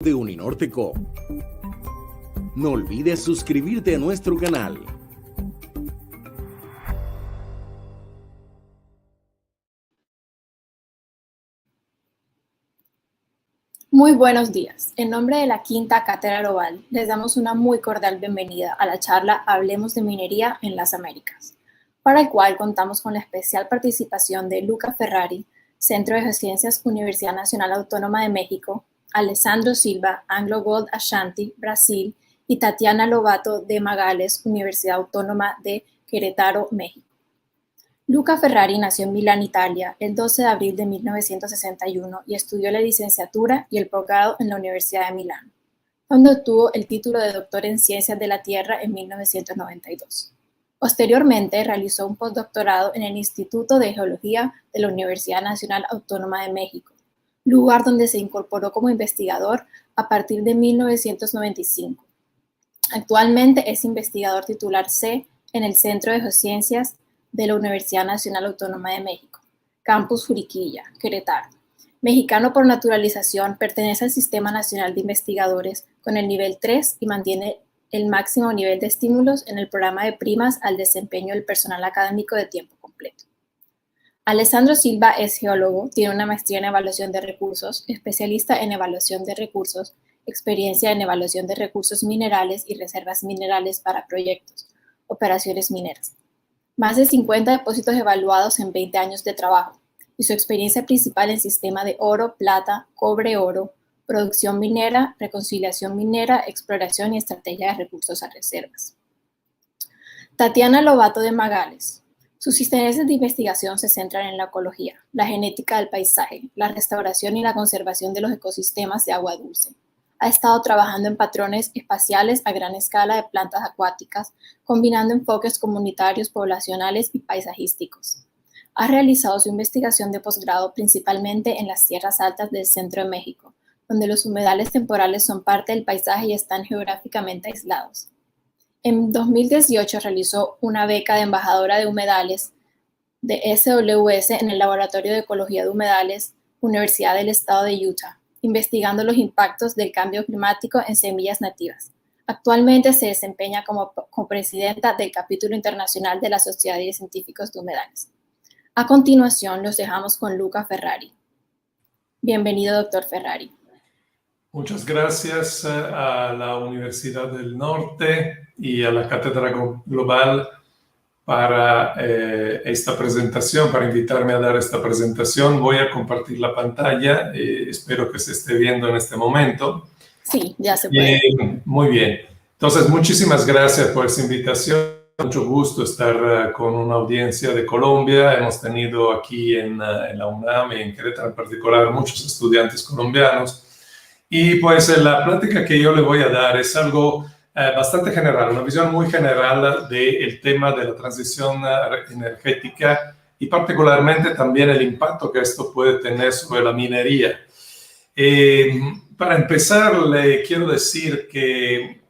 de Uninorte Co. No olvides suscribirte a nuestro canal. Muy buenos días. En nombre de la Quinta Cátedra Global, les damos una muy cordial bienvenida a la charla Hablemos de Minería en las Américas, para el cual contamos con la especial participación de Luca Ferrari, Centro de Geociencias, Universidad Nacional Autónoma de México, Alessandro Silva, Anglo Gold Ashanti, Brasil, y Tatiana Lobato de Magales, Universidad Autónoma de Querétaro, México. Luca Ferrari nació en Milán, Italia, el 12 de abril de 1961 y estudió la licenciatura y el posgrado en la Universidad de Milán, donde obtuvo el título de doctor en Ciencias de la Tierra en 1992. Posteriormente, realizó un postdoctorado en el Instituto de Geología de la Universidad Nacional Autónoma de México, lugar donde se incorporó como investigador a partir de 1995. Actualmente es investigador titular C en el Centro de Geociencias de la Universidad Nacional Autónoma de México, Campus Juriquilla, Querétaro. Mexicano por naturalización, pertenece al Sistema Nacional de Investigadores con el nivel 3 y mantiene el máximo nivel de estímulos en el programa de primas al desempeño del personal académico de tiempo completo. Alessandro Silva es geólogo, tiene una maestría en evaluación de recursos, especialista en evaluación de recursos, experiencia en evaluación de recursos minerales y reservas minerales para proyectos, operaciones mineras. Más de 50 depósitos evaluados en 20 años de trabajo, y su experiencia principal en sistema de oro, plata, cobre-oro, producción minera, reconciliación minera, exploración y estrategia de recursos a reservas. Tatiana Lobato de Magales. Sus intereses de investigación se centran en la ecología, la genética del paisaje, la restauración y la conservación de los ecosistemas de agua dulce. Ha estado trabajando en patrones espaciales a gran escala de plantas acuáticas, combinando enfoques comunitarios, poblacionales y paisajísticos. Ha realizado su investigación de posgrado principalmente en las tierras altas del centro de México, donde los humedales temporales son parte del paisaje y están geográficamente aislados. En 2018 realizó una beca de embajadora de humedales de SWS en el Laboratorio de Ecología de Humedales, Universidad del Estado de Utah, investigando los impactos del cambio climático en semillas nativas. Actualmente se desempeña como copresidenta del capítulo internacional de la Sociedad de Científicos de Humedales. A continuación, los dejamos con Luca Ferrari. Bienvenido, doctor Ferrari. Muchas gracias a la Universidad del Norte y a la Cátedra Global para esta presentación, para invitarme a dar esta presentación. Voy a compartir la pantalla, espero que se esté viendo en este momento. Sí, ya se puede. Muy bien. Entonces, muchísimas gracias por esa invitación. Mucho gusto estar con una audiencia de Colombia. Hemos tenido aquí en la UNAM y en Querétaro en particular muchos estudiantes colombianos. Y pues la plática que yo le voy a dar es algo bastante general, una visión muy general del tema de la transición energética y particularmente también el impacto que esto puede tener sobre la minería. Para empezar, le quiero decir que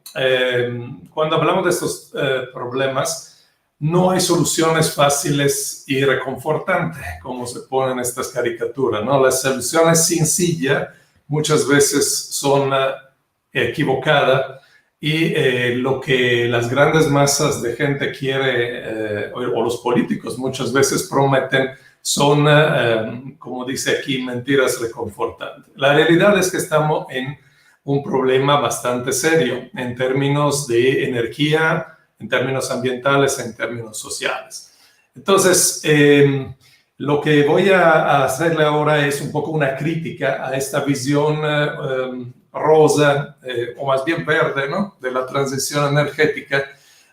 cuando hablamos de estos problemas, no hay soluciones fáciles y reconfortantes, como se ponen en estas caricaturas, ¿no? Las soluciones sencillas muchas veces son equivocadas y lo que las grandes masas de gente quiere o los políticos muchas veces prometen son, como dice aquí, mentiras reconfortantes. La realidad es que estamos en un problema bastante serio en términos de energía, en términos ambientales, en términos sociales. Entonces, lo que voy a hacerle ahora es un poco una crítica a esta visión rosa, o más bien verde, ¿no?, de la transición energética,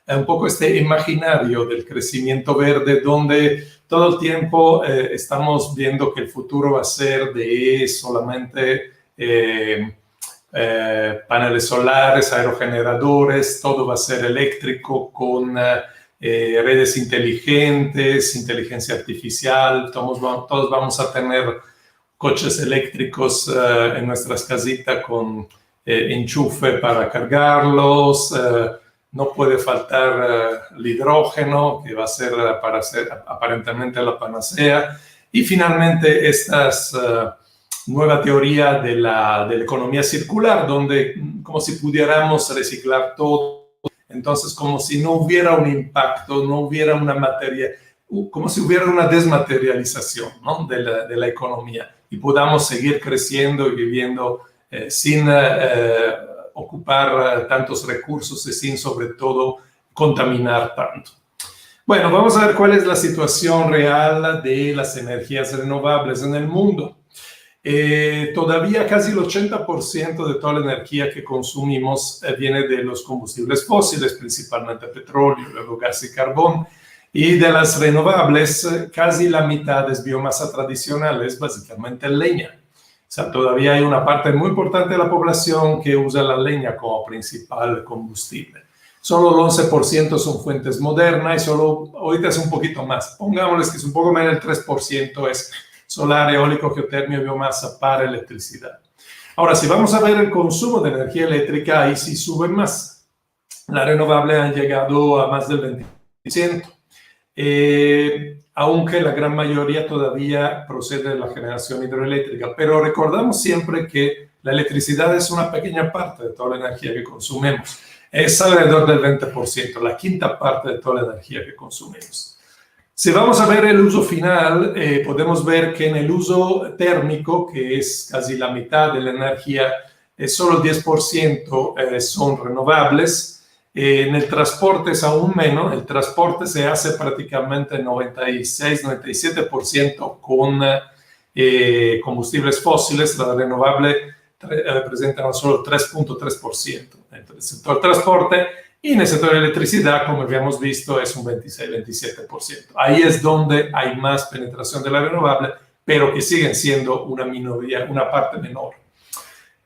un poco este imaginario del crecimiento verde, donde todo el tiempo estamos viendo que el futuro va a ser de solamente paneles solares, aerogeneradores, todo va a ser eléctrico con redes inteligentes, inteligencia artificial, todos vamos a tener coches eléctricos en nuestras casitas con enchufe para cargarlos, no puede faltar el hidrógeno, que va a ser aparentemente la panacea, y finalmente estas nueva teoría de la economía circular, donde como si pudiéramos reciclar todo, entonces como si no hubiera un impacto, no hubiera una materia, como si hubiera una desmaterialización, ¿no?, de la economía y podamos seguir creciendo y viviendo sin ocupar tantos recursos y sin sobre todo contaminar tanto. Bueno, vamos a ver cuál es la situación real de las energías renovables en el mundo. Todavía casi el 80% de toda la energía que consumimos viene de los combustibles fósiles, principalmente petróleo, luego gas y carbón, y de las renovables casi la mitad es biomasa tradicional, es básicamente leña. O sea, todavía hay una parte muy importante de la población que usa la leña como principal combustible. Solo el 11% son fuentes modernas y solo, ahorita es un poquito más, pongámosles que es un poco menos del 3% es solar, eólico, geotermia, biomasa para electricidad. Ahora, si vamos a ver el consumo de energía eléctrica, ahí sí sube más. Las renovables han llegado a más del 20%, aunque la gran mayoría todavía procede de la generación hidroeléctrica. Pero recordamos siempre que la electricidad es una pequeña parte de toda la energía que consumimos. Es alrededor del 20%, la quinta parte de toda la energía que consumimos. Si vamos a ver el uso final, podemos ver que en el uso térmico, que es casi la mitad de la energía, solo el 10% son renovables. En el transporte es aún menos. El transporte se hace prácticamente 96-97% con combustibles fósiles. La renovable representan solo el 3.3% entre el sector transporte, y en el sector de electricidad, como habíamos visto, es un 26-27%. Ahí es donde hay más penetración de la renovable, pero que siguen siendo una minoría, una parte menor.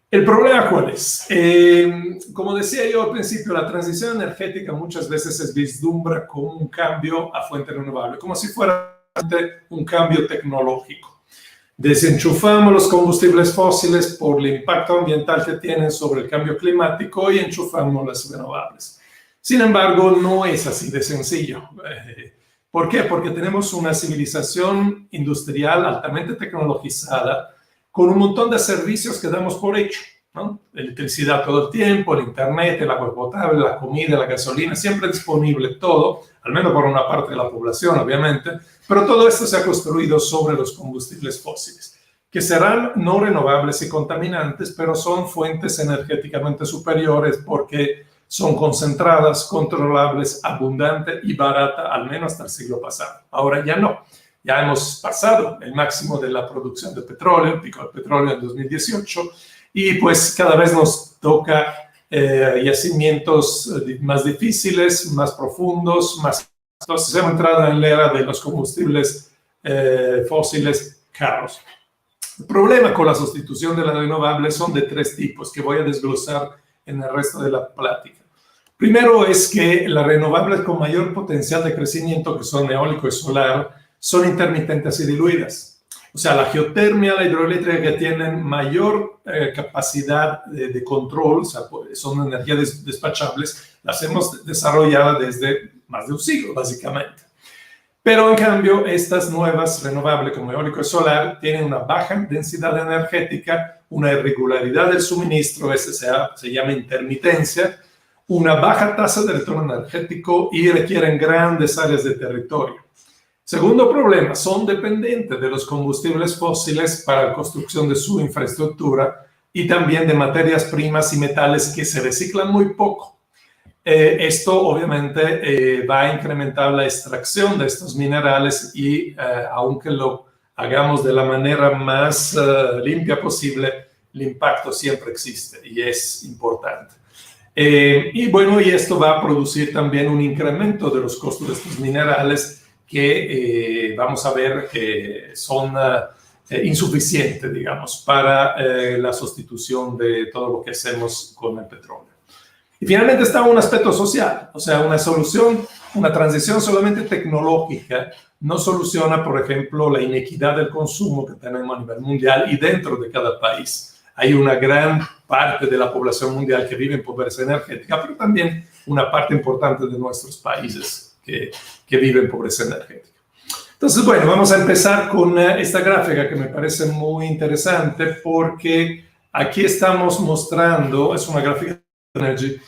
¿El problema cuál es? Como decía yo al principio, la transición energética muchas veces se vislumbra como un cambio a fuente renovable, como si fuera un cambio tecnológico. Desenchufamos los combustibles fósiles por el impacto ambiental que tienen sobre el cambio climático y enchufamos las renovables. Sin embargo, no es así de sencillo. ¿Por qué? Porque tenemos una civilización industrial altamente tecnologizada con un montón de servicios que damos por hecho, ¿no? Electricidad todo el tiempo, el internet, el agua potable, la comida, la gasolina, siempre disponible todo, al menos por una parte de la población, obviamente, pero todo esto se ha construido sobre los combustibles fósiles, que serán no renovables y contaminantes, pero son fuentes energéticamente superiores porque son concentradas, controlables, abundantes y baratas, al menos hasta el siglo pasado. Ahora ya no. Ya hemos pasado el máximo de la producción de petróleo, el pico del petróleo en 2018, y pues cada vez nos toca yacimientos más difíciles, más profundos, más... Entonces hemos entrado en la era de los combustibles fósiles caros. El problema con la sustitución de las renovables son de tres tipos que voy a desglosar en el resto de la plática. Primero es que las renovables con mayor potencial de crecimiento, que son eólico y solar, son intermitentes y diluidas. O sea, la geotermia, la hidroeléctrica, que tienen mayor capacidad de control, o sea, son energías despachables, las hemos desarrollado desde más de un siglo, básicamente. Pero en cambio, estas nuevas renovables como eólico y solar tienen una baja densidad energética, una irregularidad del suministro, se llama intermitencia, una baja tasa de retorno energético y requieren grandes áreas de territorio. Segundo problema, son dependientes de los combustibles fósiles para la construcción de su infraestructura y también de materias primas y metales que se reciclan muy poco. Esto obviamente va a incrementar la extracción de estos minerales y aunque lo hagamos de la manera más limpia posible, el impacto siempre existe y es importante. Y bueno, y esto va a producir también un incremento de los costos de estos minerales que vamos a ver que son insuficientes, digamos, para la sustitución de todo lo que hacemos con el petróleo. Y finalmente está un aspecto social, o sea, una solución, una transición solamente tecnológica no soluciona, por ejemplo, la inequidad del consumo que tenemos a nivel mundial y dentro de cada país. Hay una gran parte de la población mundial que vive en pobreza energética, pero también una parte importante de nuestros países que viven pobreza energética. Entonces, bueno, vamos a empezar con esta gráfica que me parece muy interesante porque aquí estamos mostrando, es una gráfica de Energy,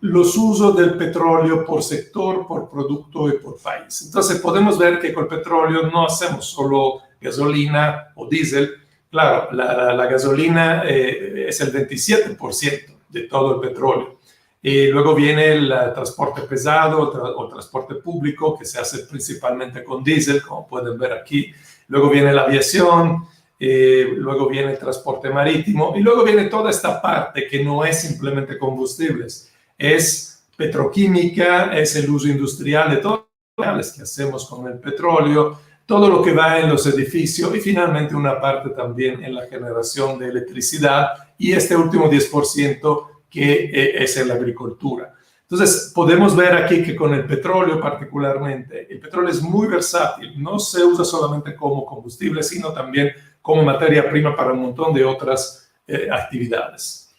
los usos del petróleo por sector, por producto y por país. Entonces podemos ver que con el petróleo no hacemos solo gasolina o diésel. Claro, la gasolina es el 27% de todo el petróleo. Luego viene el transporte pesado o transporte público, que se hace principalmente con diésel, como pueden ver aquí. Luego viene la aviación, luego viene el transporte marítimo y luego viene toda esta parte que no es simplemente combustibles, es petroquímica, es el uso industrial de todos los materiales que hacemos con el petróleo, todo lo que va en los edificios y finalmente una parte también en la generación de electricidad y este último 10% que es en la agricultura. Entonces, podemos ver aquí que con el petróleo particularmente, el petróleo es muy versátil, no se usa solamente como combustible, sino también como materia prima para un montón de otras actividades.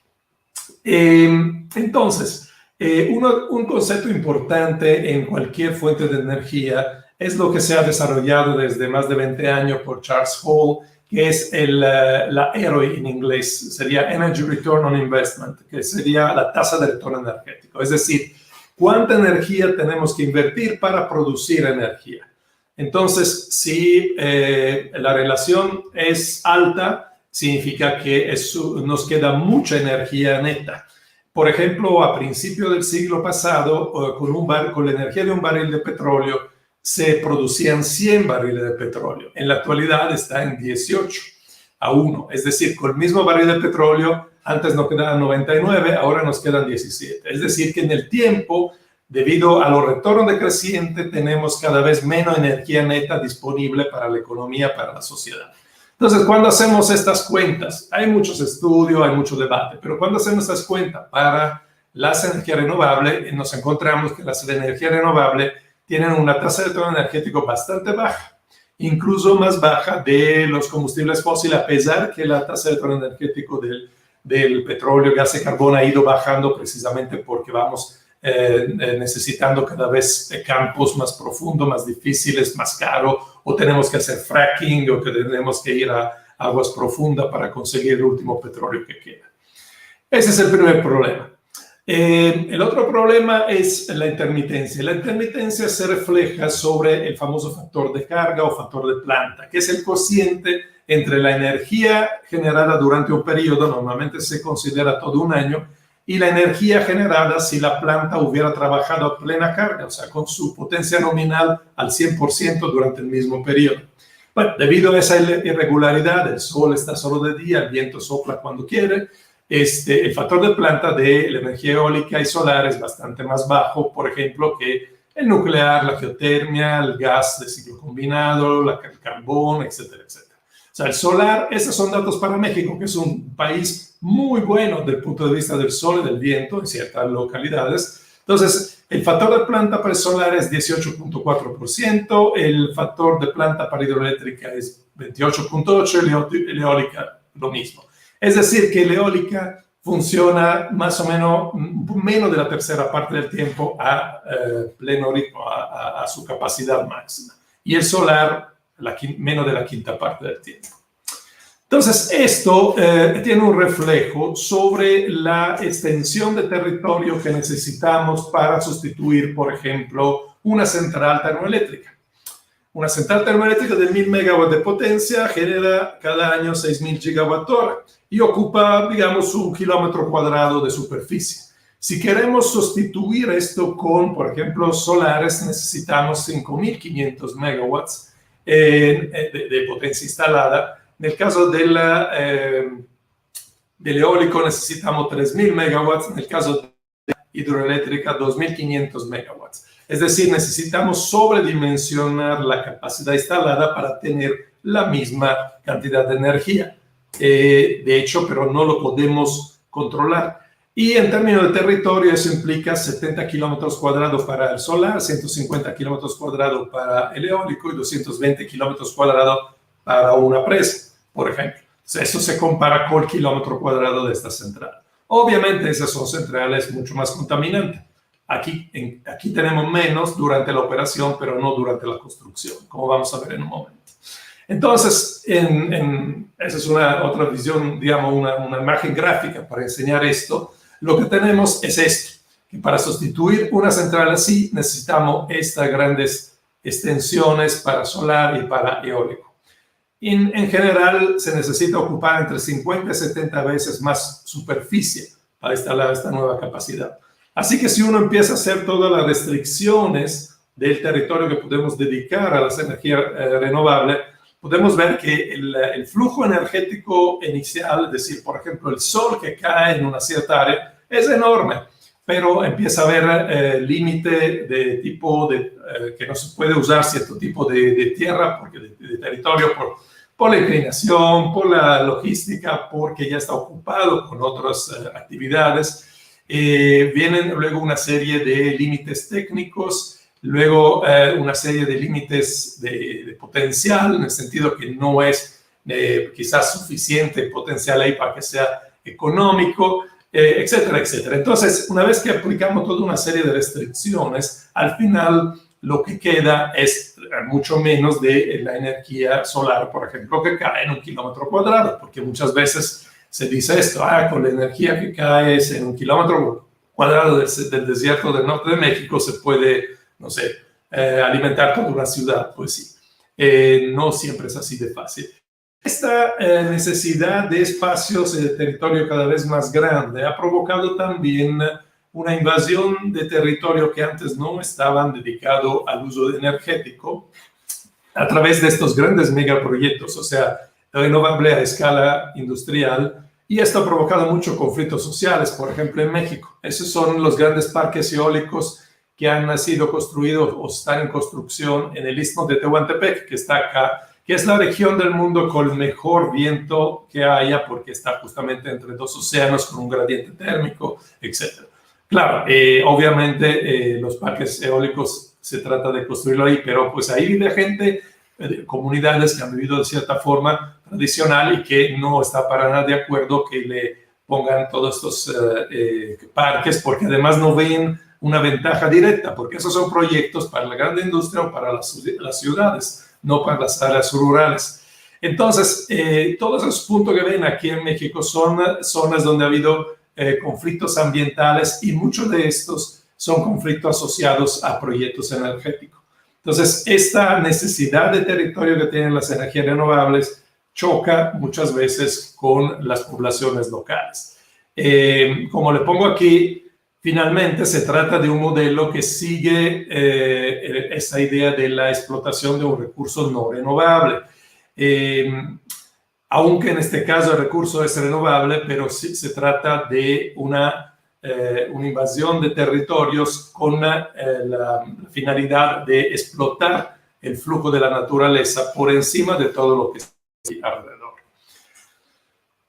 Entonces, un concepto importante en cualquier fuente de energía es lo que se ha desarrollado desde más de 20 años por Charles Hall, que es la EROI en inglés, sería Energy Return on Investment, que sería la tasa de retorno energético, es decir, cuánta energía tenemos que invertir para producir energía. Entonces, si la relación es alta, significa que nos queda mucha energía neta. Por ejemplo, a principios del siglo pasado, con la energía de un barril de petróleo, se producían 100 barriles de petróleo. En la actualidad está en 18-1. Es decir, con el mismo barril de petróleo, antes nos quedaban 99, ahora nos quedan 17. Es decir, que en el tiempo, debido a los retornos decrecientes, tenemos cada vez menos energía neta disponible para la economía, para la sociedad. Entonces, cuando hacemos estas cuentas, hay muchos estudios, hay mucho debate, pero cuando hacemos estas cuentas para las energías renovables, nos encontramos que las energías renovables tienen una tasa de retorno energético bastante baja, incluso más baja de los combustibles fósiles, a pesar que la tasa de retorno energético del petróleo, gas y carbón ha ido bajando precisamente porque vamos necesitando cada vez campos más profundos, más difíciles, más caros, o tenemos que hacer fracking, o que tenemos que ir a aguas profundas para conseguir el último petróleo que queda. Ese es el primer problema. El otro problema es la intermitencia. La intermitencia se refleja sobre el famoso factor de carga o factor de planta, que es el cociente entre la energía generada durante un periodo, normalmente se considera todo un año, y la energía generada si la planta hubiera trabajado a plena carga, o sea, con su potencia nominal al 100% durante el mismo periodo. Bueno, debido a esa irregularidad, el sol está solo de día, el viento sopla cuando quiere, el factor de planta de la energía eólica y solar es bastante más bajo, por ejemplo, que el nuclear, la geotermia, el gas de ciclo combinado, el carbón, etcétera, etcétera. O sea, el solar, esos son datos para México, que es un país muy bueno desde el punto de vista del sol y del viento en ciertas localidades. Entonces, el factor de planta para el solar es 18.4%, el factor de planta para hidroeléctrica es 28.8% y la eólica lo mismo. Es decir, que la eólica funciona más o menos de la tercera parte del tiempo a pleno ritmo, a su capacidad máxima. Y el solar, menos de la quinta parte del tiempo. Entonces, esto tiene un reflejo sobre la extensión de territorio que necesitamos para sustituir, por ejemplo, una central termoeléctrica. Una central termoeléctrica de 1000 megawatts de potencia genera cada año 6000 gigawatt-hora y ocupa, digamos, 1 kilómetro cuadrado de superficie. Si queremos sustituir esto con, por ejemplo, solares, necesitamos 5500 megawatts de potencia instalada. En el caso del eólico necesitamos 3000 megawatts, en el caso de la hidroeléctrica 2500 megawatts. Es decir, necesitamos sobredimensionar la capacidad instalada para tener la misma cantidad de energía. De hecho, pero no lo podemos controlar. Y en términos de territorio, eso implica 70 kilómetros cuadrados para el solar, 150 kilómetros cuadrados para el eólico y 220 kilómetros cuadrados para una presa, por ejemplo. Eso se compara con el kilómetro cuadrado de esta central. Obviamente, esas son centrales mucho más contaminantes. aquí tenemos menos durante la operación, pero no durante la construcción, como vamos a ver en un momento. Entonces, esa es otra visión, digamos, una imagen gráfica para enseñar esto. Lo que tenemos es esto, que para sustituir una central así necesitamos estas grandes extensiones para solar y para eólico. En general, se necesita ocupar entre 50 y 70 veces más superficie para instalar esta nueva capacidad. Así que si uno empieza a hacer todas las restricciones del territorio que podemos dedicar a las energías renovables, podemos ver que el flujo energético inicial, es decir, por ejemplo, el sol que cae en una cierta área, es enorme, pero empieza a haber límite de tipo que no se puede usar cierto tipo de tierra, porque de territorio, por la inclinación, por la logística, porque ya está ocupado con otras actividades. Vienen luego una serie de límites técnicos, luego una serie de límites de potencial, en el sentido que no es quizás suficiente potencial ahí para que sea económico, etcétera, etcétera. Entonces, una vez que aplicamos toda una serie de restricciones, al final lo que queda es mucho menos de la energía solar, por ejemplo, que cae en 1 kilómetro cuadrado, porque muchas veces se dice esto, con la energía que cae en 1 kilómetro cuadrado del desierto del norte de México se puede, no sé, alimentar toda una ciudad. Pues sí, no siempre es así de fácil. Esta necesidad de espacios y de territorio cada vez más grande ha provocado también una invasión de territorio que antes no estaban dedicados al uso energético a través de estos grandes megaproyectos, o sea, renovable a escala industrial, y esto ha provocado muchos conflictos sociales, por ejemplo, en México. Esos son los grandes parques eólicos que han sido construidos o están en construcción en el istmo de Tehuantepec, que está acá, que es la región del mundo con el mejor viento que haya, porque está justamente entre dos océanos con un gradiente térmico, etc. Claro, obviamente los parques eólicos se trata de construirlo ahí, pero pues ahí vive gente, comunidades que han vivido de cierta forma tradicional y que no está para nada de acuerdo que le pongan todos estos parques, porque además no ven una ventaja directa, porque esos son proyectos para la gran industria o para las ciudades, no para las áreas rurales. Entonces, todos esos puntos que ven aquí en México son zonas donde ha habido conflictos ambientales, y muchos de estos son conflictos asociados a proyectos energéticos. Entonces, esta necesidad de territorio que tienen las energías renovables choca muchas veces con las poblaciones locales. Como le pongo aquí, finalmente se trata de un modelo que sigue esa idea de la explotación de un recurso no renovable. Aunque en este caso el recurso es renovable, pero sí se trata de una invasión de territorios con la finalidad de explotar el flujo de la naturaleza por encima de todo lo que está alrededor.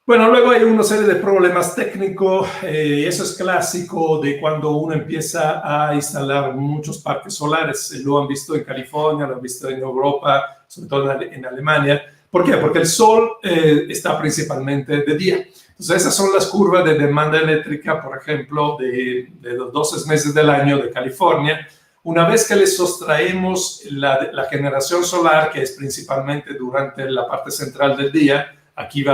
Bueno, luego hay una serie de problemas técnicos, eso es clásico de cuando uno empieza a instalar muchos parques solares. Lo han visto en California, lo han visto en Europa, sobre todo en Alemania. ¿Por qué? Porque el sol está principalmente de día. Entonces, esas son las curvas de demanda eléctrica, por ejemplo, de los 12 meses del año de California. Una vez que le sustraemos la generación solar, que es principalmente durante la parte central del día, aquí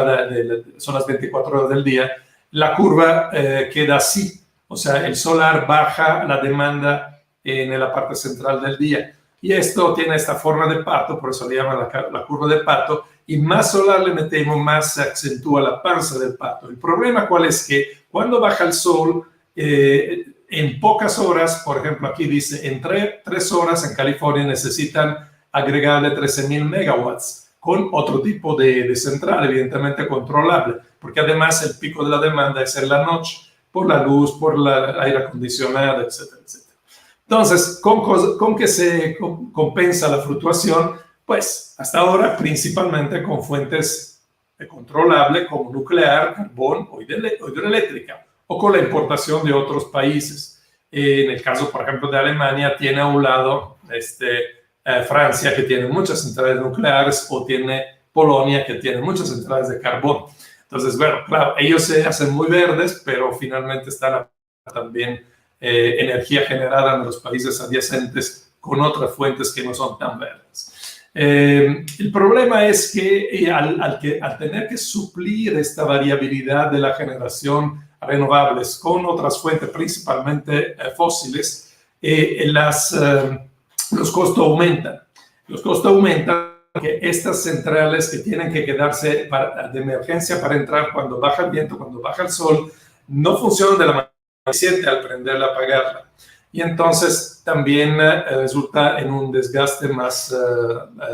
son las 24 horas del día, la curva queda así. O sea, el solar baja la demanda en la parte central del día. Y esto tiene esta forma de pato, por eso le llaman la curva de pato, y más solar le metemos, más se acentúa la panza del pato. El problema cuál es que cuando baja el sol, en pocas horas, por ejemplo, aquí dice, en 3 horas en California necesitan agregarle 13,000 megawatts con otro tipo de central, evidentemente controlable, porque además el pico de la demanda es en la noche, por la luz, por el aire acondicionado, etcétera, etcétera. Entonces, ¿con qué se compensa la fluctuación? Pues hasta ahora principalmente con fuentes controlables como nuclear, carbón o hidroeléctrica, o con la importación de otros países. En el caso, por ejemplo, de Alemania, tiene a un lado Francia, que tiene muchas centrales nucleares, o tiene Polonia, que tiene muchas centrales de carbón. Entonces, bueno, claro, ellos se hacen muy verdes, pero finalmente están también energía generada en los países adyacentes con otras fuentes que no son tan verdes. El problema es que al tener que suplir esta variabilidad de la generación renovables con otras fuentes, principalmente fósiles, los costos aumentan. Los costos aumentan porque estas centrales que tienen que quedarse de emergencia para entrar cuando baja el viento, cuando baja el sol, no funcionan de la manera eficiente al prenderla, apagarla. Y entonces también resulta en un desgaste más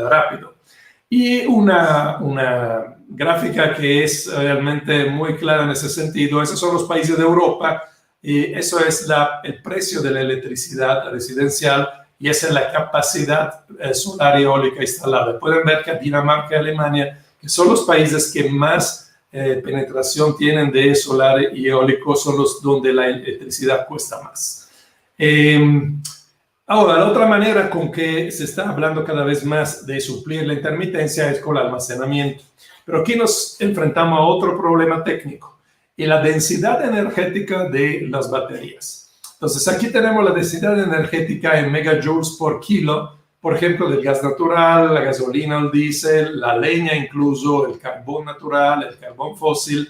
rápido. Y una gráfica que es realmente muy clara en ese sentido, esos son los países de Europa, y eso es el precio de la electricidad residencial y esa es la capacidad solar y eólica instalada. Pueden ver que Dinamarca y Alemania, que son los países que más penetración tienen de solar y eólico, son los donde la electricidad cuesta más. Ahora, la otra manera con que se está hablando cada vez más de suplir la intermitencia es con el almacenamiento. Pero aquí nos enfrentamos a otro problema técnico y la densidad energética de las baterías. Entonces, aquí tenemos la densidad energética en megajoules por kilo, por ejemplo, del gas natural, la gasolina, el diésel, la leña incluso, el carbón natural, el carbón fósil,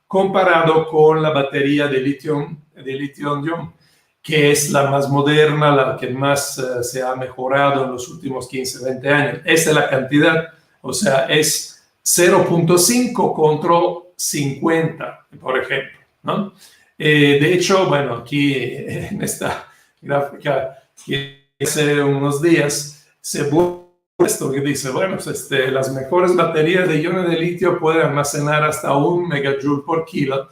comparado con la batería de litio-ion, que es la más moderna, la que más se ha mejorado en los últimos 15, 20 años. Esa es la cantidad, o sea, es 0.5 contra 50, por ejemplo, ¿no? De hecho, bueno, aquí en esta gráfica que hace unos días se vuelve esto que dice, bueno, pues las mejores baterías de iones de litio pueden almacenar hasta 1 megajoule por kilo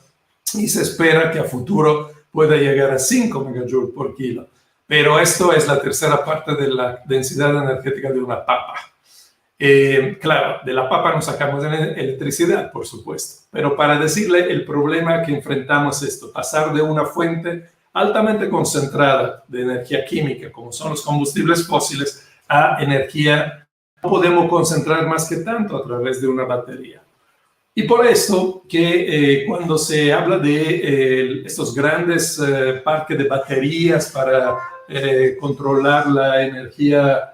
y se espera que a futuro pueda llegar a 5 megajoules por kilo. Pero esto es la tercera parte de la densidad energética de una papa. Claro, de la papa nos sacamos electricidad, por supuesto, pero para decirle el problema que enfrentamos es esto, pasar de una fuente altamente concentrada de energía química, como son los combustibles fósiles, a energía no podemos concentrar más que tanto a través de una batería. Y por esto que cuando se habla de estos grandes parques de baterías para controlar la energía,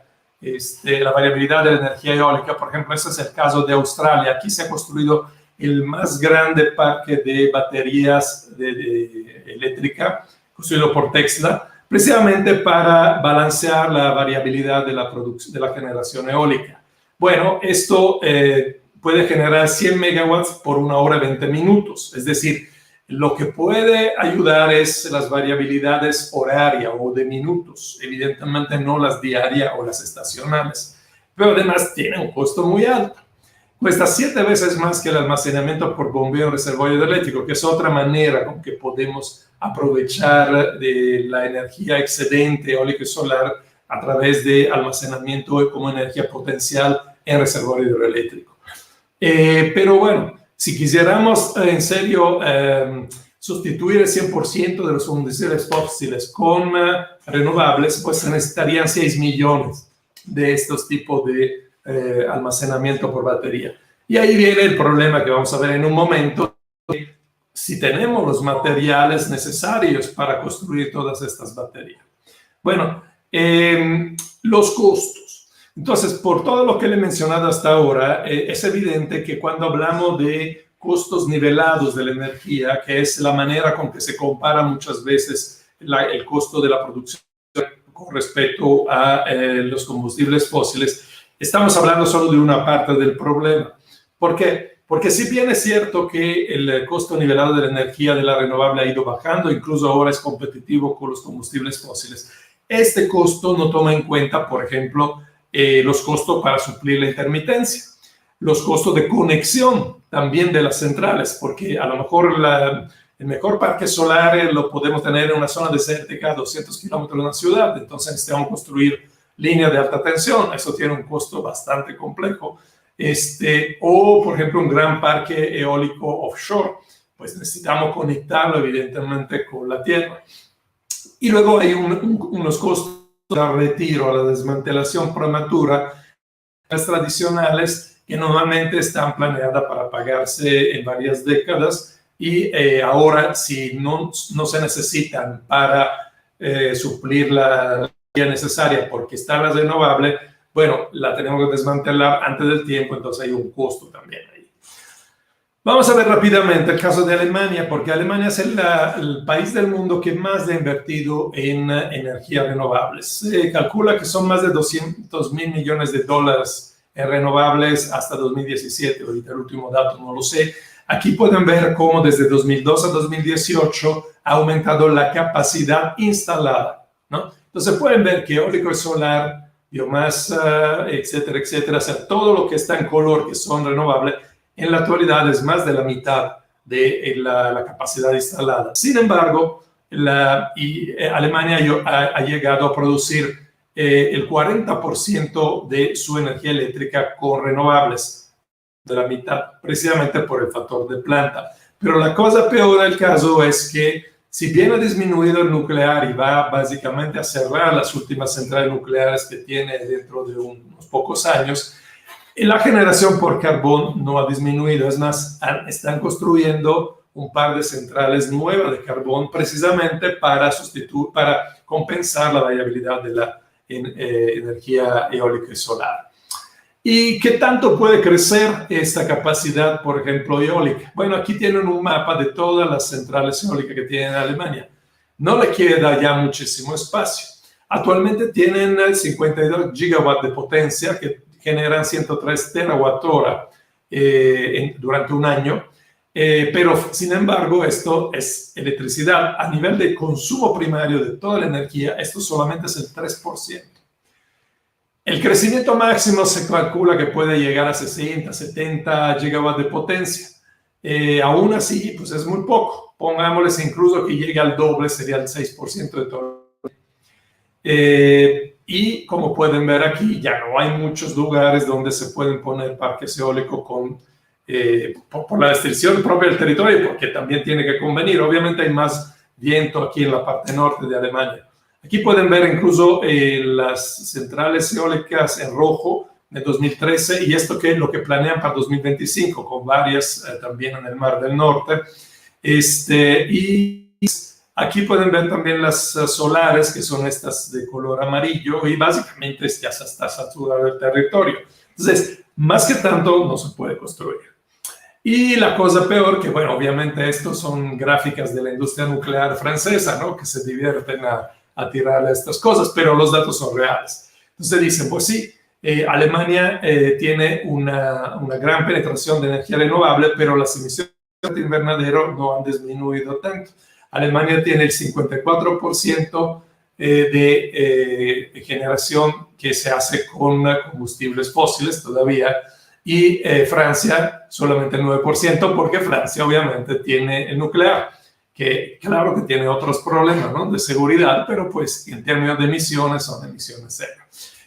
la variabilidad de la energía eólica, por ejemplo, ese es el caso de Australia. Aquí se ha construido el más grande parque de baterías eléctrica, construido por Tesla, precisamente para balancear la variabilidad de la generación eólica. Bueno, esto puede generar 100 megawatts por 1 hora y 20 minutos, es decir, lo que puede ayudar es las variabilidades horarias o de minutos, evidentemente no las diarias o las estacionales, pero además tiene un costo muy alto. Cuesta 7 veces más que el almacenamiento por bombeo en reservorio eléctrico, que es otra manera con que podemos aprovechar de la energía excedente eólica y solar a través de almacenamiento como energía potencial en reservorio hidroeléctrico. Pero bueno, si quisiéramos en serio sustituir el 100% de los combustibles fósiles con renovables, pues se necesitarían 6 millones de estos tipos de almacenamiento por batería. Y ahí viene el problema que vamos a ver en un momento. Si tenemos los materiales necesarios para construir todas estas baterías. Bueno, los costos. Entonces, por todo lo que le he mencionado hasta ahora, es evidente que cuando hablamos de costos nivelados de la energía, que es la manera con que se compara muchas veces el costo de la producción con respecto a los combustibles fósiles, estamos hablando solo de una parte del problema. ¿Por qué? Porque si bien es cierto que el costo nivelado de la energía de la renovable ha ido bajando, incluso ahora es competitivo con los combustibles fósiles, este costo no toma en cuenta, por ejemplo, los costos para suplir la intermitencia, los costos de conexión también de las centrales, porque a lo mejor el mejor parque solar lo podemos tener en una zona desértica a 200 kilómetros de una ciudad, entonces necesitamos construir líneas de alta tensión, eso tiene un costo bastante complejo. O, por ejemplo, un gran parque eólico offshore, pues necesitamos conectarlo evidentemente con la tierra. Y luego hay unos costos de retiro, a la desmantelación prematura, las tradicionales que normalmente están planeadas para pagarse en varias décadas y ahora si no se necesitan para suplir la energía necesaria porque está la renovable, bueno, la tenemos que desmantelar antes del tiempo, entonces hay un costo también ahí. Vamos a ver rápidamente el caso de Alemania, porque Alemania es el país del mundo que más ha invertido en energías renovables. Se calcula que son más de 200.000 millones de dólares en renovables hasta 2017. Ahorita el último dato no lo sé. Aquí pueden ver cómo desde 2002 a 2018 ha aumentado la capacidad instalada, ¿no? Entonces pueden ver que eólico y solar, biomasa, etcétera, etcétera, o sea, todo lo que está en color que son renovables, en la actualidad es más de la mitad de la capacidad instalada. Sin embargo, Alemania ha llegado a producir el 40% de su energía eléctrica con renovables, de la mitad, precisamente por el factor de planta. Pero la cosa peor del caso es que si bien ha disminuido el nuclear y va básicamente a cerrar las últimas centrales nucleares que tiene dentro de unos pocos años, la generación por carbón no ha disminuido. Es más, están construyendo un par de centrales nuevas de carbón precisamente para compensar la variabilidad de la energía eólica y solar. ¿Y qué tanto puede crecer esta capacidad, por ejemplo, eólica? Bueno, aquí tienen un mapa de todas las centrales eólicas que tienen en Alemania. No le queda ya muchísimo espacio. Actualmente tienen 52 gigawatts de potencia que generan 103 terawatt-hora durante un año. Pero, sin embargo, esto es electricidad. A nivel de consumo primario de toda la energía, esto solamente es el 3%. El crecimiento máximo se calcula que puede llegar a 60, 70 gigawatts de potencia. Aún así, pues es muy poco. Pongámosles incluso que llegue al doble, sería el 6% de todo. Y como pueden ver aquí, ya no hay muchos lugares donde se pueden poner parques eólicos por la restricción propia del territorio, porque también tiene que convenir. Obviamente hay más viento aquí en la parte norte de Alemania. Aquí pueden ver incluso las centrales eólicas en rojo de 2013 y esto que es lo que planean para 2025, con varias también en el Mar del Norte. Y aquí pueden ver también las solares, que son estas de color amarillo, y básicamente ya se está saturado el territorio. Entonces, más que tanto, no se puede construir. Y la cosa peor, que bueno, obviamente estos son gráficas de la industria nuclear francesa, ¿no? Que se divierten a tirarle estas cosas, pero los datos son reales. Entonces dicen, pues sí, Alemania tiene una gran penetración de energía renovable, pero las emisiones de invernadero no han disminuido tanto. Alemania tiene el 54% de generación que se hace con combustibles fósiles todavía, y Francia solamente el 9%, porque Francia obviamente tiene el nuclear, que claro que tiene otros problemas, ¿no?, de seguridad, pero pues en términos de emisiones son emisiones cero.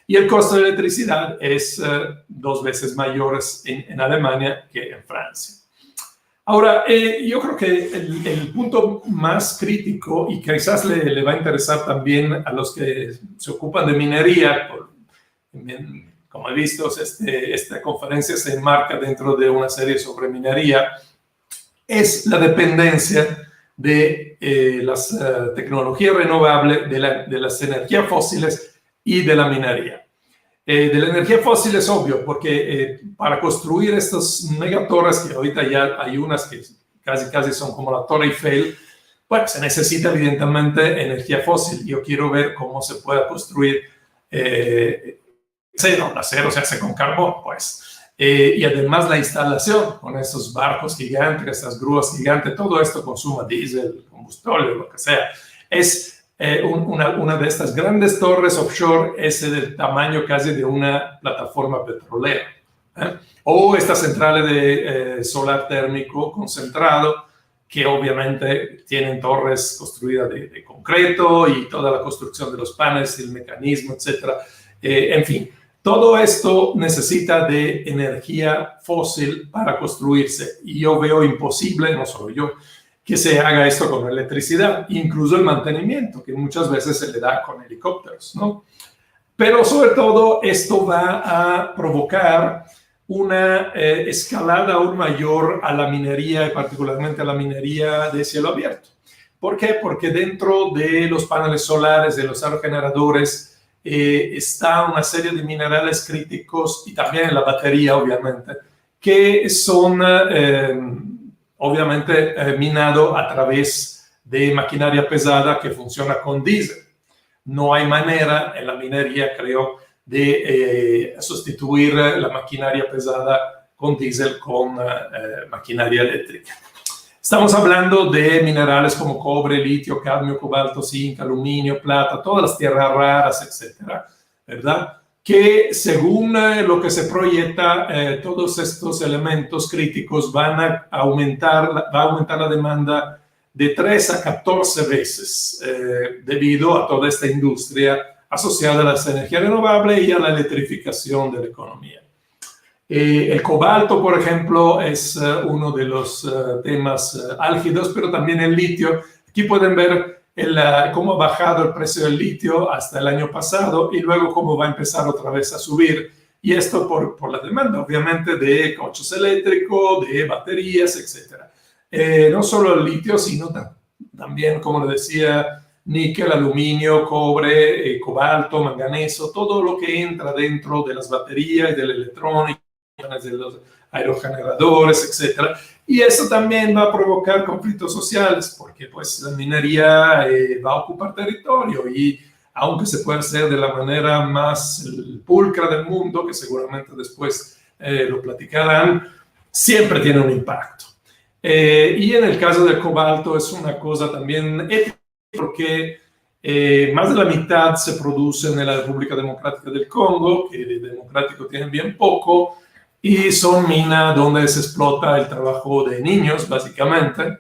Y el costo de electricidad es 2 veces mayor en Alemania que en Francia. Ahora, yo creo que el punto más crítico, y quizás le va a interesar también a los que se ocupan de minería, como he visto, esta conferencia se enmarca dentro de una serie sobre minería, es la dependencia de las tecnologías renovables, de las energías fósiles y de la minería. De la energía fósil es obvio, porque para construir estas megatorres, que ahorita ya hay unas que casi son como la Torre Eiffel, bueno, se necesita evidentemente energía fósil. Yo quiero ver cómo se puede construir acero. El acero se hace con carbón, pues. Y además la instalación con esos barcos gigantes, esas grúas gigantes, todo esto consume diésel, combustible, lo que sea. Es una de estas grandes torres offshore, es del tamaño casi de una plataforma petrolera. O estas centrales de solar térmico concentrado, que obviamente tienen torres construidas de concreto y toda la construcción de los paneles, el mecanismo, etc. En fin. Todo esto necesita de energía fósil para construirse, y yo veo imposible, no solo yo, que se haga esto con electricidad, incluso el mantenimiento, que muchas veces se le da con helicópteros, ¿no? Pero sobre todo esto va a provocar una escalada aún mayor a la minería, y particularmente a la minería de cielo abierto. ¿Por qué? Porque dentro de los paneles solares, de los aerogeneradores, está una serie de minerales críticos y también en la batería, obviamente, que son obviamente minados a través de maquinaria pesada que funciona con diésel. No hay manera en la minería, creo, de sustituir la maquinaria pesada con diésel con maquinaria eléctrica. Estamos hablando de minerales como cobre, litio, cadmio, cobalto, zinc, aluminio, plata, todas las tierras raras, etcétera, ¿verdad? Que según lo que se proyecta, todos estos elementos críticos van a aumentar la demanda de 3 a 14 veces debido a toda esta industria asociada a las energías renovables y a la electrificación de la economía. El cobalto, por ejemplo, es uno de los temas álgidos, pero también el litio. Aquí pueden ver cómo ha bajado el precio del litio hasta el año pasado y luego cómo va a empezar otra vez a subir. Y esto por la demanda, obviamente, de coches eléctricos, de baterías, etc. No solo el litio, sino también, como le decía, níquel, aluminio, cobre, cobalto, manganeso, todo lo que entra dentro de las baterías y de la electrónica, de los aerogeneradores, etc. Y eso también va a provocar conflictos sociales, porque pues la minería va a ocupar territorio y aunque se puede hacer de la manera más pulcra del mundo, que seguramente después lo platicarán, siempre tiene un impacto. Y en el caso del cobalto es una cosa también ética, porque más de la mitad se produce en la República Democrática del Congo, que de democrático tienen bien poco, y son minas donde se explota el trabajo de niños, básicamente.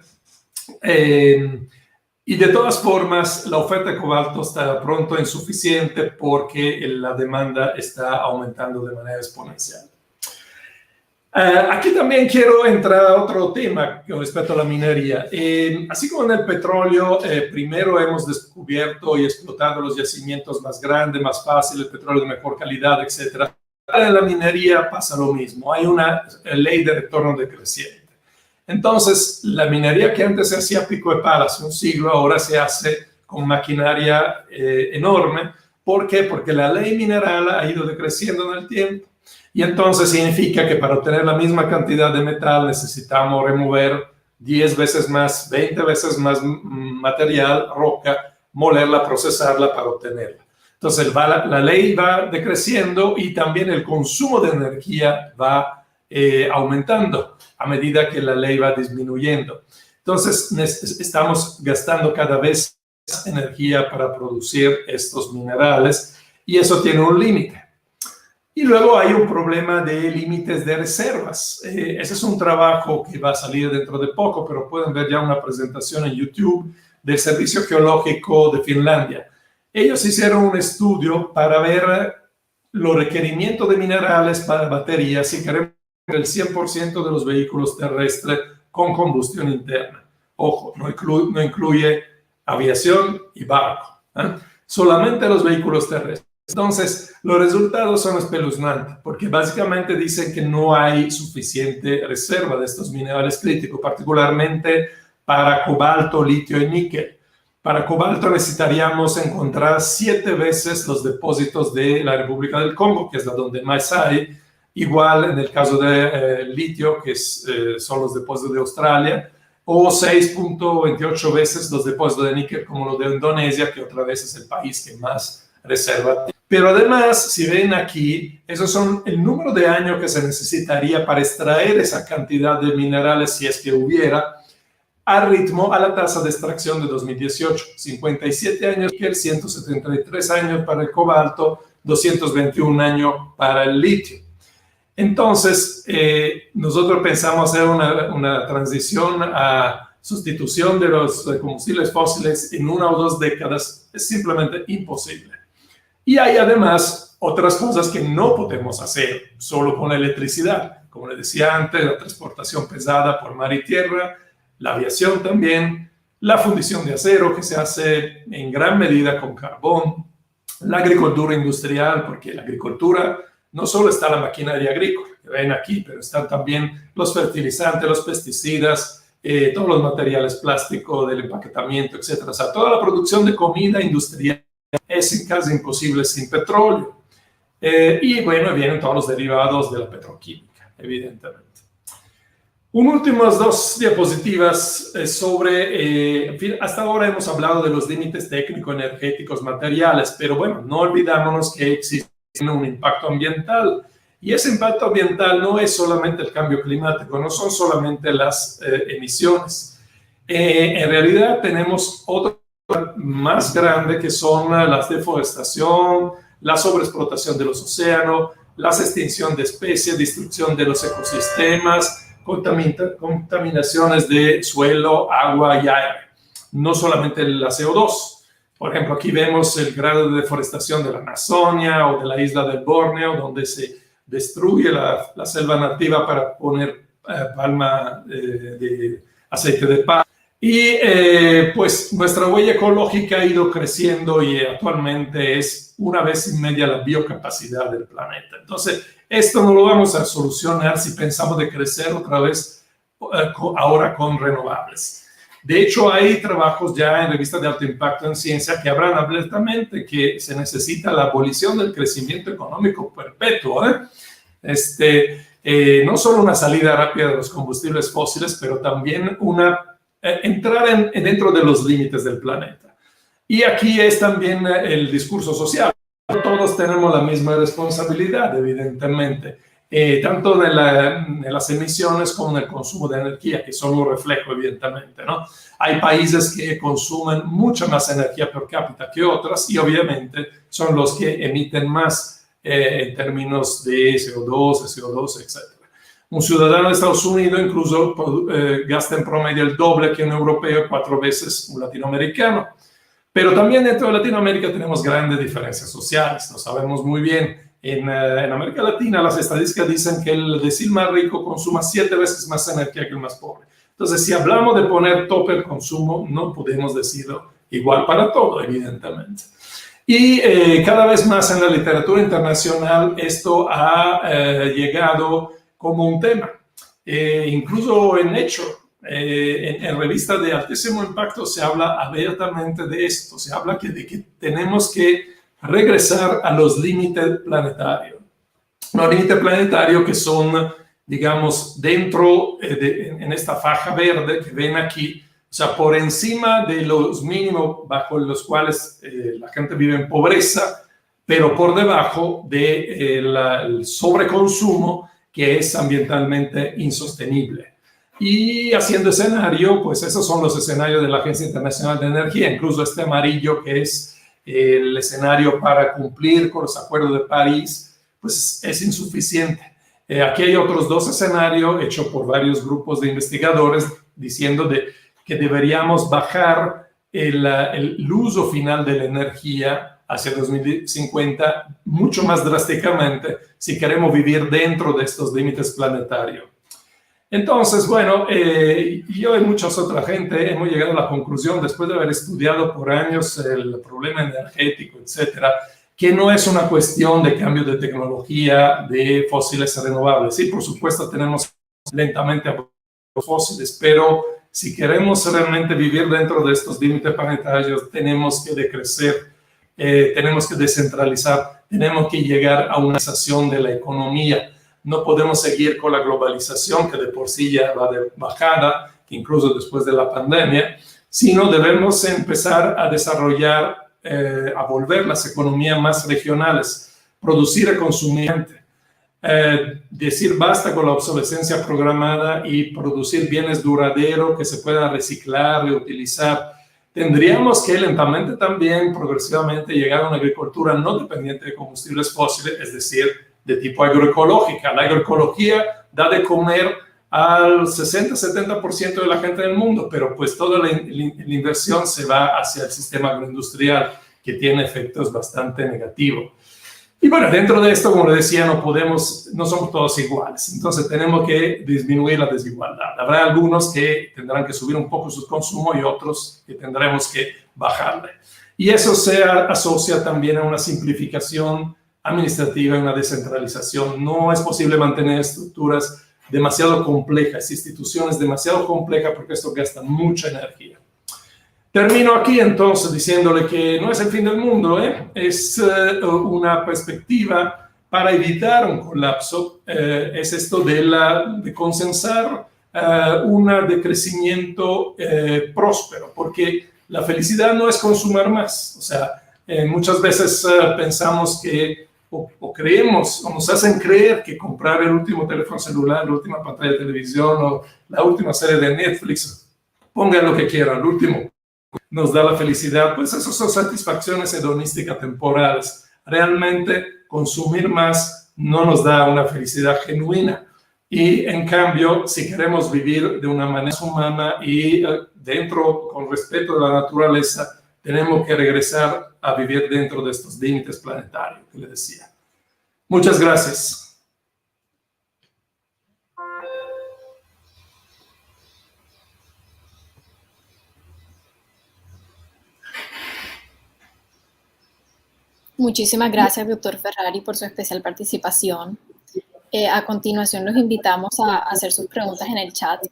Y de todas formas, la oferta de cobalto está pronto insuficiente porque la demanda está aumentando de manera exponencial. Aquí también quiero entrar a otro tema con respecto a la minería. Así como en el petróleo, primero hemos descubierto y explotado los yacimientos más grandes, más fáciles, el petróleo de mejor calidad, etc. En la minería pasa lo mismo. Hay una ley de retorno decreciente. Entonces, la minería que antes se hacía a pico de pala hace un siglo, ahora se hace con maquinaria enorme. ¿Por qué? Porque la ley mineral ha ido decreciendo en el tiempo. Y entonces significa que para obtener la misma cantidad de metal necesitamos remover 10 veces más, 20 veces más material, roca, molerla, procesarla para obtenerla. Entonces la ley va decreciendo y también el consumo de energía va aumentando a medida que la ley va disminuyendo. Entonces estamos gastando cada vez más energía para producir estos minerales y eso tiene un límite. Y luego hay un problema de límites de reservas. Ese es un trabajo que va a salir dentro de poco, pero pueden ver ya una presentación en YouTube del Servicio Geológico de Finlandia. Ellos hicieron un estudio para ver los requerimientos de minerales para baterías si queremos el 100% de los vehículos terrestres con combustión interna. Ojo, no incluye aviación y barco, solamente los vehículos terrestres. Entonces, los resultados son espeluznantes, porque básicamente dicen que no hay suficiente reserva de estos minerales críticos, particularmente para cobalto, litio y níquel. Para cobalto necesitaríamos encontrar 7 veces los depósitos de la República del Congo, que es la donde más hay. Igual en el caso de litio, que son los depósitos de Australia, o 6.28 veces los depósitos de níquel como los de Indonesia, que otra vez es el país que más reserva. Pero además, si ven aquí, esos son el número de años que se necesitaría para extraer esa cantidad de minerales, si es que hubiera, a la tasa de extracción de 2018. 57 años níquel, 173 años para el cobalto, 221 años para el litio. Entonces, nosotros pensamos hacer una transición a sustitución de los combustibles fósiles en 1 o 2 décadas. Es simplemente imposible. Y hay además otras cosas que no podemos hacer solo con la electricidad. Como les decía antes, la transportación pesada por mar y tierra, la aviación también, la fundición de acero que se hace en gran medida con carbón, la agricultura industrial, porque la agricultura no solo está la maquinaria agrícola, que ven aquí, pero están también los fertilizantes, los pesticidas, todos los materiales plásticos, del empaquetamiento, etc. O sea, toda la producción de comida industrial es casi imposible sin petróleo. Y bueno, vienen todos los derivados de la petroquímica, evidentemente. Últimas dos diapositivas sobre, hasta ahora hemos hablado de los límites técnico-energéticos materiales, pero bueno, no olvidémonos que existe un impacto ambiental. Y ese impacto ambiental no es solamente el cambio climático, no son solamente las emisiones. En realidad tenemos otro más grande que son la deforestación, la sobreexplotación de los océanos, la extinción de especies, destrucción de los ecosistemas, contaminaciones de suelo, agua y aire. No solamente la CO2. Por ejemplo, aquí vemos el grado de deforestación de la Amazonia o de la isla del Borneo, donde se destruye la selva nativa para poner palma de aceite de palma. Y pues nuestra huella ecológica ha ido creciendo y actualmente es 1,5 veces la biocapacidad del planeta. Entonces, esto no lo vamos a solucionar si pensamos de crecer otra vez ahora con renovables. De hecho, hay trabajos ya en revistas de alto impacto en ciencia que hablan abiertamente que se necesita la abolición del crecimiento económico perpetuo. No solo una salida rápida de los combustibles fósiles, pero también entrar dentro de los límites del planeta. Y aquí es también el discurso social. Todos tenemos la misma responsabilidad, evidentemente, tanto de las emisiones como en el consumo de energía, que son un reflejo, evidentemente, ¿no? Hay países que consumen mucha más energía per cápita que otras y obviamente son los que emiten más en términos de CO2, etc. Un ciudadano de Estados Unidos incluso gasta en promedio el doble que un europeo, 4 veces un latinoamericano. Pero también dentro de Latinoamérica tenemos grandes diferencias sociales, lo sabemos muy bien. En América Latina las estadísticas dicen que el decil más rico consuma 7 veces más energía que el más pobre. Entonces, si hablamos de poner tope al consumo, no podemos decirlo igual para todo, evidentemente. Y cada vez más en la literatura internacional esto ha llegado como un tema. Incluso en Nature, en revistas de altísimo impacto se habla abiertamente de esto, se habla de que tenemos que regresar a los límites planetarios. Los límites planetarios que son, digamos, dentro en esta faja verde que ven aquí, o sea, por encima de los mínimos bajo los cuales la gente vive en pobreza, pero por debajo del sobreconsumo que es ambientalmente insostenible. Y haciendo escenario, pues esos son los escenarios de la Agencia Internacional de Energía, incluso este amarillo que es el escenario para cumplir con los acuerdos de París, pues es insuficiente. Aquí hay otros 2 escenarios hechos por varios grupos de investigadores diciendo que deberíamos bajar el uso final de la energía hacia 2050 mucho más drásticamente si queremos vivir dentro de estos límites planetarios. Entonces, bueno, yo y muchas otras gente hemos llegado a la conclusión, después de haber estudiado por años el problema energético, etcétera, que no es una cuestión de cambio de tecnología de fósiles a renovables. Sí, por supuesto, tenemos lentamente a los fósiles, pero si queremos realmente vivir dentro de estos límites planetarios, tenemos que decrecer, tenemos que descentralizar, tenemos que llegar a una organización de la economía. No podemos seguir con la globalización, que de por sí ya va de bajada, incluso después de la pandemia, sino debemos empezar a desarrollar, a volver las economías más regionales, producir y consumir, decir basta con la obsolescencia programada y producir bienes duraderos que se puedan reciclar, reutilizar. Tendríamos que lentamente también, progresivamente, llegar a una agricultura no dependiente de combustibles fósiles, es decir, de tipo agroecológica. La agroecología da de comer al 60-70% de la gente del mundo, pero pues toda la inversión se va hacia el sistema agroindustrial, que tiene efectos bastante negativos. Y bueno, dentro de esto, como le decía, no somos todos iguales, entonces tenemos que disminuir la desigualdad. Habrá algunos que tendrán que subir un poco su consumo y otros que tendremos que bajarle. Y eso se asocia también a una simplificación administrativa y una descentralización. No es posible mantener estructuras demasiado compleja, esa institución es demasiado compleja porque esto gasta mucha energía. Termino aquí entonces diciéndole que no es el fin del mundo, es una perspectiva para evitar un colapso, es esto de consensar un decrecimiento próspero, porque la felicidad no es consumir más. O sea, muchas veces pensamos que, o creemos, o nos hacen creer que comprar el último teléfono celular, la última pantalla de televisión o la última serie de Netflix, pongan lo que quieran, el último, nos da la felicidad. Pues esas son satisfacciones hedonísticas temporales. Realmente consumir más no nos da una felicidad genuina. Y en cambio, si queremos vivir de una manera humana y dentro, con respeto de la naturaleza, tenemos que regresar a vivir dentro de estos límites planetarios que le decía. Muchas gracias. Muchísimas gracias, doctor Ferrari, por su especial participación. A continuación, los invitamos a hacer sus preguntas en el chat.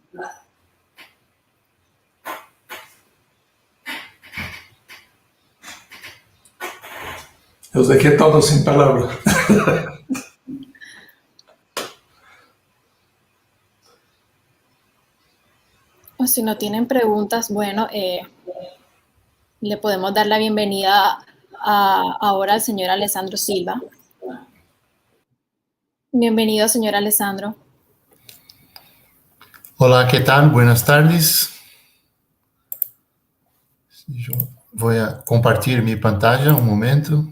Los dejé todos sin palabras. O si no tienen preguntas, bueno, le podemos dar la bienvenida ahora al señor Alessandro Silva. Bienvenido, señor Alessandro. Hola, ¿qué tal? Buenas tardes. Yo voy a compartir mi pantalla un momento.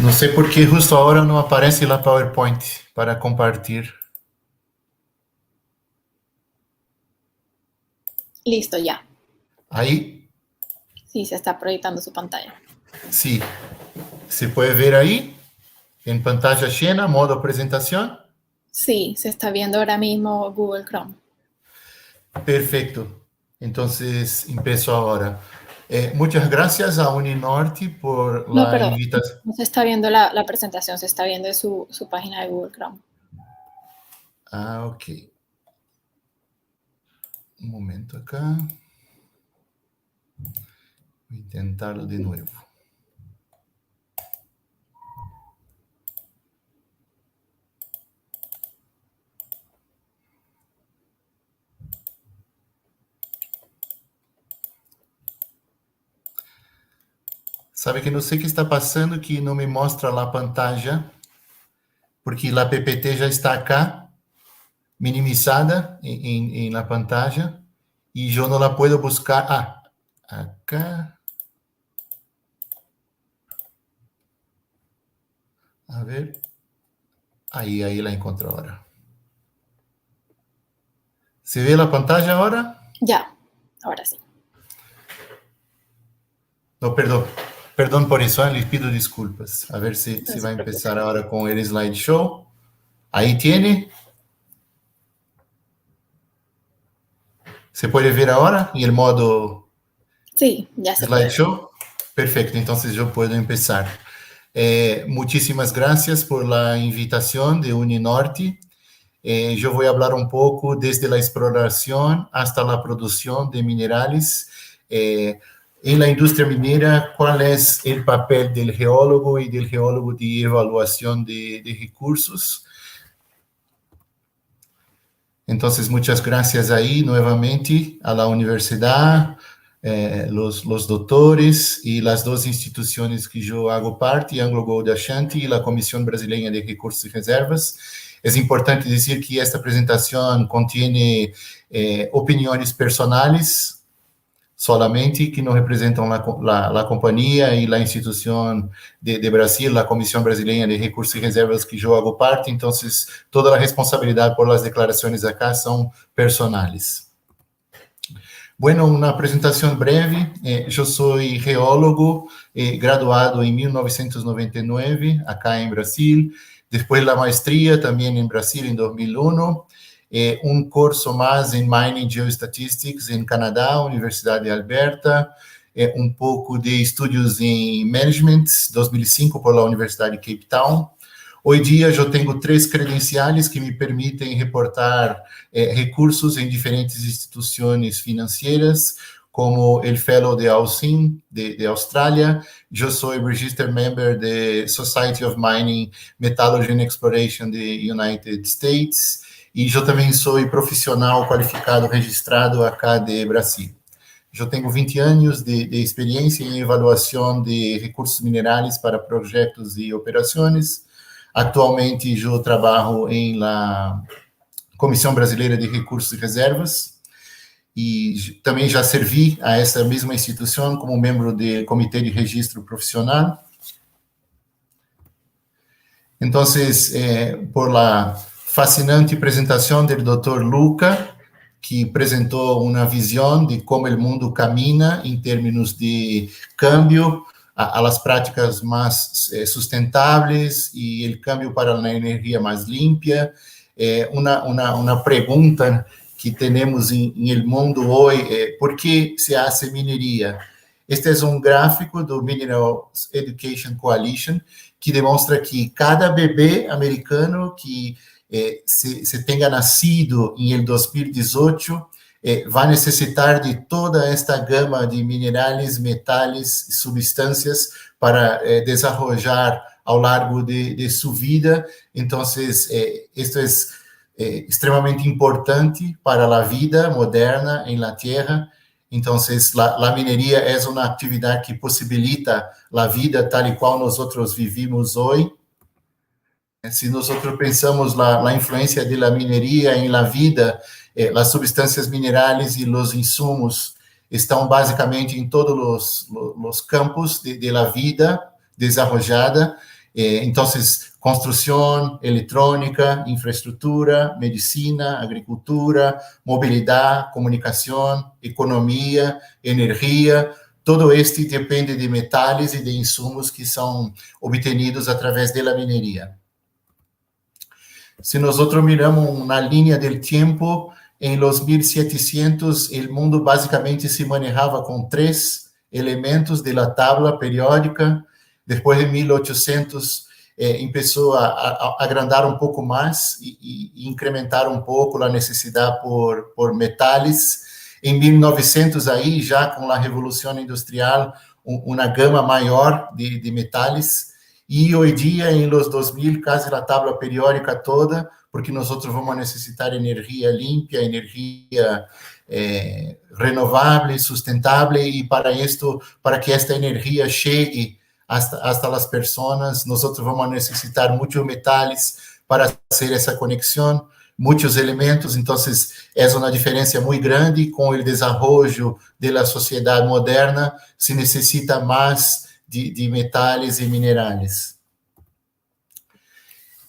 No sé por qué justo ahora no aparece la PowerPoint para compartir. Listo, ya. Ahí. Sí, se está proyectando su pantalla. Sí. ¿Se puede ver ahí? En pantalla llena, modo presentación. Sí, se está viendo ahora mismo Google Chrome. Perfecto. Entonces, empiezo ahora. Muchas gracias a Uninorte por la invitación. No se está viendo la presentación, se está viendo su página de Google Chrome. Ah, ok. Un momento acá. Voy a intentarlo de nuevo. Sabe que no sé qué está pasando, que no me muestra la pantalla, porque la PPT ya está acá, minimizada en la pantalla, y yo no la puedo buscar. Ah, acá. A ver. Ahí la encuentro ahora. ¿Se ve la pantalla ahora? Ya, ahora sí. No, perdón por eso, les pido disculpas. A ver si va a empezar ahora con el slideshow. Ahí tiene. ¿Se puede ver ahora en el modo sí, ya se slideshow? Perfecto, entonces yo puedo empezar. Muchísimas gracias por la invitación de Uninorte. Yo voy a hablar un poco desde la exploración hasta la producción de minerales. En la industria minera, ¿cuál es el papel del geólogo y del geólogo de evaluación de recursos? Entonces, muchas gracias ahí nuevamente a la universidad, los doctores y las dos instituciones que yo hago parte, Anglo Gold Ashanti y la Comisión Brasileña de Recursos y Reservas. Es importante decir que esta presentación contiene opiniones personales solamente, que no representan la compañía y la institución de Brasil, la Comisión Brasileña de Recursos y Reservas que yo hago parte. Entonces, toda la responsabilidad por las declaraciones acá son personales. Bueno, una apresentação breve. Eu sou geólogo, graduado em 1999, acá em Brasil. Depois da maestria, também em Brasil, em 2001. Um curso mais em Mining Geostatistics em Canadá, Universidade de Alberta. Um pouco de estudos em Management, 2005, por la Universidade de Cape Town. Hoje dia, eu tenho 3 credenciais que me permitem reportar recursos em diferentes instituições financeiras, como o Fellow de AUSIM, de Austrália. Eu sou Registered Member da Society of Mining, Metallurgy and Exploration de United States, e eu também sou profissional qualificado registrado acá de Brasil. Eu tenho 20 anos de experiência em avaliação de recursos minerais para projetos e operações. Atualmente, eu trabalho em la Comissão Brasileira de Recursos e Reservas e também já servi a essa mesma instituição como membro do Comitê de Registro Profissional. Então, por la fascinante apresentação do Dr. Luca, que apresentou uma visão de como o mundo camina em termos de câmbio a las práticas más sustentables y el cambio para la energía más limpia. Una pregunta que tenemos en el mundo hoy, ¿por qué se hace minería? Este es un gráfico do Minerals Education Coalition que demonstra que cada bebê americano que se tenha nascido em el 2018 vai necessitar de toda esta gama de minerais, metais e substâncias para desenvolver ao largo de sua vida. Então, isto é extremamente importante para a vida moderna em la Terra. Então, a mineria é uma atividade que possibilita a vida tal e qual nós vivimos hoje. Se nós pensamos a influência da mineria em la vida, as substâncias minerais e os insumos estão basicamente em todos os campos de la vida desenvolvida. Então, construção, eletrônica, infraestrutura, medicina, agricultura, mobilidade, comunicação, economia, energia, todo este depende de metais e de insumos que são obtidos através da mineria. Se nós miramos na linha do tempo, em los 1700, o mundo basicamente se manejava com 3 elementos de la tabla periódica. Depois de 1800, começou a agrandar um pouco mais e incrementar um pouco a necessidade por metais. Em 1900, aí, já com a Revolução Industrial, uma gama maior de metais. E hoje dia, em los 2000, quase a tabla periódica toda, porque nós vamos necessitar energia limpa, energia renovável, sustentável, e para que esta energia chegue hasta as pessoas, nós vamos necessitar muitos metais para fazer essa conexão, muitos elementos. Então, é uma diferença muito grande. Com o desenvolvimento da sociedade moderna, se necessita mais de metais e minerais.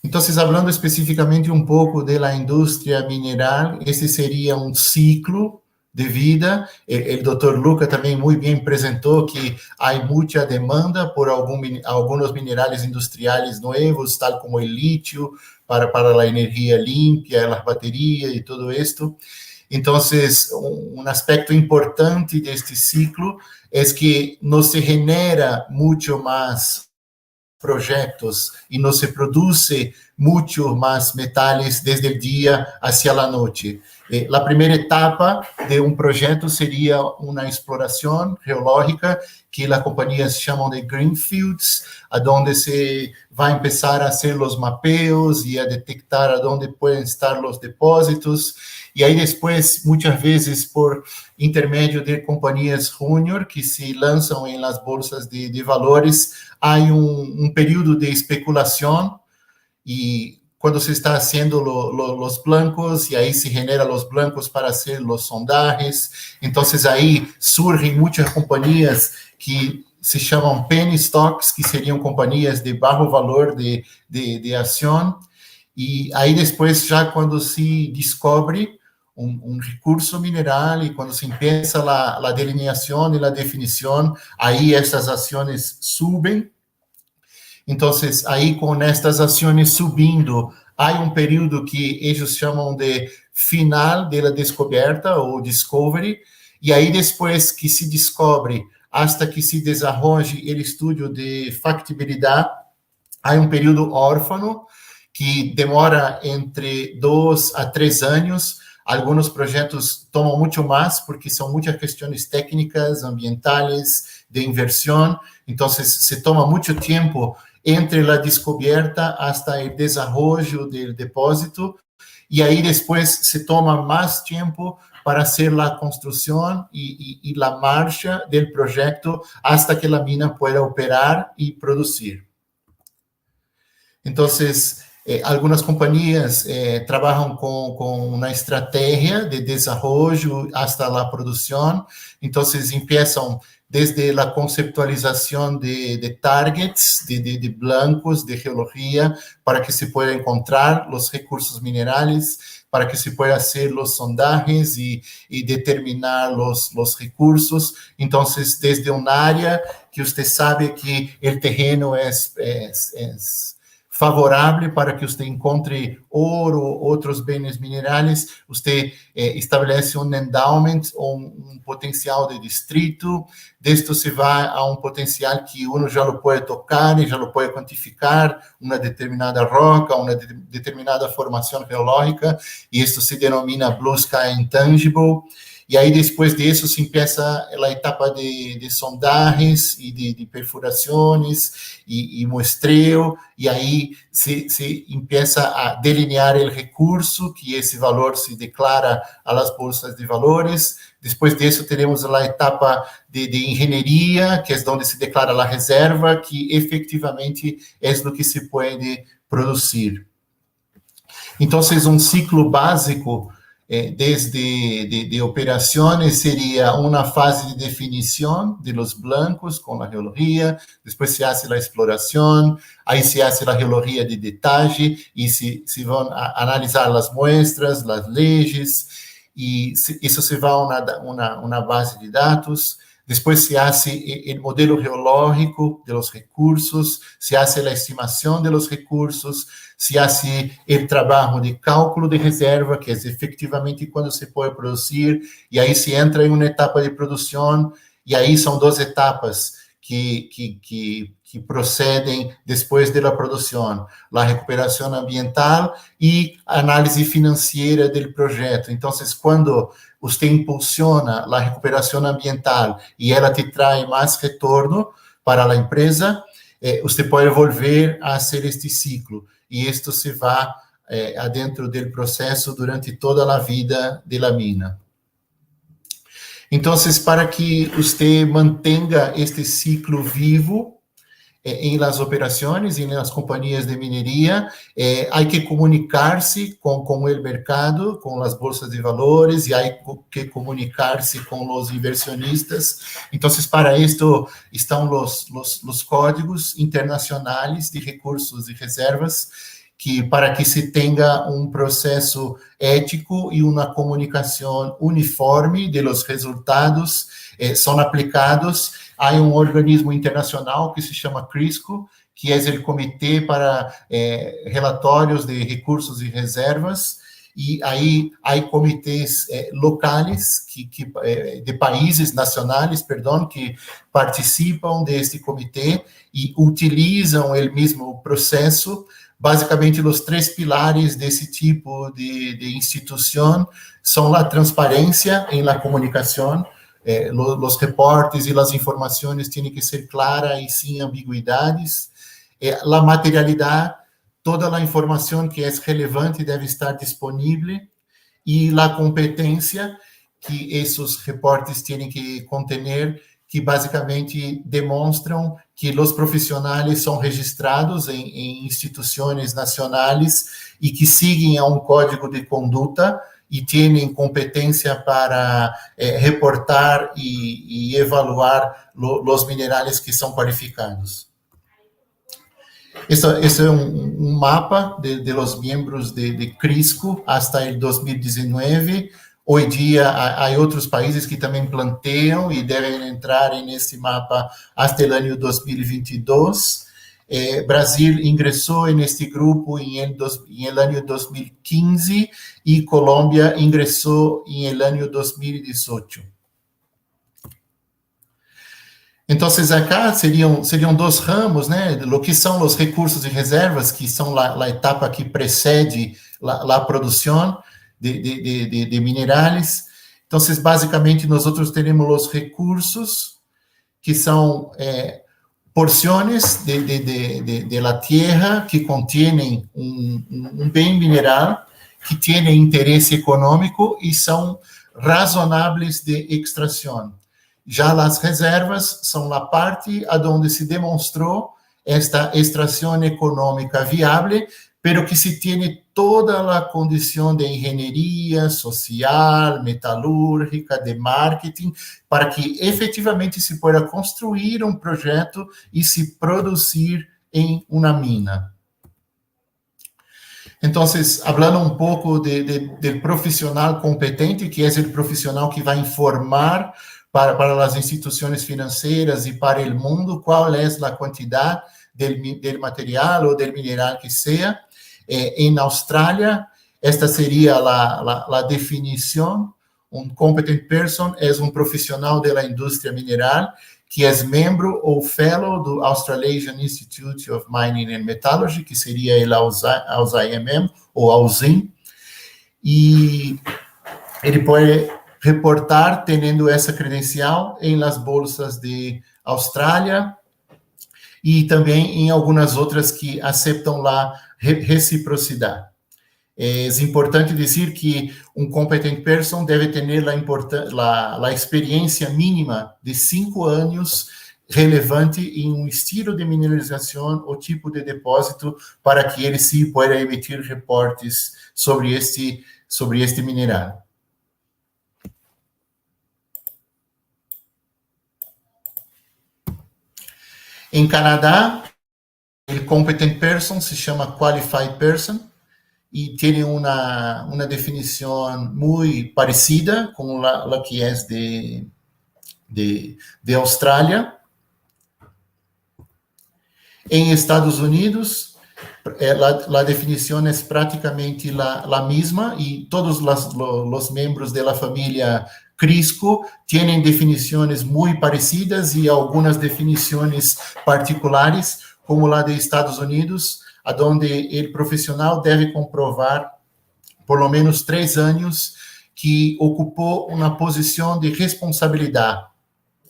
Então, falando especificamente um pouco da indústria mineral, esse seria um ciclo de vida. O Dr. Luca também muito bem apresentou que há muita demanda por alguns minerais industriais novos, tal como o lítio, para a energia limpa, as baterias e tudo isto. Então, um aspecto importante deste ciclo é que não se genera muito mais projetos e não se produz muito mais metais desde o dia hacia a noite. A primeira etapa de um projeto seria uma exploração geológica que as companhias chamam de greenfields, onde se vai começar a fazer os mapeos e a detectar onde podem estar os depósitos. E aí depois, muitas vezes, por intermédio de companhias júnior que se lançam em las bolsas de valores, há um período de especulação e quando se está fazendo os blancos, e aí se genera os blancos para fazer os sondagens. Então, aí surgem muitas companhias que se chamam penny stocks, que seriam companhias de baixo valor de ação. E aí depois, já quando se descobre un recurso mineral y cuando se empieza la delineación y la definición, ahí estas acciones suben. Entonces, aí com estas ações subindo, há um período que eles chamam de final da descoberta, ou discovery, e aí depois que se descobre, hasta que se desenvolve o estudo de factibilidade, há um período órfano, que demora entre 2 a 3 anos. Alguns projetos tomam muito mais, porque são muitas questões técnicas, ambientais, de inversão, então se toma muito tempo entre a descoberta hasta o desenvolvimento do depósito, e aí depois se toma mais tempo para hacer a construção e a marcha do projeto hasta que a mina pueda operar e produzir. Então, algumas companhias trabalham com uma estratégia de desenvolvimento hasta a produção, então começam desde a conceptualização de targets, de blancos, de geologia, para que se pueda encontrar os recursos minerais, para que se pueda fazer os sondajes e determinar os recursos. Então, desde uma área que você sabe que o terreno é favorável para que você encontre ouro, outros bens minerais, você estabelece um endowment, um potencial de distrito, disto se vai a um potencial que uno já lo pode tocar e já lo pode quantificar, uma determinada roca, uma determinada formação geológica, e isto se denomina Blue Sky Intangible. E aí, depois disso, se empieza a etapa de sondagens e de perfurações e muestreo, e aí se empieza a delinear o recurso, que esse valor se declara a las bolsas de valores. Depois disso, teremos a etapa de engenharia, que é onde se declara a reserva, que efetivamente é o que se pode produzir. Então, um ciclo básico desde de operações seria uma fase de definição de los blancos com a geologia, depois se hace a exploração, aí se hace a geologia de detalhe e se vão analisar as muestras, as leis, e isso se vai a uma base de dados. Depois se hace o modelo geológico de los recursos, se hace a estimação de los recursos, se hace o trabalho de cálculo de reserva, que é efetivamente quando se pode produzir, e aí se entra em uma etapa de produção, e aí são 2 etapas que procedem depois da produção, a recuperação ambiental e a análise financeira do projeto. Então, quando você impulsiona a recuperação ambiental e ela te traz mais retorno para a empresa, você pode volver a fazer este ciclo. E isto se vai adentro do processo durante toda a vida da mina. Então, para que você mantenha este ciclo vivo em las operações e nas companhias de mineria, há que comunicar-se com o mercado, com as bolsas de valores, e há que comunicar-se com os inversionistas. Então, para isto estão os códigos internacionais de recursos e reservas, que para que se tenha um processo ético e uma comunicação uniforme de los resultados são aplicados. Há um organismo internacional que se chama CRISCO, que é o Comitê para Relatórios de Recursos e Reservas, e aí há comitês locais, de países nacionais, que participam deste comitê e utilizam o mesmo processo. Basicamente, os 3 pilares desse tipo de instituição são a transparência em la comunicação, os reportes e as informações têm que ser claras e sem ambiguidades, a materialidade, toda a informação que é relevante deve estar disponível, e a competência que esses reportes têm que conter, que basicamente demonstram que os profissionais são registrados em instituições nacionais e que seguem a um código de conduta e têm competência para reportar e evaluar os minerais que são qualificados. Esse é um mapa de los miembros de Crisco hasta el 2019. Hoy dia, há outros países que também planteiam e devem entrar nesse mapa hasta el año 2022. Brasil ingressou neste grupo em el año 2015 e Colômbia ingressou em el año 2018. Então, acá seriam dois ramos, né? O que são os recursos e reservas, que são a etapa que precede a produção de minerais. Então, basicamente, nós teremos os recursos, que são porções de la tierra que contêm um bem mineral, que tem interesse econômico e são razonáveis de extração. Já as reservas são a parte onde se demonstrou esta extração econômica viável, pero que se tem toda a condição de engenharia social, metalúrgica, de marketing, para que efetivamente se possa construir um projeto e se produzir em uma mina. Então, falando pouco do profissional competente, que é o profissional que vai informar para as instituições financeiras e para o mundo qual é a quantidade do material ou do mineral que seja. Em Austrália, esta seria a definição. Um competent person é um profissional da indústria mineral que é membro ou fellow do Australasian Institute of Mining and Metallurgy, que seria o AUSIMM ou AUSIM, e ele pode reportar tendo essa credencial em las bolsas de Austrália e também em algumas outras que aceitam lá reciprocidade. É importante dizer que um competent person deve ter a experiência mínima de 5 anos relevante em um estilo de mineralização ou tipo de depósito para que ele sim possa emitir reportes sobre este mineral. Em Canadá, o competent person se chama qualified person e tem uma definição muito parecida com a que é de Austrália. Em Estados Unidos, a definição é praticamente a mesma e todos os membros da família Crisco têm definições muito parecidas e algumas definições particulares, como a de Estados Unidos, onde o profissional deve comprovar por lo menos 3 anos que ocupou uma posição de responsabilidade,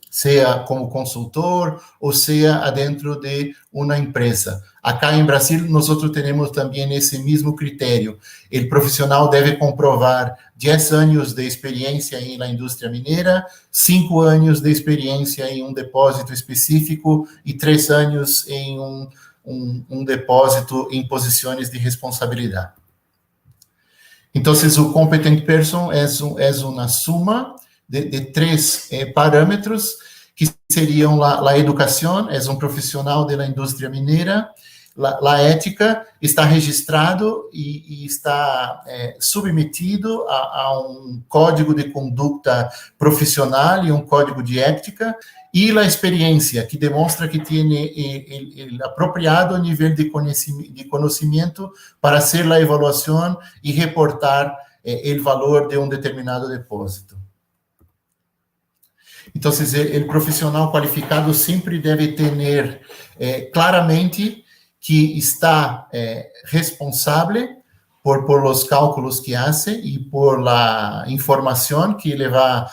seja como consultor ou seja dentro de uma empresa. Acá em Brasil, nós temos também esse mesmo critério. O profissional deve comprovar 10 anos de experiência na indústria mineira, 5 anos de experiência em um depósito específico e 3 anos em um depósito em posições de responsabilidade. Então, o competent person é uma suma de 3 parâmetros, que seriam a educação, é um profissional da indústria mineira, a ética, está registrado e está submetido a um código de conduta profissional e um código de ética, e a experiência, que demonstra que tem o apropriado nível de conhecimento para ser a avaliação e reportar o valor de um determinado depósito. Então, o profissional qualificado sempre deve ter claramente que está responsável por los cálculos que hace e por la informação que ele vai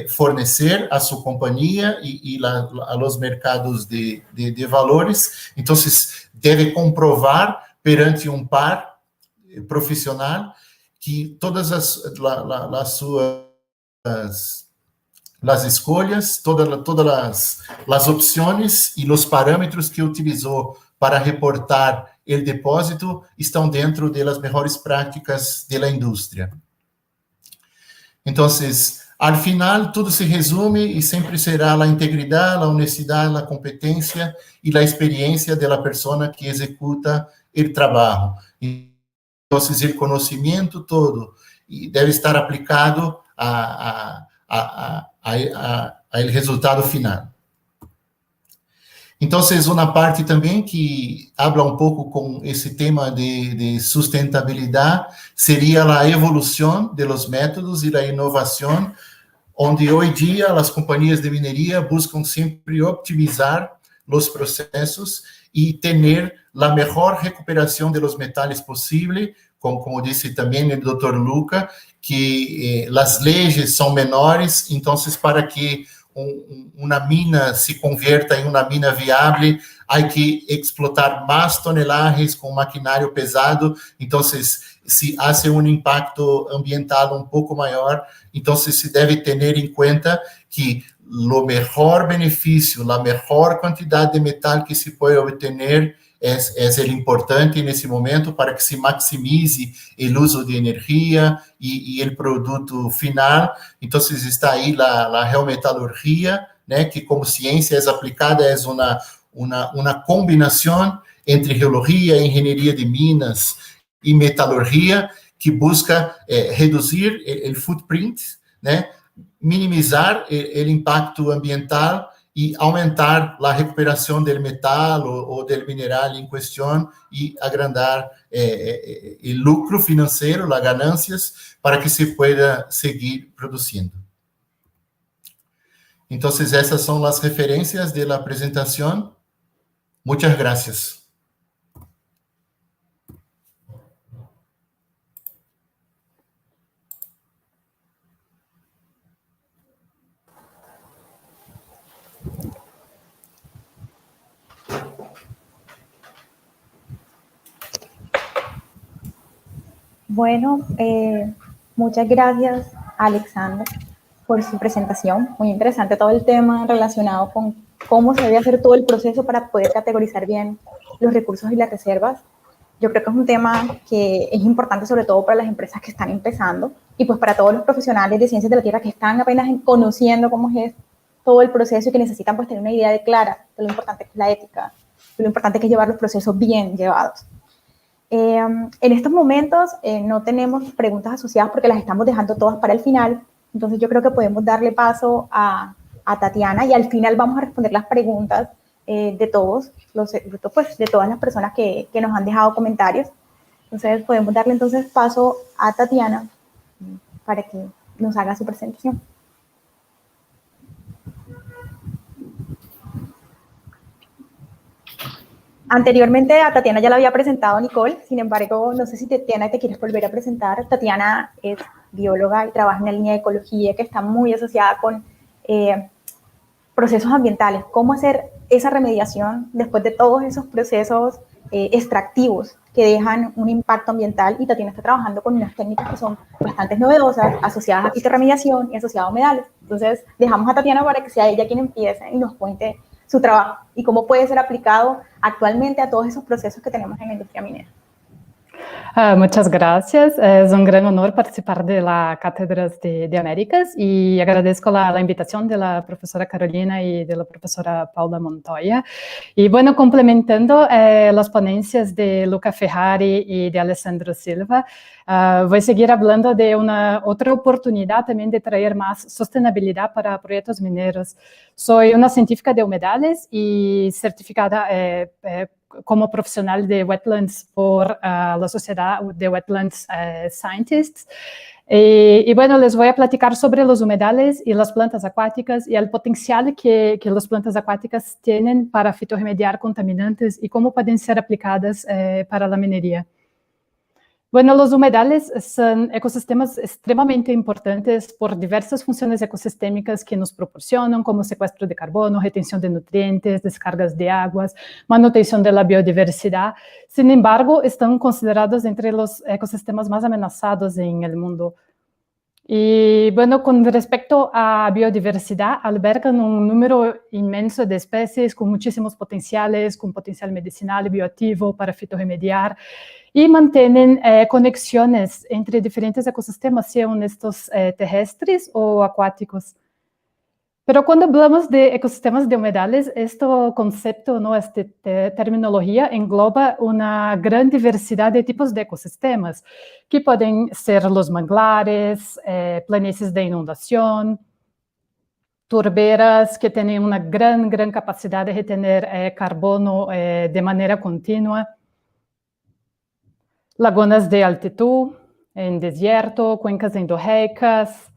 fornecer a sua companhia e a los mercados de valores. Então, deve comprovar perante um par profissional que todas as suas las escolhas, todas as opções e os parâmetros que utilizou para reportar o depósito estão dentro das melhores práticas da indústria. Então, Al final, tudo se resume e sempre será a integridade, a honestidade, a competência e a experiência da pessoa que executa o trabalho. Então, o conhecimento todo deve estar aplicado ao resultado final. Então, uma parte também que habla um pouco com esse tema de sustentabilidade seria a evolução dos métodos e a inovação, onde hoje em dia as companhias de mineria buscam sempre optimizar os processos e ter a melhor recuperação de los metais possível, como disse também o Dr. Luca, que as leis são menores, então, para que uma mina se converta em uma mina viável, há que explotar mais toneladas com maquinário pesado, então, se há um impacto ambiental um pouco maior, então, se deve ter em conta que o melhor benefício, a melhor quantidade de metal que se pode obter é o importante nesse momento para que se maximize o uso de energia e o produto final. Então, está aí a geometalurgia, né, que como ciência é aplicada, é uma combinação entre geologia, engenharia de minas e metalurgia, que busca reduzir o footprint, né, minimizar o impacto ambiental e aumentar a recuperação do metal ou do mineral em questão e agrandar o lucro financeiro, as ganâncias, para que se pueda seguir produzindo. Então, essas são as referências da apresentação. Muitas gracias. Bueno, muchas gracias, Alexander, por su presentación. Muy interesante todo el tema relacionado con cómo se debe hacer todo el proceso para poder categorizar bien los recursos y las reservas. Yo creo que es un tema que es importante sobre todo para las empresas que están empezando y pues para todos los profesionales de ciencias de la tierra que están apenas conociendo cómo es todo el proceso y que necesitan pues tener una idea clara de lo importante que es la ética, de lo importante que es llevar los procesos bien llevados. En estos momentos no tenemos preguntas asociadas porque las estamos dejando todas para el final, entonces yo creo que podemos darle paso a Tatiana y al final vamos a responder las preguntas de todos, de todas las personas que nos han dejado comentarios. Entonces podemos darle entonces paso a Tatiana para que nos haga su presentación. Anteriormente a Tatiana ya la había presentado Nicole, sin embargo, no sé si Tatiana te quieres volver a presentar. Tatiana es bióloga y trabaja en la línea de ecología que está muy asociada con procesos ambientales. ¿Cómo hacer esa remediación después de todos esos procesos extractivos que dejan un impacto ambiental? Y Tatiana está trabajando con unas técnicas que son bastante novedosas, asociadas a fitorremediación y asociadas a humedales. Entonces, dejamos a Tatiana para que sea ella quien empiece y nos cuente su trabajo y cómo puede ser aplicado actualmente a todos esos procesos que tenemos en la industria minera. Muchas gracias. Es un gran honor participar de la Cátedra de Américas y agradezco la invitación de la profesora Carolina y de la profesora Paula Montoya. Y bueno, complementando las ponencias de Luca Ferrari y de Alessandro Silva, voy a seguir hablando de una otra oportunidad también de traer más sostenibilidad para proyectos mineros. Soy una científica de humedales y certificada como profesional de wetlands por la Sociedad de Wetlands Scientists. Y bueno, les voy a platicar sobre los humedales y las plantas acuáticas y el potencial que las plantas acuáticas tienen para fitorremediar contaminantes y cómo pueden ser aplicadas para la minería. Bueno, los humedales son ecosistemas extremadamente importantes por diversas funciones ecosistémicas que nos proporcionan, como secuestro de carbono, retención de nutrientes, descargas de aguas, manutención de la biodiversidad. Sin embargo, están considerados entre los ecosistemas más amenazados en el mundo. Y bueno, con respecto a biodiversidad, albergan un número inmenso de especies con muchísimos potenciales, con potencial medicinal y bioactivo para fitorremediar, y mantienen conexiones entre diferentes ecosistemas, sean estos terrestres o acuáticos. Pero cuando hablamos de ecosistemas de humedales, este concepto, ¿no? Esta terminología engloba una gran diversidad de tipos de ecosistemas, que pueden ser los manglares, planicies de inundación, turberas que tienen una gran capacidad de retener carbono de manera continua, lagunas de altitud, en desierto, cuencas endorreicas,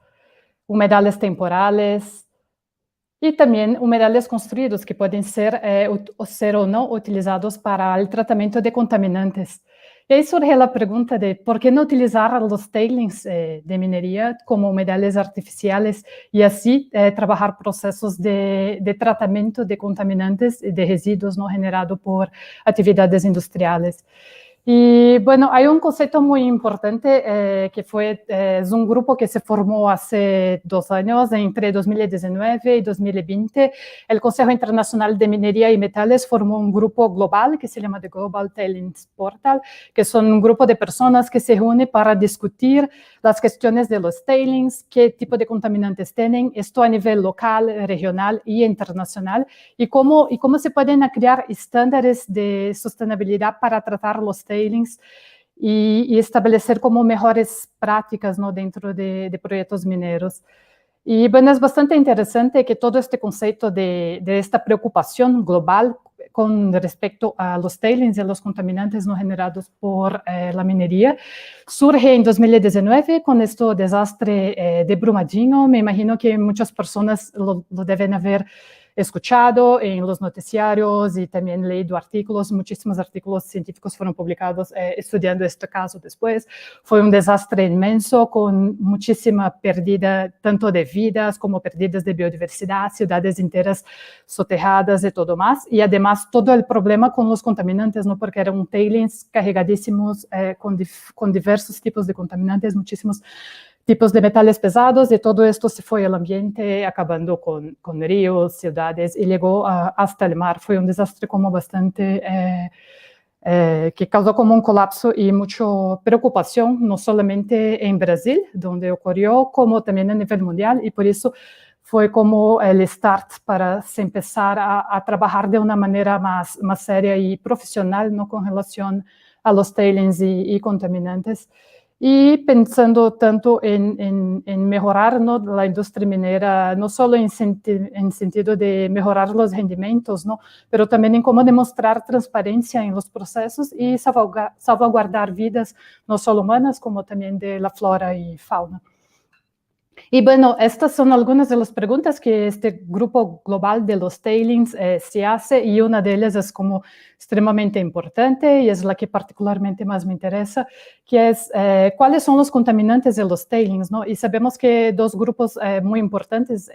humedales temporales, y también humedales construidos que pueden ser o no utilizados para el tratamiento de contaminantes. Y ahí surge la pregunta de por qué no utilizar los tailings de minería como humedales artificiales y así trabajar procesos de tratamiento de contaminantes y de residuos no generados por actividades industriales. Y bueno, hay un concepto muy importante que es un grupo que se formó hace 2 años, entre 2019 y 2020. El Consejo Internacional de Minería y Metales formó un grupo global que se llama The Global Tailings Portal, que son un grupo de personas que se reúnen para discutir las cuestiones de los tailings, qué tipo de contaminantes tienen, esto a nivel local, regional y internacional, y cómo se pueden crear estándares de sostenibilidad para tratar los tailings y establecer como mejores prácticas, ¿no? Dentro de proyectos mineros. Y bueno, es bastante interesante que todo este concepto de esta preocupación global con respecto a los tailings y a los contaminantes no generados por la minería surge en 2019 con este desastre de Brumadinho. Me imagino que muchas personas lo deben haber escuchado en los noticiarios y también leído artículos. Muchísimos artículos científicos fueron publicados estudiando este caso después. Fue un desastre inmenso con muchísima pérdida tanto de vidas como pérdidas de biodiversidad, ciudades enteras soterradas y todo más. Y además todo el problema con los contaminantes, ¿no? Porque eran tailings cargadísimos con diversos tipos de contaminantes, muchísimos tipos de metales pesados, y todo esto se fue al ambiente, acabando con ríos, ciudades, y llegó hasta el mar. Fue un desastre como bastante, que causó como un colapso y mucha preocupación, no solamente en Brasil, donde ocurrió, como también a nivel mundial, y por eso fue como el start para se empezar a trabajar de una manera más seria y profesional, ¿no? Con relación a los tailings y contaminantes. Y pensando tanto en mejorar, ¿no? La industria minera, no solo en sentido de mejorar los rendimientos, ¿no? Pero también en cómo demostrar transparencia en los procesos y salvaguardar vidas, no solo humanas, como también de la flora y fauna. Y bueno, estas son algunas de las preguntas que este grupo global de los tailings se hace, y una de ellas es como extremadamente importante y es la que particularmente más me interesa, que es cuáles son los contaminantes de los tailings, ¿no? Y sabemos que 2 grupos muy importantes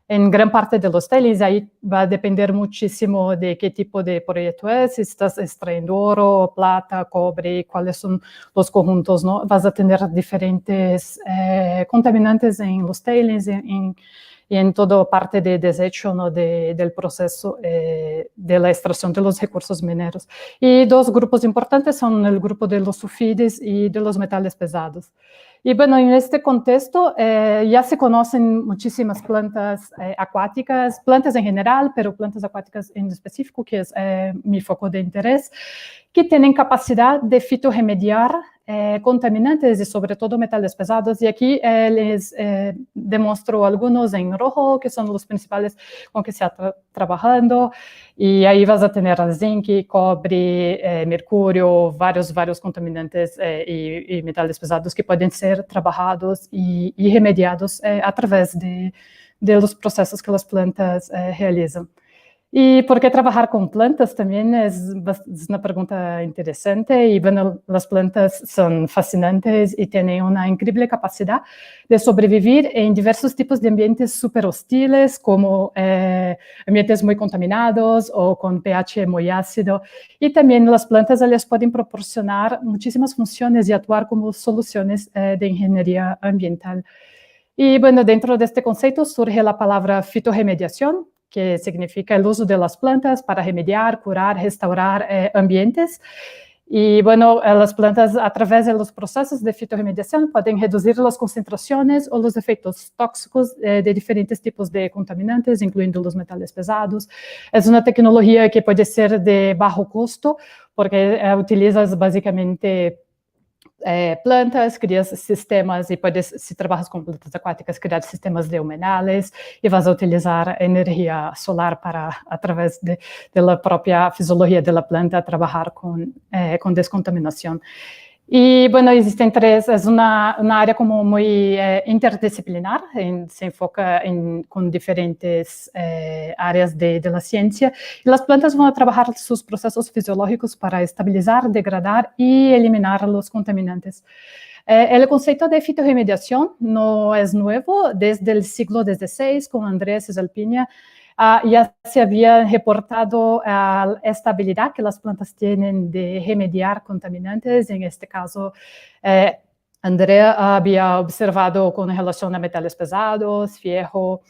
en gran parte de los tailings, ahí va a depender muchísimo de qué tipo de proyecto es, si estás extrayendo oro, plata, cobre, cuáles son los conjuntos, ¿no? Vas a tener diferentes contaminantes en los tailings y en toda parte de desecho, ¿no? del proceso de la extracción de los recursos mineros. Y 2 grupos importantes son el grupo de los sulfides y de los metales pesados. Y bueno, en este contexto ya se conocen muchísimas plantas acuáticas, plantas en general, pero plantas acuáticas en específico, que es mi foco de interés, que tienen capacidad de fitorremediar contaminantes y sobre todo metales pesados. Y aquí les demuestro algunos en rojo, que son los principales con que se está trabajando. Y ahí vas a tener zinc, cobre, mercurio, varios contaminantes y metales pesados que pueden ser trabajados y remediados a través de los procesos que las plantas realizan. ¿Y por qué trabajar con plantas? También es una pregunta interesante. Y bueno, las plantas son fascinantes y tienen una increíble capacidad de sobrevivir en diversos tipos de ambientes súper hostiles, como ambientes muy contaminados o con pH muy ácido. Y también las plantas les pueden proporcionar muchísimas funciones y actuar como soluciones de ingeniería ambiental. Y bueno, dentro de este concepto surge la palabra fitorremediación, que significa el uso de las plantas para remediar, curar, restaurar ambientes. Y bueno, las plantas a través de los procesos de fitorremediación pueden reducir las concentraciones o los efectos tóxicos de diferentes tipos de contaminantes, incluyendo los metales pesados. Es una tecnología que puede ser de bajo costo porque utilizas básicamente plantas, crias sistemas e se trabalhas com plantas aquáticas, criar sistemas de humedales e vas a utilizar energia solar para, através da própria fisiologia da planta, trabalhar com descontaminação. Y bueno, existen tres, es una área como muy interdisciplinar, se enfoca con diferentes áreas de la ciencia. Y las plantas van a trabajar sus procesos fisiológicos para estabilizar, degradar y eliminar los contaminantes. El concepto de fitorremediación no es nuevo, desde el siglo XVI con Andrés Cisalpina. Ya se había reportado esta habilidad que las plantas tienen de remediar contaminantes. En este caso, Andrea había observado con relación a metales pesados, fierro,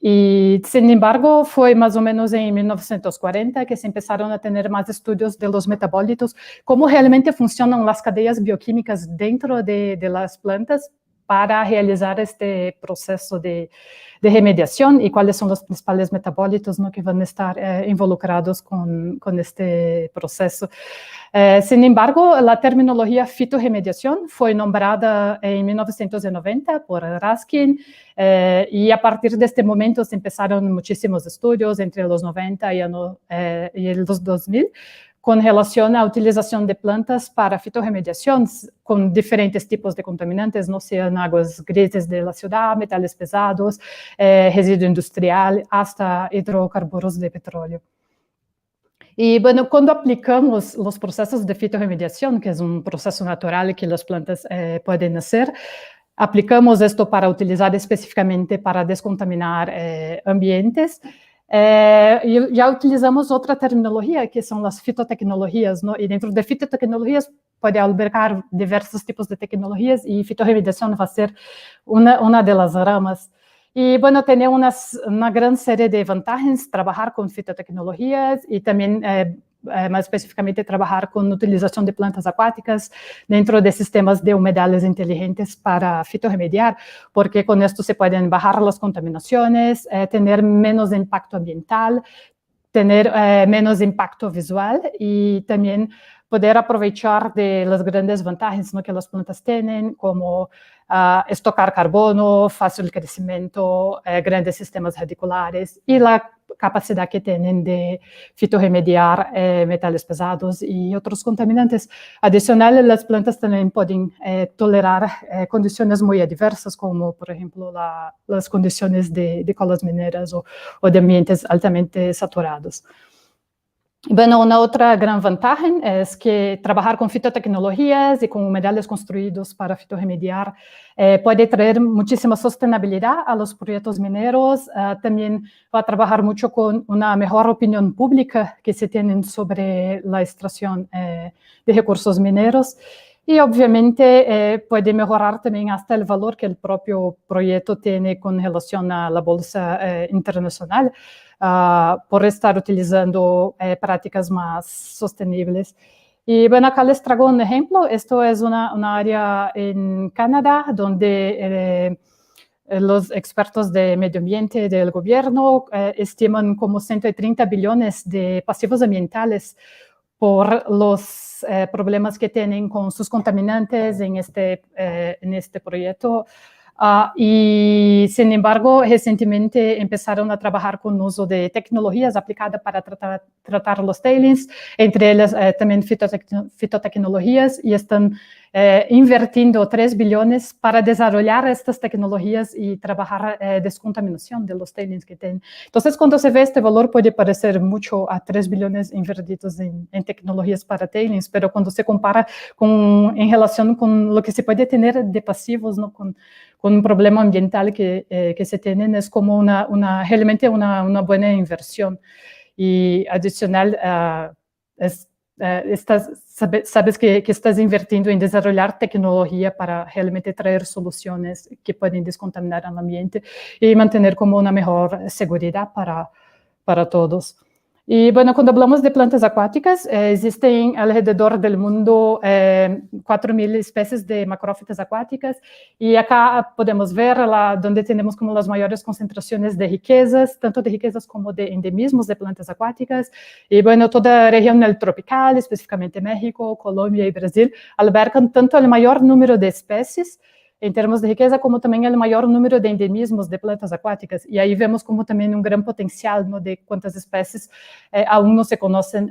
y sin embargo fue más o menos en 1940 que se empezaron a tener más estudios de los metabolitos, cómo realmente funcionan las cadenas bioquímicas dentro de las plantas para realizar este proceso de remediación y cuáles son los principales metabolitos, ¿no?, que van a estar involucrados con este proceso. Sin embargo, la terminología fitorremediación fue nombrada en 1990 por Raskin y a partir de este momento se empezaron muchísimos estudios entre los 90 y los 2000 con relación a utilización de plantas para fitorremediación con diferentes tipos de contaminantes, no sean aguas grises de la ciudad, metales pesados, residuo industrial, hasta hidrocarburos de petróleo. Y bueno, cuando aplicamos los procesos de fitorremediación, que es un proceso natural que las plantas pueden hacer, aplicamos esto para utilizar específicamente para descontaminar ambientes. Ya utilizamos otra terminología que son las fitotecnologías, ¿no? Y dentro de fitotecnologías puede albergar diversos tipos de tecnologías y fitorremediación va a ser una de las ramas. Y bueno, tiene una gran serie de ventajas trabajar con fitotecnologías y también más específicamente trabajar con utilización de plantas acuáticas dentro de sistemas de humedales inteligentes para fitorremediar, porque con esto se pueden bajar las contaminaciones, tener menos impacto ambiental, tener menos impacto visual y también poder aprovechar de las grandes ventajas, ¿no?, que las plantas tienen, como estocar carbono, fácil crecimiento, grandes sistemas radiculares y la capacidad que tienen de fitorremediar metales pesados y otros contaminantes. Adicional, las plantas también pueden tolerar condiciones muy adversas, como por ejemplo las condiciones de colas mineras o de ambientes altamente saturados. Bueno, una otra gran ventaja es que trabajar con fitotecnologías y con humedales construidos para fitorremediar puede traer muchísima sostenibilidad a los proyectos mineros. También va a trabajar mucho con una mejor opinión pública que se tiene sobre la extracción de recursos mineros. Y obviamente puede mejorar también hasta el valor que el propio proyecto tiene con relación a la bolsa internacional, por estar utilizando prácticas más sostenibles. Y bueno, acá les traigo un ejemplo. Esto es una área en Canadá donde los expertos de medio ambiente del gobierno estiman como 130 billones de pasivos ambientales por los problemas que tienen con sus contaminantes en este proyecto. Y sin embargo, recientemente empezaron a trabajar con uso de tecnologías aplicadas para tratar los tailings, entre ellas también fitotecnologías, y están invirtiendo 3 billones para desarrollar estas tecnologías y trabajar descontaminación de los tailings que tienen. Entonces, cuando se ve este valor, puede parecer mucho a 3 billones invertidos en tecnologías para tailings, pero cuando se compara en relación con lo que se puede tener de pasivos, ¿no? Con un problema ambiental que se tienen, es como realmente una buena inversión. Y adicional, sabes que estás invirtiendo en desarrollar tecnología para realmente traer soluciones que pueden descontaminar el ambiente y mantener como una mejor seguridad para todos. Y bueno, cuando hablamos de plantas acuáticas, existen alrededor del mundo 4.000 especies de macrófitas acuáticas, y acá podemos ver donde tenemos como las mayores concentraciones de riquezas, tanto de riquezas como de endemismos de plantas acuáticas. Y bueno, toda la región del tropical, específicamente México, Colombia y Brasil, albergan tanto el mayor número de especies en términos de riqueza, como también el mayor número de endemismos de plantas acuáticas. Y ahí vemos como también un gran potencial, ¿no? De cuántas especies aún no se conocen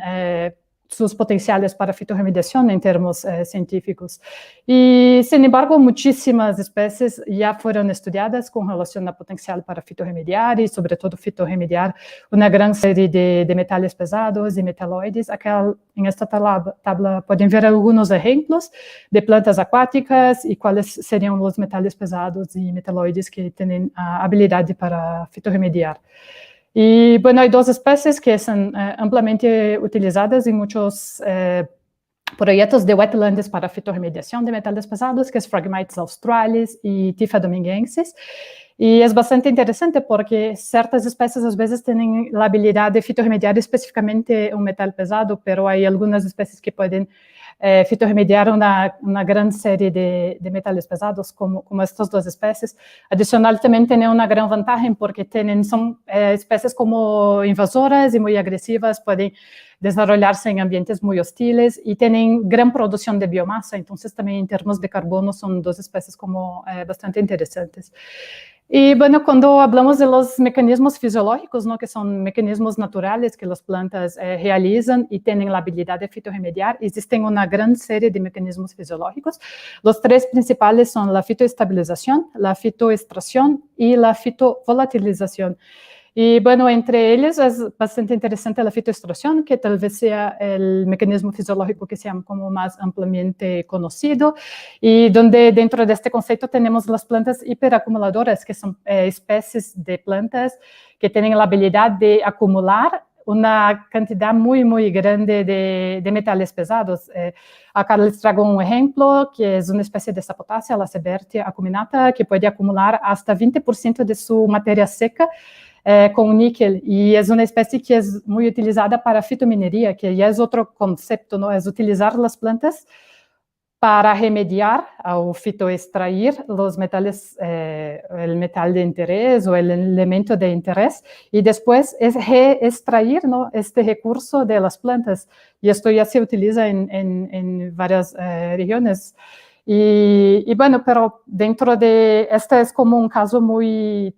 sus potenciales para fitorremediación en términos científicos. Y, sin embargo, muchísimas especies ya fueron estudiadas con relación a potencial para fitorremediar y, sobre todo, fitorremediar una gran serie de metales pesados y metaloides. Acá en esta tabla pueden ver algunos ejemplos de plantas acuáticas y cuáles serían los metales pesados y metaloides que tienen habilidad para fitorremediar. Y bueno, hay 2 especies que son ampliamente utilizadas en muchos proyectos de wetlands para fitorremediación de metales pesados, que es Phragmites australis y Typha dominguensis. Y es bastante interesante porque ciertas especies a veces tienen la habilidad de fitorremediar específicamente un metal pesado, pero hay algunas especies que pueden fitorremediar una gran serie de metales pesados, como estas 2 especies. Adicional, también tienen una gran ventaja porque son especies como invasoras y muy agresivas, pueden desarrollarse en ambientes muy hostiles y tienen gran producción de biomasa. Entonces, también en términos de carbono son 2 especies como bastante interesantes. Y bueno, cuando hablamos de los mecanismos fisiológicos, ¿no? Que son mecanismos naturales que las plantas realizan y tienen la habilidad de fitorremediar, existen una gran serie de mecanismos fisiológicos. Los 3 principales son la fitoestabilización, la fitoextracción y la fitovolatilización. Y bueno, entre ellos es bastante interesante la fitoextracción, que tal vez sea el mecanismo fisiológico que sea como más ampliamente conocido, y donde dentro de este concepto tenemos las plantas hiperacumuladoras, que son especies de plantas que tienen la habilidad de acumular una cantidad muy, muy grande de metales pesados. Acá les traigo un ejemplo, que es una especie de sapotácea, la Sebertia acuminata, que puede acumular hasta 20% de su materia seca con níquel, y es una especie que es muy utilizada para fitominería, que ya es otro concepto, ¿no? Es utilizar las plantas para remediar o fitoextraer los metales, el metal de interés o el elemento de interés, y después es reextraer, ¿no? Este recurso de las plantas, y esto ya se utiliza en varias regiones. Y bueno, pero dentro de este es como un caso muy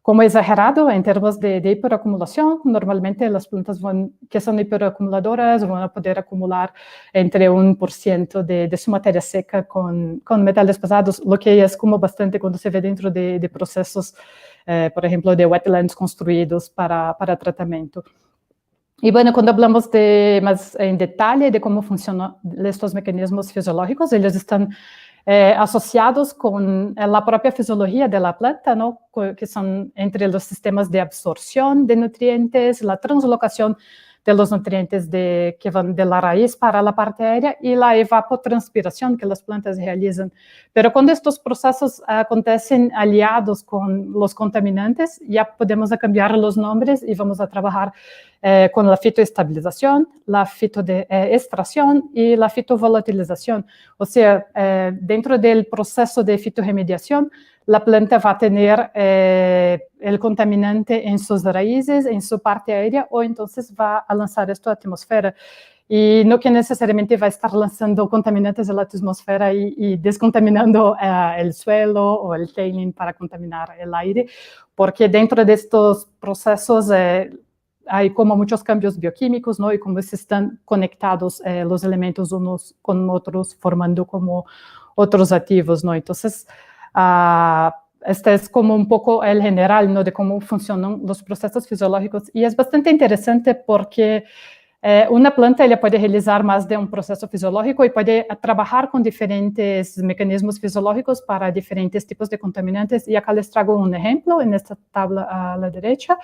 como exagerado en términos de hiperacumulación. Normalmente las plantas que son hiperacumuladoras van a poder acumular entre 1% de su materia seca con metales pesados, lo que es como bastante cuando se ve dentro de procesos, por ejemplo, de wetlands construidos para tratamiento. Y bueno, cuando hablamos más en detalle de cómo funcionan estos mecanismos fisiológicos, ellos están asociados con la propia fisiología de la planta, ¿no? Que son entre los sistemas de absorción de nutrientes, la translocación de los nutrientes que van de la raíz para la parte aérea y la evapotranspiración que las plantas realizan. Pero cuando estos procesos acontecen aliados con los contaminantes, ya podemos cambiar los nombres y vamos a trabajar con la fitoestabilización, la fitoextracción y la fitovolatilización. O sea, dentro del proceso de fitorremediación, la planta va a tener el contaminante en sus raíces, en su parte aérea, o entonces va a lanzar esto a la atmósfera. Y no que necesariamente va a estar lanzando contaminantes a la atmósfera y descontaminando el suelo o el tailing para contaminar el aire, porque dentro de estos procesos hay como muchos cambios bioquímicos, ¿no? Y cómo se están conectados los elementos unos con otros, formando como otros activos, ¿no? Entonces, este es como un poco el general, ¿no? De cómo funcionan los procesos fisiológicos. Y es bastante interesante porque una planta ela puede realizar más de un proceso fisiológico y puede trabajar con diferentes mecanismos fisiológicos para diferentes tipos de contaminantes. Y acá les traigo un ejemplo en esta tabla a la derecha,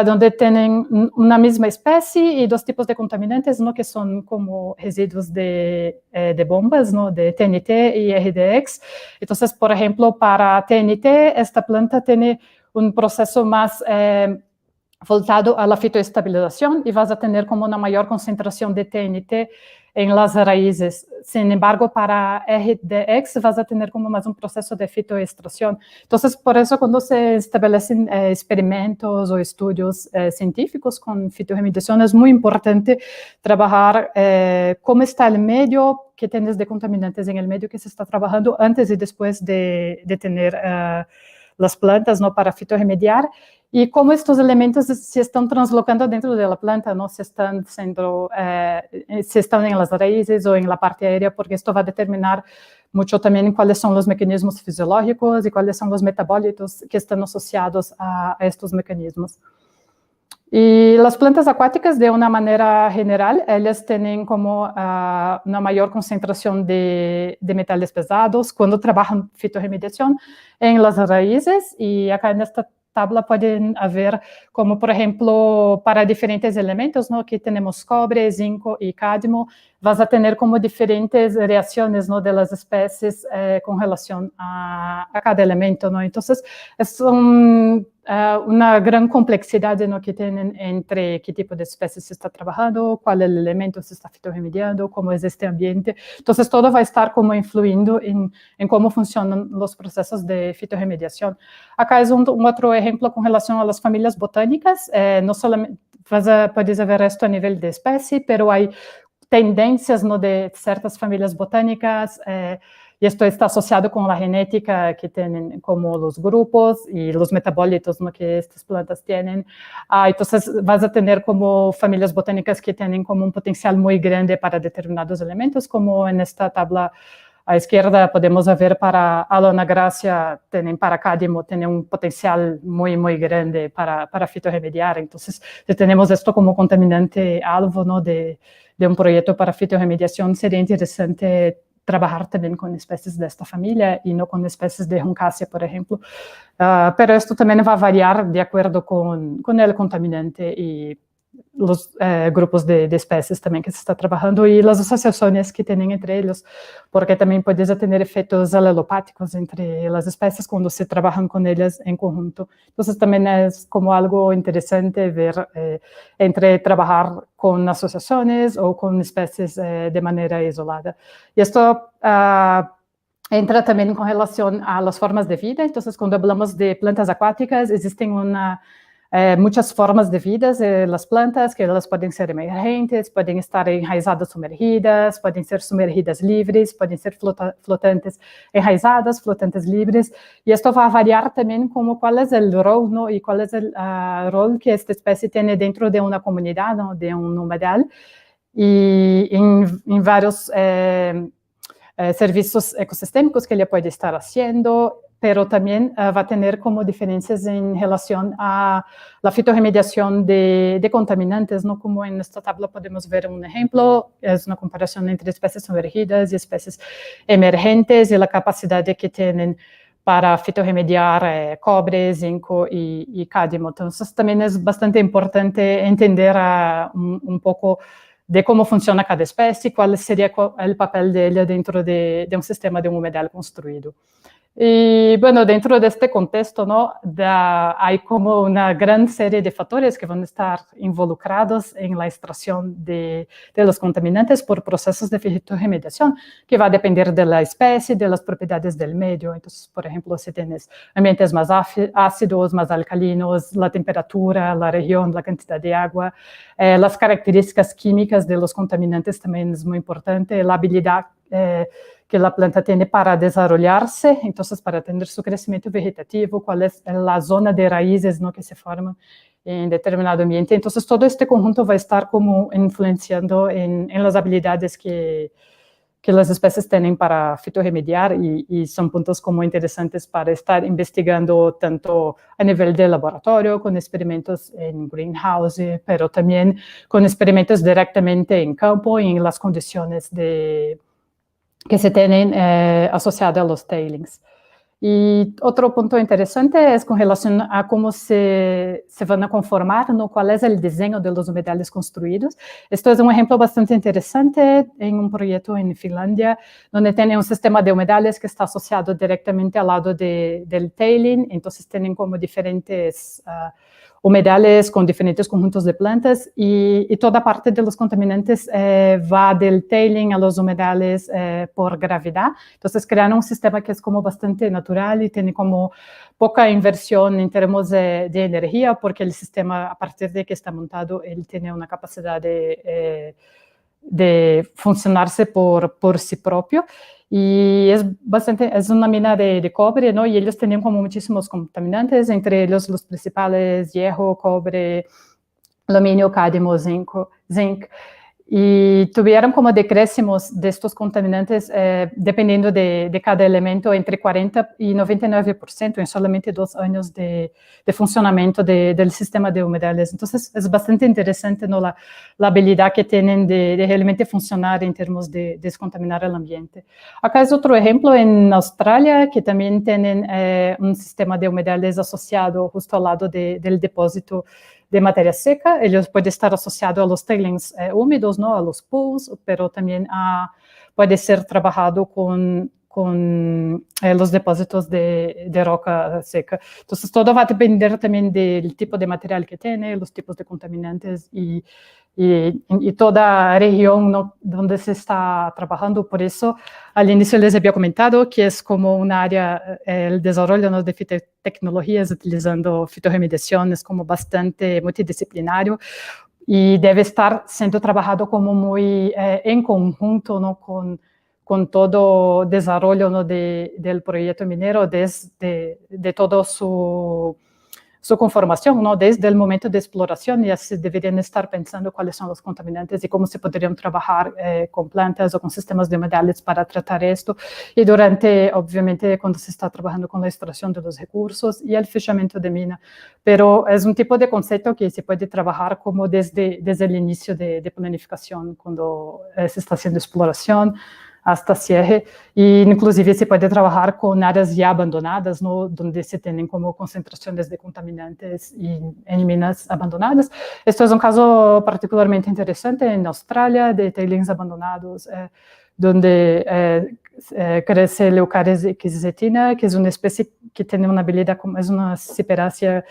donde tienen una misma especie y dos tipos de contaminantes, ¿no? Que son como residuos de bombas, ¿no? De TNT y RDX. Entonces, por ejemplo, para TNT, esta planta tiene un proceso más voltado a la fitoestabilización y vas a tener como una mayor concentración de TNT en las raíces. Sin embargo, para RDX vas a tener como más un proceso de fitoextracción. Entonces, por eso cuando se establecen experimentos o estudios científicos con fitorremediación, es muy importante trabajar cómo está el medio, qué tienes de contaminantes en el medio que se está trabajando antes y después de tener las plantas, ¿no? Para fitorremediar, y cómo estos elementos se están translocando dentro de la planta, ¿no? Si están en las raíces o en la parte aérea, porque esto va a determinar mucho también cuáles son los mecanismos fisiológicos y cuáles son los metabolitos que están asociados a estos mecanismos. Y las plantas acuáticas, de una manera general, ellas tienen como una mayor concentración de metales pesados cuando trabajan fitorremediación en las raíces, y acá en esta tabla pueden haber como, por ejemplo, para diferentes elementos, ¿no? Aquí tenemos cobre, zinco y cadmio. Vas a tener como diferentes reacciones, ¿no? De las especies con relación a cada elemento, ¿no? Entonces, es una gran complejidad, ¿no? Que tienen entre qué tipo de especies se está trabajando, cuál es el elemento se está fitorremediando, cómo es este ambiente. Entonces, todo va a estar como influyendo en cómo funcionan los procesos de fitorremediación. Acá es un otro ejemplo con relación a las familias botánicas. No solamente puedes ver esto a nivel de especie, pero hay tendencias, ¿no? De ciertas familias botánicas, y esto está asociado con la genética que tienen como los grupos y los metabolitos, ¿no? Que estas plantas tienen. Entonces vas a tener como familias botánicas que tienen como un potencial muy grande para determinados elementos, como en esta tabla a izquierda podemos ver para Alonagracia, para cadmio, tienen un potencial muy, muy grande para fitorremediar. Entonces, si tenemos esto como contaminante alvo, ¿no? de un proyecto para fitorremediación, sería interesante trabajar también con especies de esta familia y no con especies de Runcasia, por ejemplo. Pero esto también va a variar de acuerdo con el contaminante y los grupos de especies también que se está trabajando y las asociaciones que tienen entre ellos, porque también puedes tener efectos alelopáticos entre las especies cuando se trabajan con ellas en conjunto. Entonces también es como algo interesante ver entre trabajar con asociaciones o con especies de manera isolada. Y esto entra también con relación a las formas de vida. Entonces, cuando hablamos de plantas acuáticas, existen muchas formas de vida de las plantas, que elas pueden ser emergentes, pueden estar enraizadas sumergidas, pueden ser sumergidas libres, pueden ser flotantes enraizadas, flotantes libres, y esto va a variar también como cuál es el rol, ¿no? Y cuál es el rol que esta especie tiene dentro de una comunidad, ¿no? De un humedal, y en varios servicios ecosistémicos que ella puede estar haciendo, pero también va a tener como diferencias en relación a la fitorremediación de contaminantes, ¿no? Como en esta tabla podemos ver un ejemplo, es una comparación entre especies sumergidas y especies emergentes y la capacidad que tienen para fitorremediar cobre, zinco y cadmio. Entonces, también es bastante importante entender un poco de cómo funciona cada especie, cuál sería el papel de ella dentro de un sistema de un humedal construido. Y bueno, dentro de este contexto, ¿no? Hay como una gran serie de factores que van a estar involucrados en la extracción de los contaminantes por procesos de fitorremediación, que va a depender de la especie, de las propiedades del medio. Entonces, por ejemplo, si tienes ambientes más ácidos, más alcalinos, la temperatura, la región, la cantidad de agua, las características químicas de los contaminantes también es muy importante, la habilidad que la planta tiene para desarrollarse, entonces para tener su crecimiento vegetativo, cuál es la zona de raíces, ¿no?, que se forman en determinado ambiente. Entonces todo este conjunto va a estar como influenciando en las habilidades que las especies tienen para fitorremediar y son puntos como interesantes para estar investigando tanto a nivel de laboratorio, con experimentos en greenhouse, pero también con experimentos directamente en campo y en las condiciones que se tienen asociadas a los tailings. Y otro punto interesante es con relación a cómo se van a conformar, ¿no?, cuál es el diseño de los humedales construidos. Esto es un ejemplo bastante interesante en un proyecto en Finlandia, donde tienen un sistema de humedales que está asociado directamente al lado del tailing, entonces tienen como diferentes humedales con diferentes conjuntos de plantas y toda parte de los contaminantes va del tailing a los humedales por gravedad. Entonces crean un sistema que es como bastante natural y tiene como poca inversión en términos de energía, porque el sistema, a partir de que está montado, él tiene una capacidad de funcionarse por sí propio. Y es una mina de cobre, ¿no? Y ellos tenían como muchísimos contaminantes, entre ellos los principales: hierro, cobre, aluminio, cadmio, zinc. Y tuvieron como decréscimos de estos contaminantes, dependiendo de cada elemento, entre 40 y 99% en solamente 2 años de funcionamiento del sistema de humedales. Entonces, es bastante interesante, ¿no?, la habilidad que tienen de realmente funcionar en términos de descontaminar el ambiente. Acá es otro ejemplo en Australia, que también tienen un sistema de humedales asociado justo al lado del depósito de materia seca. Ellos pueden estar asociados a los tailings húmedos, ¿no?, a los pools, pero también puede ser trabajado con los depósitos de roca seca. Entonces, todo va a depender también del tipo de material que tiene, los tipos de contaminantes y toda región, ¿no?, donde se está trabajando. Por eso, al inicio les había comentado que es como un área, el desarrollo, ¿no?, de fitotecnologías utilizando fitorremediación es como bastante multidisciplinario y debe estar siendo trabajado como muy en conjunto, ¿no?, con todo desarrollo, ¿no?, del proyecto minero, desde todo su conformación, ¿no?, desde el momento de exploración. Ya se deberían estar pensando cuáles son los contaminantes y cómo se podrían trabajar con plantas o con sistemas de humedales para tratar esto. Y durante, obviamente, cuando se está trabajando con la extracción de los recursos y el fichamiento de mina. Pero es un tipo de concepto que se puede trabajar como desde el inicio de planificación, cuando se está haciendo exploración, hasta cierre, e inclusive se puede trabajar con áreas ya abandonadas, ¿no?, donde se tienen como concentraciones de contaminantes en minas abandonadas. Esto es un caso particularmente interesante en Australia, de tailings abandonados, donde crece Leucaris equisetina, que es una especie que tiene una habilidad, es una ciperácea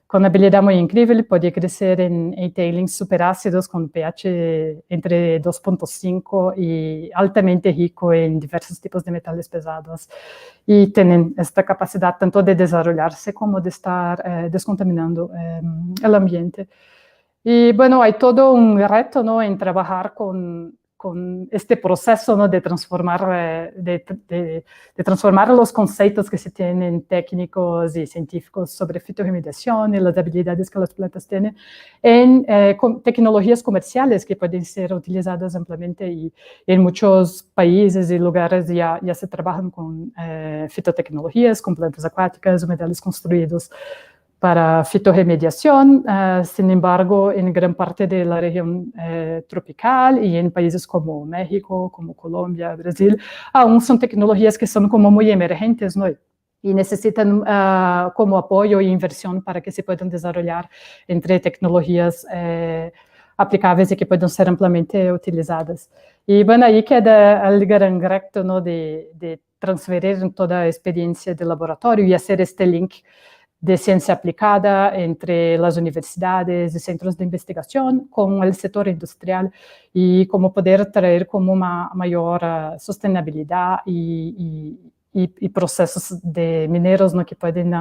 con una habilidad muy increíble, puede crecer en tailings superácidos con pH entre 2.5 y altamente rico en diversos tipos de metales pesados. Y tienen esta capacidad tanto de desarrollarse como de estar descontaminando el ambiente. Y bueno, hay todo un reto, ¿no?, en trabajar con este proceso, ¿no?, de transformar, de transformar los conceptos que se tienen técnicos y científicos sobre fitorremediación y las habilidades que las plantas tienen en tecnologías comerciales que pueden ser utilizadas ampliamente, y en muchos países y lugares ya se trabajan con fitotecnologías, con plantas acuáticas, humedales construidos para fitorremediación. Sin embargo, en gran parte de la región tropical y en países como México, como Colombia, Brasil, aún son tecnologías que son como muy emergentes, ¿no?, y necesitan como apoyo e inversión para que se puedan desarrollar entre tecnologías aplicables y que puedan ser ampliamente utilizadas. Y bueno, ahí queda el gran reto, ¿no?, de transferir toda la experiencia de laboratorio y hacer este link de ciencia aplicada entre las universidades y centros de investigación con el sector industrial, y cómo poder traer como una mayor sostenibilidad y procesos de mineros, ¿no?, que pueden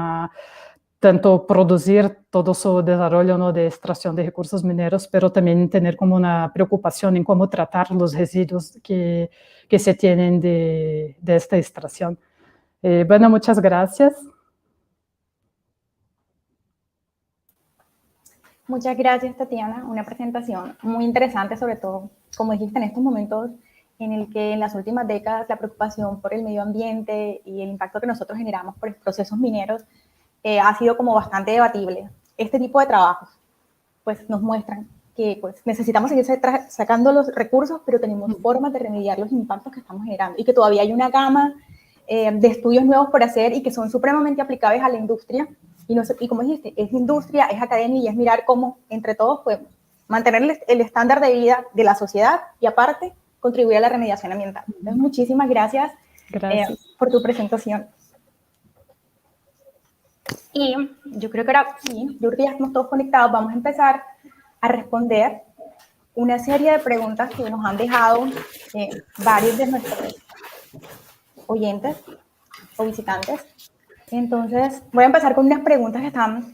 tanto producir todo su desarrollo, ¿no?, de extracción de recursos mineros, pero también tener como una preocupación en cómo tratar los residuos que se tienen de esta extracción. Bueno, muchas gracias. Muchas gracias, Tatiana. Una presentación muy interesante, sobre todo, como dijiste, en estos momentos en el que en las últimas décadas la preocupación por el medio ambiente y el impacto que nosotros generamos por procesos mineros ha sido como bastante debatible. Este tipo de trabajos pues nos muestran que pues necesitamos seguir sacando los recursos, pero tenemos formas de remediar los impactos que estamos generando y que todavía hay una gama de estudios nuevos por hacer y que son supremamente aplicables a la industria. Y como dijiste, es industria, es academia y es mirar cómo entre todos podemos mantener el estándar de vida de la sociedad y aparte contribuir a la remediación ambiental. Entonces, muchísimas gracias, por tu presentación. Y yo creo que ahora sí, yo creo que ya estamos todos conectados, vamos a empezar a responder una serie de preguntas que nos han dejado varios de nuestros oyentes o visitantes. Entonces, voy a empezar con unas preguntas que están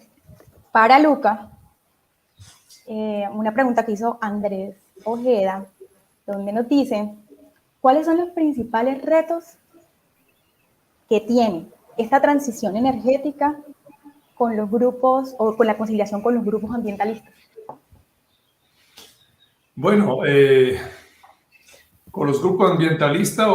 para Luca. Una pregunta que hizo Andrés Ojeda, donde nos dice, ¿cuáles son los principales retos que tiene esta transición energética con los grupos o con la conciliación con los grupos ambientalistas? Bueno, con los grupos ambientalistas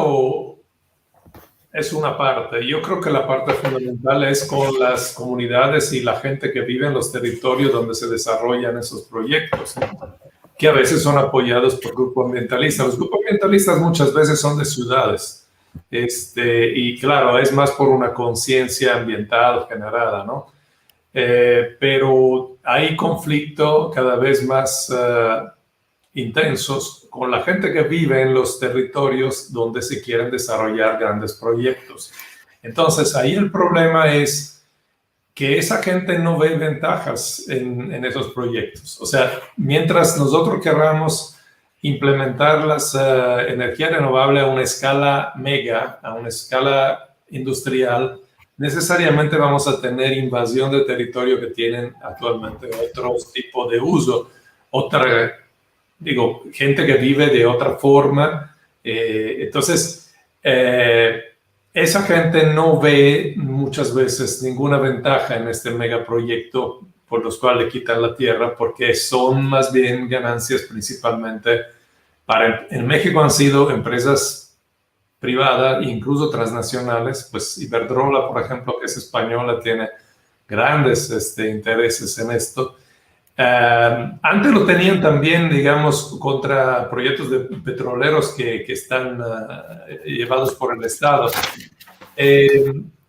es una parte. Yo creo que la parte fundamental es con las comunidades y la gente que vive en los territorios donde se desarrollan esos proyectos, ¿no?, que a veces son apoyados por grupos ambientalistas. Los grupos ambientalistas muchas veces son de ciudades, y claro, es más por una conciencia ambiental generada, ¿no? Pero hay conflicto cada vez más intensos con la gente que vive en los territorios donde se quieren desarrollar grandes proyectos. Entonces, ahí el problema es que esa gente no ve ventajas en esos proyectos. O sea, mientras nosotros queramos implementar las energías renovables a una escala mega, a una escala industrial, necesariamente vamos a tener invasión de territorio que tienen actualmente otros tipos de uso, gente que vive de otra forma. Entonces, esa gente no ve muchas veces ninguna ventaja en este megaproyecto por los cuales le quitan la tierra, porque son más bien ganancias principalmente en México han sido empresas privadas, incluso transnacionales. Pues Iberdrola, por ejemplo, que es española, tiene grandes intereses en esto. Antes lo tenían también, digamos, contra proyectos de petroleros que están llevados por el Estado.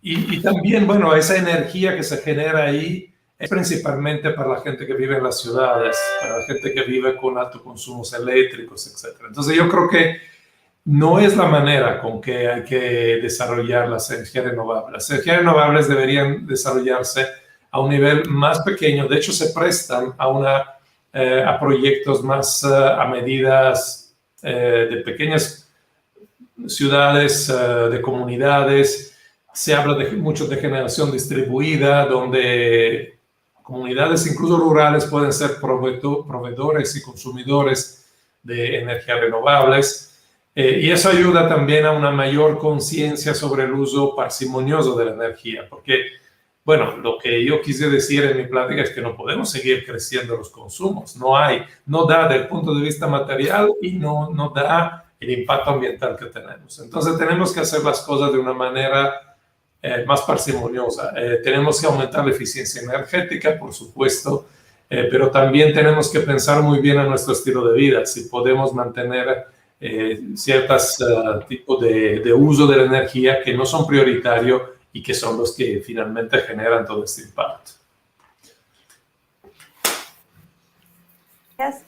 Y también, bueno, esa energía que se genera ahí es principalmente para la gente que vive en las ciudades, para la gente que vive con altos consumos eléctricos, etc. Entonces yo creo que no es la manera con que hay que desarrollar las energías renovables. Las energías renovables deberían desarrollarse a un nivel más pequeño. De hecho, se prestan a proyectos más a medidas de pequeñas ciudades, de comunidades. Se habla mucho de generación distribuida, donde comunidades, incluso rurales, pueden ser proveedores y consumidores de energías renovables. Y eso ayuda también a una mayor conciencia sobre el uso parsimonioso de la energía, porque, bueno, lo que yo quise decir en mi plática es que no podemos seguir creciendo los consumos. No da del punto de vista material y no da el impacto ambiental que tenemos. Entonces tenemos que hacer las cosas de una manera más parsimoniosa. Tenemos que aumentar la eficiencia energética, por supuesto, pero también tenemos que pensar muy bien en nuestro estilo de vida, si podemos mantener ciertos tipos de uso de la energía que no son prioritarios y que son los que finalmente generan todo este impacto.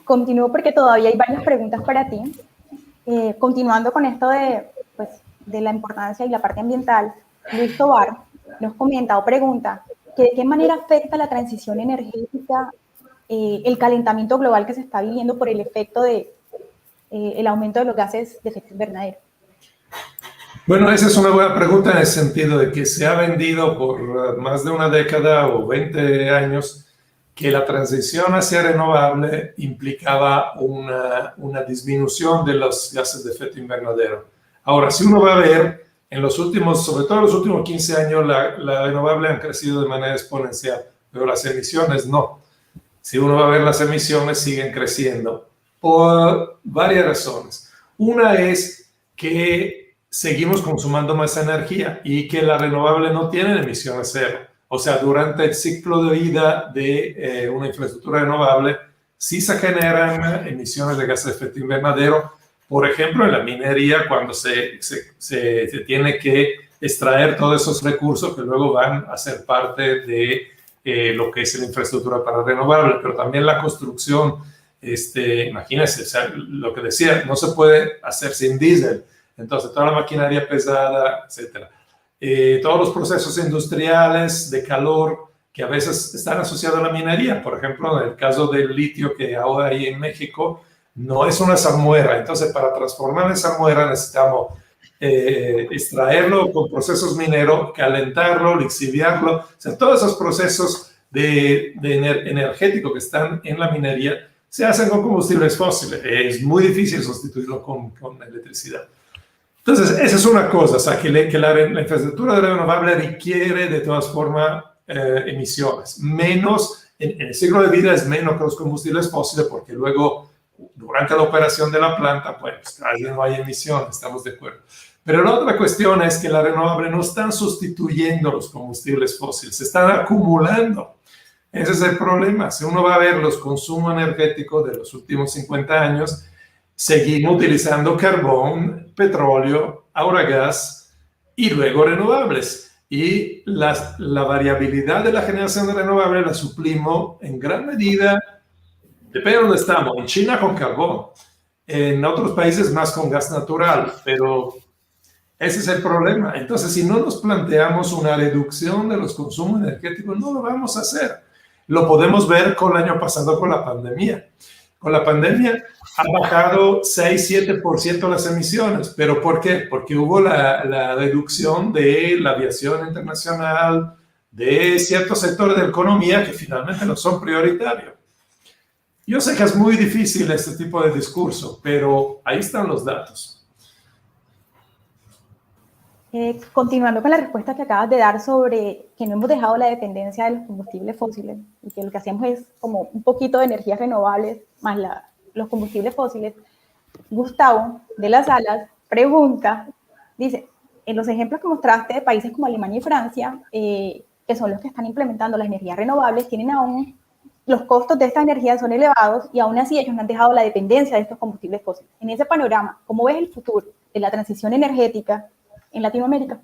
Continúo porque todavía hay varias preguntas para ti. Continuando con esto de la importancia y la parte ambiental, Luis Tobar nos comenta o pregunta que de qué manera afecta la transición energética el calentamiento global que se está viviendo por el efecto el aumento de los gases de efecto invernadero. Bueno, esa es una buena pregunta en el sentido de que se ha vendido por más de una década o 20 años que la transición hacia renovable implicaba una disminución de los gases de efecto invernadero. Ahora, si uno va a ver, en los últimos, sobre todo en los últimos 15 años, la renovable han crecido de manera exponencial, pero las emisiones no. Si uno va a ver, las emisiones siguen creciendo por varias razones. Una es que seguimos consumiendo más energía y que la renovable no tiene emisiones cero. O sea, durante el ciclo de vida de una infraestructura renovable, sí se generan emisiones de gases de efecto invernadero. Por ejemplo, en la minería, cuando se tiene que extraer todos esos recursos que luego van a ser parte de lo que es la infraestructura para renovable, pero también la construcción, imagínense, o sea, lo que decía, no se puede hacer sin diésel, entonces toda la maquinaria pesada, etcétera. Todos los procesos industriales de calor que a veces están asociados a la minería, por ejemplo, en el caso del litio que ahora hay en México, no es una salmuera, entonces para transformar en salmuera necesitamos extraerlo con procesos mineros, calentarlo, lixiviarlo, o sea, todos esos procesos energéticos que están en la minería se hacen con combustibles fósiles, es muy difícil sustituirlo con electricidad. Entonces, esa es una cosa, o sea, que la infraestructura de renovable requiere de todas formas emisiones, menos, en el ciclo de vida es menos que los combustibles fósiles porque luego, durante la operación de la planta, pues casi no hay emisiones, estamos de acuerdo. Pero la otra cuestión es que las renovables no están sustituyendo los combustibles fósiles, se están acumulando. Ese es el problema. Si uno va a ver los consumos energéticos de los últimos 50 años, seguimos utilizando carbón, petróleo, ahora gas y luego renovables. Y la variabilidad de la generación de renovables la suplimos en gran medida, depende de dónde estamos, en China con carbón, en otros países más con gas natural, pero ese es el problema. Entonces, si no nos planteamos una reducción de los consumos energéticos, no lo vamos a hacer. Lo podemos ver con el año pasado con la pandemia. Con la pandemia ha bajado 6-7% las emisiones. ¿Pero por qué? Porque hubo la reducción de la aviación internacional, de ciertos sectores de la economía que finalmente no son prioritarios. Yo sé que es muy difícil este tipo de discurso, pero ahí están los datos. Continuando con la respuesta que acabas de dar sobre que no hemos dejado la dependencia de los combustibles fósiles y que lo que hacemos es como un poquito de energías renovables más los combustibles fósiles, Gustavo de las Alas pregunta, dice, en los ejemplos que mostraste de países como Alemania y Francia, que son los que están implementando las energías renovables, tienen aún, los costos de esta energía son elevados y aún así ellos no han dejado la dependencia de estos combustibles fósiles. En ese panorama, ¿cómo ves el futuro de la transición energética en Latinoamérica?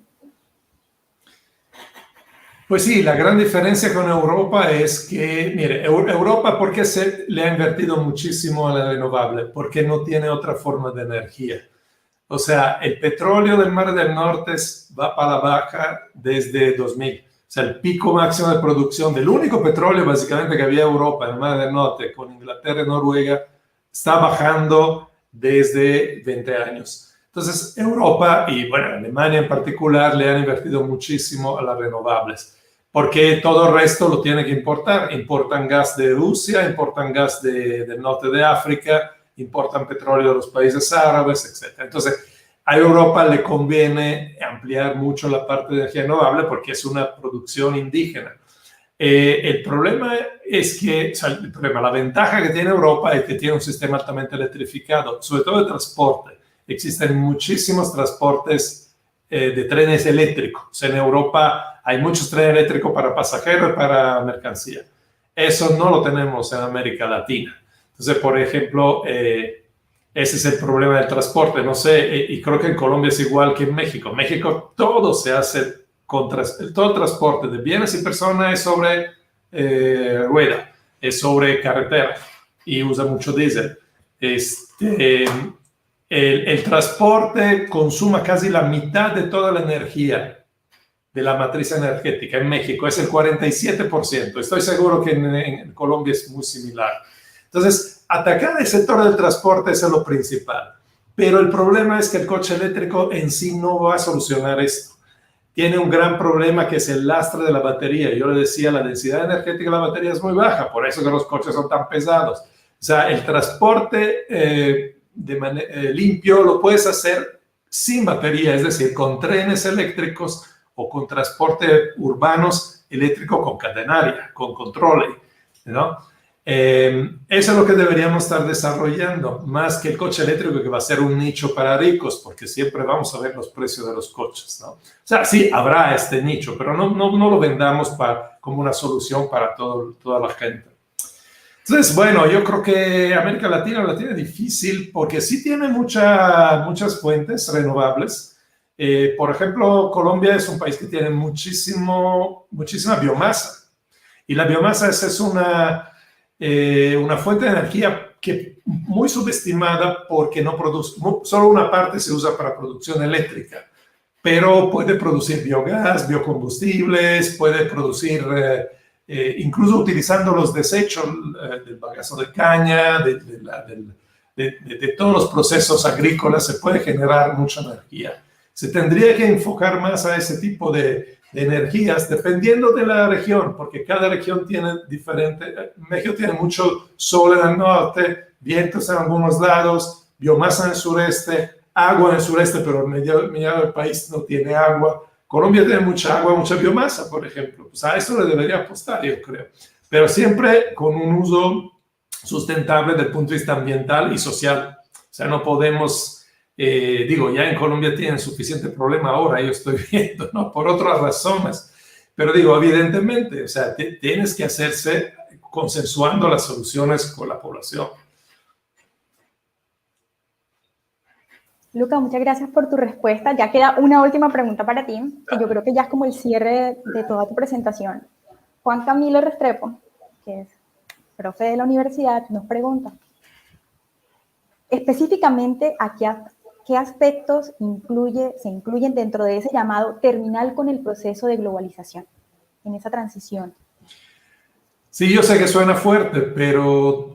Pues sí, la gran diferencia con Europa es que, mire, Europa, ¿por qué le ha invertido muchísimo a la renovable? Porque no tiene otra forma de energía. O sea, el petróleo del Mar del Norte va para la baja desde 2000. O sea, el pico máximo de producción del único petróleo básicamente que había en Europa, en el Mar del Norte, con Inglaterra y Noruega, está bajando desde 20 años. Entonces, Europa y, bueno, Alemania en particular le han invertido muchísimo a las renovables, porque todo el resto lo tiene que importar. Importan gas de Rusia, importan gas del norte de África, importan petróleo de los países árabes, etc. Entonces, a Europa le conviene ampliar mucho la parte de energía renovable porque es una producción indígena. El problema es que, o sea, la ventaja que tiene Europa es que tiene un sistema altamente electrificado, sobre todo de transporte. Existen muchísimos transportes de trenes eléctricos. O sea, en Europa hay muchos trenes eléctricos para pasajeros y para mercancía. Eso no lo tenemos en América Latina. Entonces, por ejemplo, ese es el problema del transporte. No sé, y creo que en Colombia es igual que en México. En México todo se hace todo el transporte de bienes y personas es sobre rueda, es sobre carretera y usa mucho diésel. El transporte consuma casi la mitad de toda la energía de la matriz energética en México, es el 47%. Estoy seguro que en Colombia es muy similar. Entonces, atacar el sector del transporte es lo principal. pero el problema es que el coche eléctrico en sí no va a solucionar esto. Tiene un gran problema que es el lastre de la batería. Yo le decía, la densidad energética de la batería es muy baja, por eso que los coches son tan pesados. O sea, el transporte limpio lo puedes hacer sin batería, es decir, con trenes eléctricos o con transporte urbanos eléctrico con catenaria, con control, ¿no? Eso es lo que deberíamos estar desarrollando, más que el coche eléctrico, que va a ser un nicho para ricos, porque siempre vamos a ver los precios de los coches, ¿no? O sea, sí, habrá este nicho, pero no lo vendamos como una solución para toda la gente. Entonces, bueno, yo creo que América Latina la tiene difícil porque sí tiene muchas fuentes renovables. Por ejemplo, Colombia es un país que tiene muchísima biomasa. Y la biomasa es una fuente de energía que muy subestimada porque no produce, solo una parte se usa para producción eléctrica, pero puede producir biogás, biocombustibles, puede producir... incluso utilizando los desechos del bagazo de caña, de todos los procesos agrícolas, se puede generar mucha energía. Se tendría que enfocar más a ese tipo de energías, dependiendo de la región, porque cada región tiene diferente. México tiene mucho sol en el norte, vientos en algunos lados, biomasa en el sureste, agua en el sureste, pero el medio del país no tiene agua. Colombia tiene mucha agua, mucha biomasa, por ejemplo. Pues a eso le debería apostar, yo creo. Pero siempre con un uso sustentable desde el punto de vista ambiental y social. O sea, no podemos, ya en Colombia tienen suficiente problema ahora, yo estoy viendo, ¿no? Por otras razones. Pero evidentemente, o sea, tienes que hacerse consensuando las soluciones con la población. Luca, muchas gracias por tu respuesta. Ya queda una última pregunta para ti, que yo creo que ya es como el cierre de toda tu presentación. Juan Camilo Restrepo, que es profe de la universidad, nos pregunta, específicamente, ¿qué aspectos se incluyen dentro de ese llamado terminar con el proceso de globalización, en esa transición? Sí, yo sé que suena fuerte, pero...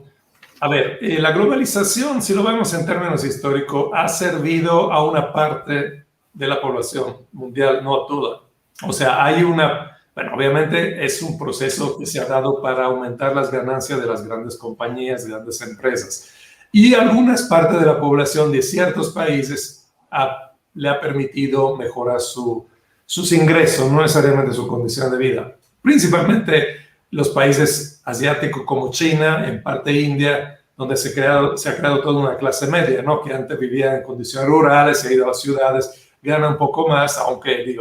A ver, la globalización, si lo vemos en términos históricos, ha servido a una parte de la población mundial, no a toda. O sea, obviamente es un proceso que se ha dado para aumentar las ganancias de las grandes compañías, grandes empresas. Y algunas partes de la población de ciertos países le ha permitido mejorar sus ingresos, no necesariamente su condición de vida. Principalmente los países asiáticos como China, en parte India, donde se ha creado toda una clase media, ¿no? Que antes vivía en condiciones rurales, se ha ido a las ciudades, gana un poco más, aunque,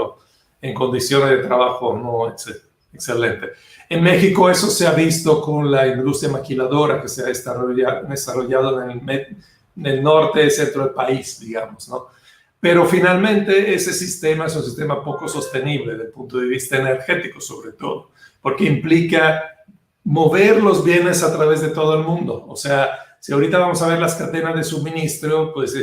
en condiciones de trabajo no excelente. En México eso se ha visto con la industria maquiladora que se ha desarrollado en el norte y centro del país, digamos, ¿no? Pero finalmente ese sistema es un sistema poco sostenible desde el punto de vista energético, sobre todo, porque implica mover los bienes a través de todo el mundo. O sea, si ahorita vamos a ver las cadenas de suministro, pues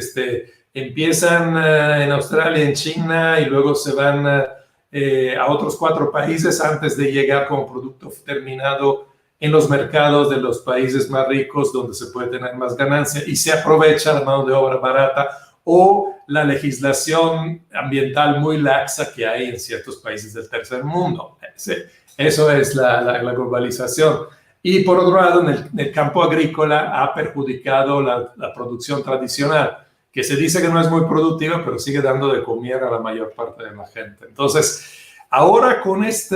empiezan en Australia, en China, y luego se van a otros 4 países antes de llegar como producto terminado en los mercados de los países más ricos, donde se puede tener más ganancia y se aprovecha la mano de obra barata o la legislación ambiental muy laxa que hay en ciertos países del tercer mundo. Eso es la globalización. Y por otro lado, en el campo agrícola ha perjudicado la producción tradicional, que se dice que no es muy productiva, pero sigue dando de comer a la mayor parte de la gente. Entonces, ahora con este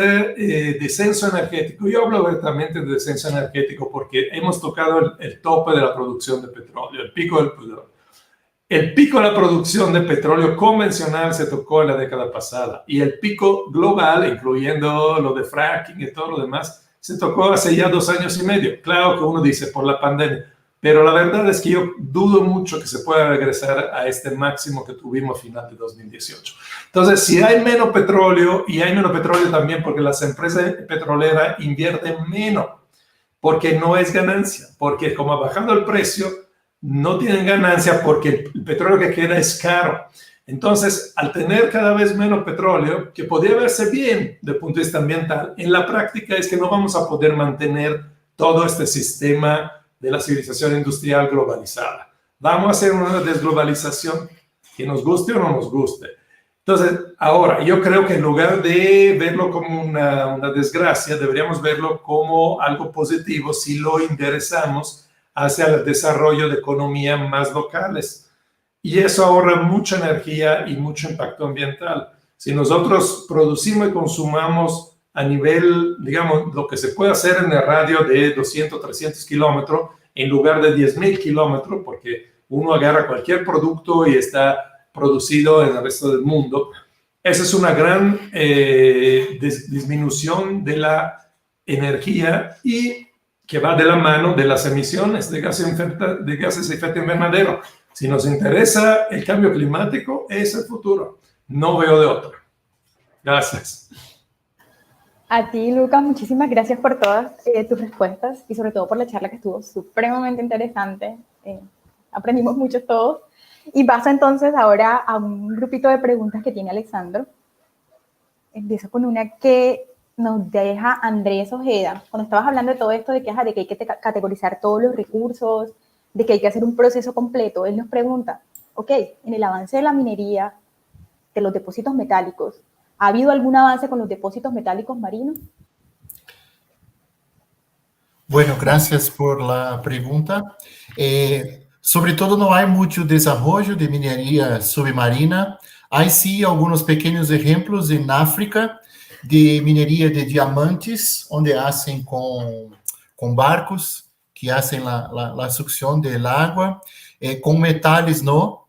descenso energético, yo hablo abiertamente de descenso energético porque hemos tocado el tope de la producción de petróleo, el pico del petróleo. El pico de la producción de petróleo convencional se tocó en la década pasada y el pico global, incluyendo lo de fracking y todo lo demás, se tocó hace ya 2 años y medio. Claro que uno dice por la pandemia, pero la verdad es que yo dudo mucho que se pueda regresar a este máximo que tuvimos a final de 2018. Entonces, si hay menos petróleo, y hay menos petróleo también porque las empresas petroleras invierten menos, porque no es ganancia, porque como ha bajado el precio, no tienen ganancia porque el petróleo que queda es caro. Entonces, al tener cada vez menos petróleo, que podría verse bien desde el punto de vista ambiental, en la práctica es que no vamos a poder mantener todo este sistema de la civilización industrial globalizada. vamos a hacer una desglobalización, que nos guste o no nos guste. Entonces, ahora, yo creo que en lugar de verlo como una desgracia, deberíamos verlo como algo positivo si lo enderezamos hacia el desarrollo de economías más locales. Y eso ahorra mucha energía y mucho impacto ambiental. Si nosotros producimos y consumamos a nivel, digamos, lo que se puede hacer en el radio de 200, 300 kilómetros, en lugar de 10,000 kilómetros, porque uno agarra cualquier producto y está producido en el resto del mundo. Esa es una gran disminución de la energía y que va de la mano de las emisiones de gases de efecto invernadero. Si nos interesa el cambio climático, es el futuro. No veo de otro. Gracias. A ti, Lucas, muchísimas gracias por todas tus respuestas y sobre todo por la charla que estuvo supremamente interesante. Aprendimos mucho todos. Y paso entonces ahora a un grupito de preguntas que tiene Alexandro. Empiezo con una que nos deja Andrés Ojeda. Cuando estabas hablando de todo esto, de que hay que categorizar todos los recursos, de que hay que hacer un proceso completo, él nos pregunta, ok, en el avance de la minería, de los depósitos metálicos, ¿ha habido algún avance con los depósitos metálicos marinos? Bueno, gracias por la pregunta. Sobre todo, no hay mucho desarrollo de minería submarina. Hay sí algunos pequeños ejemplos en África de minería de diamantes, donde hacen con barcos que hacen la succión del agua. Con metales no.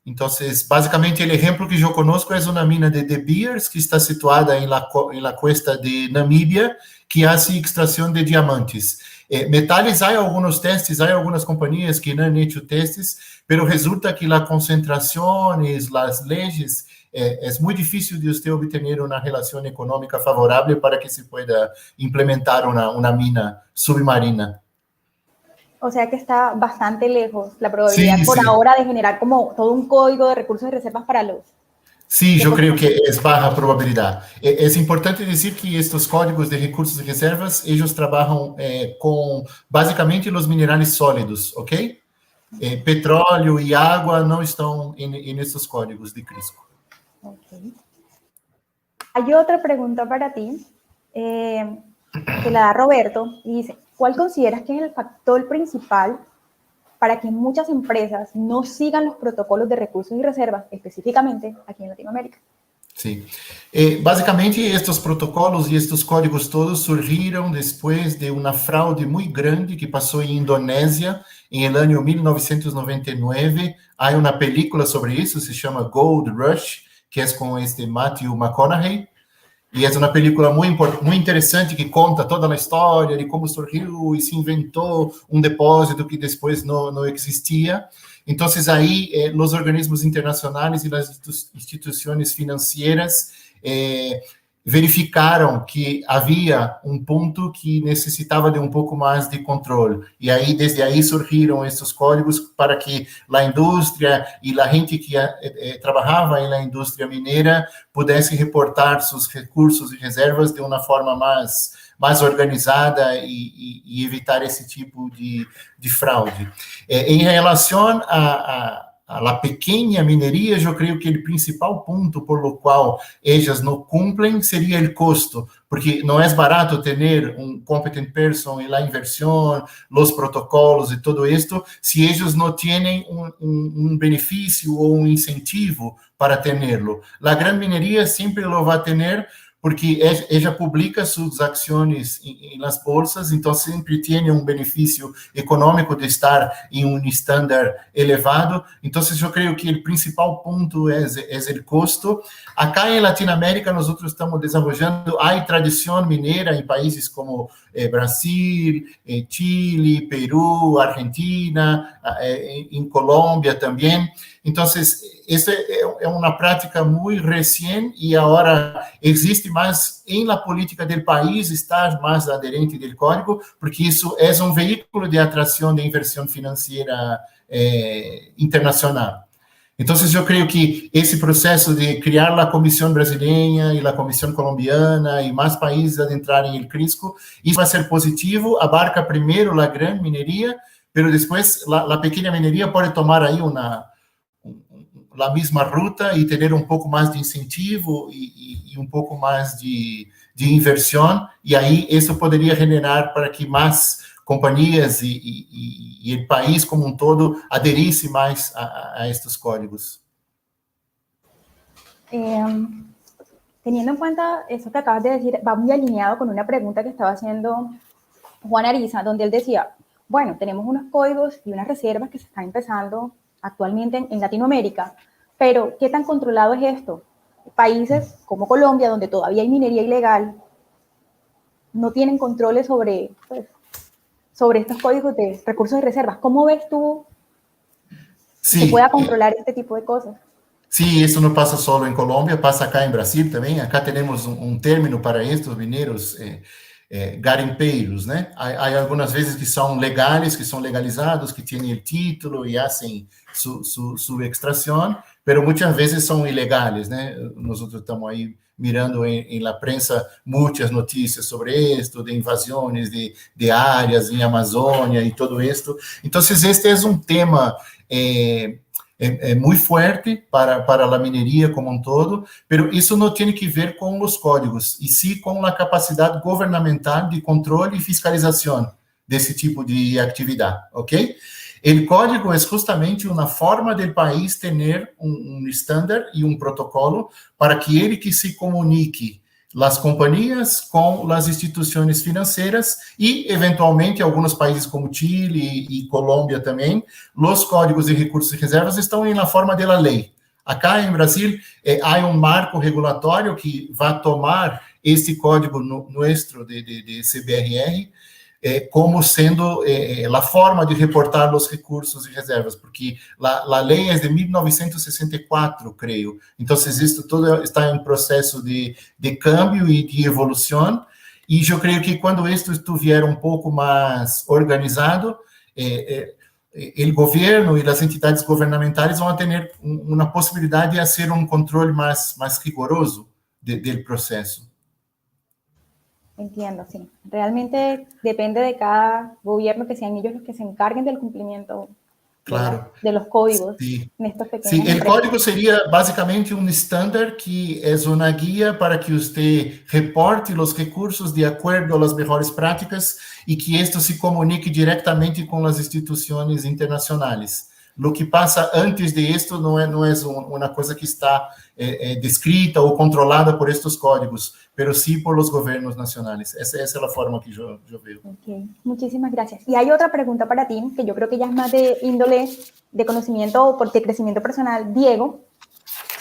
Entonces, básicamente, el ejemplo que yo conozco es una mina de De Beers, que está situada en la cuesta de Namibia, que hace extracción de diamantes. Metales, hay algunos testes, hay algunas compañías que no han hecho testes, pero resulta que la concentración y las leyes es muy difícil de usted obtener una relación económica favorable para que se pueda implementar una mina submarina. O sea que está bastante lejos la probabilidad Sí, por sí. ahora de generar como todo un código de recursos y reservas para los... Sí, yo creo que es baja probabilidad. Es importante decir que estos códigos de recursos y reservas, ellos trabajan con básicamente los minerales sólidos, ¿ok? Petróleo y agua no están en estos códigos de CRISCO. Okay. Hay otra pregunta para ti, que la da Roberto, y dice, ¿cuál consideras que es el factor principal para que muchas empresas no sigan los protocolos de recursos y reservas, específicamente aquí en Latinoamérica? Sí. Básicamente, estos protocolos y estos códigos todos surgieron después de una fraude muy grande que pasó en Indonesia en el año 1999. Hay una película sobre eso, se llama Gold Rush, que es con Matthew McConaughey. E é uma película muito interessante que conta toda a história de como surgiu e se inventou depósito que depois não existia. Então, aí, os organismos internacionais e as instituições financeiras verificaram que havia ponto que necessitava de pouco mais de controle. E aí, desde aí, surgiram esses códigos para que a indústria e a gente que trabalhava na indústria mineira pudesse reportar seus recursos e reservas de uma forma mais organizada e evitar esse tipo de fraude. Em relação a la pequeña minería, yo creo que el principal punto por lo cual ellas no cumplen sería el costo, porque no es barato tener un competent person en la inversión, los protocolos y todo esto, si ellos no tienen un beneficio o un incentivo para tenerlo. La gran minería siempre lo va a tener porque ella publica sus acciones en las bolsas, entonces siempre tiene un beneficio económico de estar en un estándar elevado. Entonces yo creo que el principal punto es el costo. Acá en Latinoamérica nosotros estamos desarrollando, hay tradición minera en países como Brasil, Chile, Perú, Argentina, en Colombia también. Entonces, esta es una práctica muy recién y ahora existe más en la política del país estar más adherente del código, porque eso es un vehículo de atracción de inversión financiera internacional. Entonces, yo creo que ese proceso de crear la Comisión Brasileña y la Comisión Colombiana y más países adentrar en el CRISCO, eso va a ser positivo, abarca primero la gran minería, pero después la pequeña minería puede tomar ahí la misma ruta y tener un poco más de incentivo y un poco más de inversión, y ahí eso podría generar para que más compañías y el país como un todo aderisse más a estos códigos. Teniendo en cuenta eso que acabas de decir, va muy alineado con una pregunta que estaba haciendo Juan Ariza, donde él decía, bueno, tenemos unos códigos y unas reservas que se están empezando actualmente en Latinoamérica, pero ¿qué tan controlado es esto? Países como Colombia, donde todavía hay minería ilegal, no tienen controles sobre estos códigos de recursos y reservas. ¿Cómo ves tú que se pueda controlar este tipo de cosas? Sí, eso no pasa solo en Colombia, pasa acá en Brasil también. Acá tenemos un término para estos mineros, garimpeiros, né? Hay algunas veces que son legales, que son legalizados, que tienen el título y hacen su extracción, pero muchas veces son ilegales, né? Nosotros estamos ahí mirando en la prensa muchas noticias sobre esto, de invasiones de áreas en Amazonia y todo esto. Entonces, este es un tema muy fuerte para la minería como un todo, pero eso no tiene que ver con los códigos, y sí con la capacidad gubernamental de control y fiscalización de ese tipo de actividad, ¿ok? El código es justamente una forma del país tener un estándar y un protocolo para que se comunique las compañías con las instituciones financieras y, eventualmente, algunos países como Chile y Colombia también, los códigos de recursos y reservas están en la forma de la ley. Acá en Brasil hay un marco regulatorio que va a tomar este código nuestro de CBRR como sendo a forma de reportar os recursos e reservas, porque a lei é de 1964, creio. Então, isso tudo está em processo de câmbio e de evolução, e eu creio que quando isto estiver um pouco mais organizado, o governo e as entidades governamentais vão ter uma possibilidade de fazer um controle mais rigoroso do processo. Entiendo, sí. Realmente depende de cada gobierno que sean ellos los que se encarguen del cumplimiento de los códigos. Sí. En estos pequeños Sí, el código sería básicamente un estándar que es una guía para que usted reporte los recursos de acuerdo a las mejores prácticas y que esto se comunique directamente con las instituciones internacionales. Lo que pasa antes de esto no es una cosa que está descrita o controlada por estos códigos, pero sí por los gobiernos nacionales. Esa es la forma que yo veo. Okay. Muchísimas gracias. Y hay otra pregunta para ti, que yo creo que ya es más de índole de conocimiento o de crecimiento personal. Diego,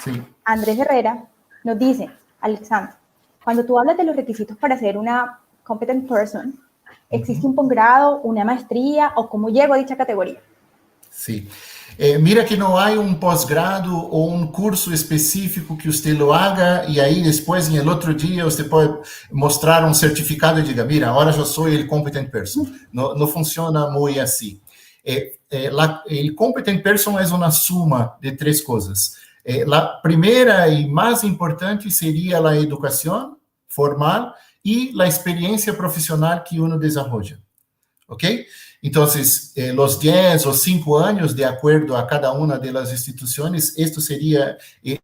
sí. Andrés Herrera, nos dice, Alexandra, cuando tú hablas de los requisitos para ser una competent person, ¿existe un posgrado, una maestría o cómo llego a dicha categoría? Sí. Mira que no hay un posgrado o un curso específico que usted lo haga y ahí después en el otro día usted puede mostrar un certificado y diga, mira, ahora yo soy el competent person. No funciona muy así. El competent person es una suma de tres cosas. La primera y más importante sería la educación formal y la experiencia profesional que uno desarrolla. ¿Ok? Entonces, los 10 o 5 años, de acuerdo a cada una de las instituciones, esto sería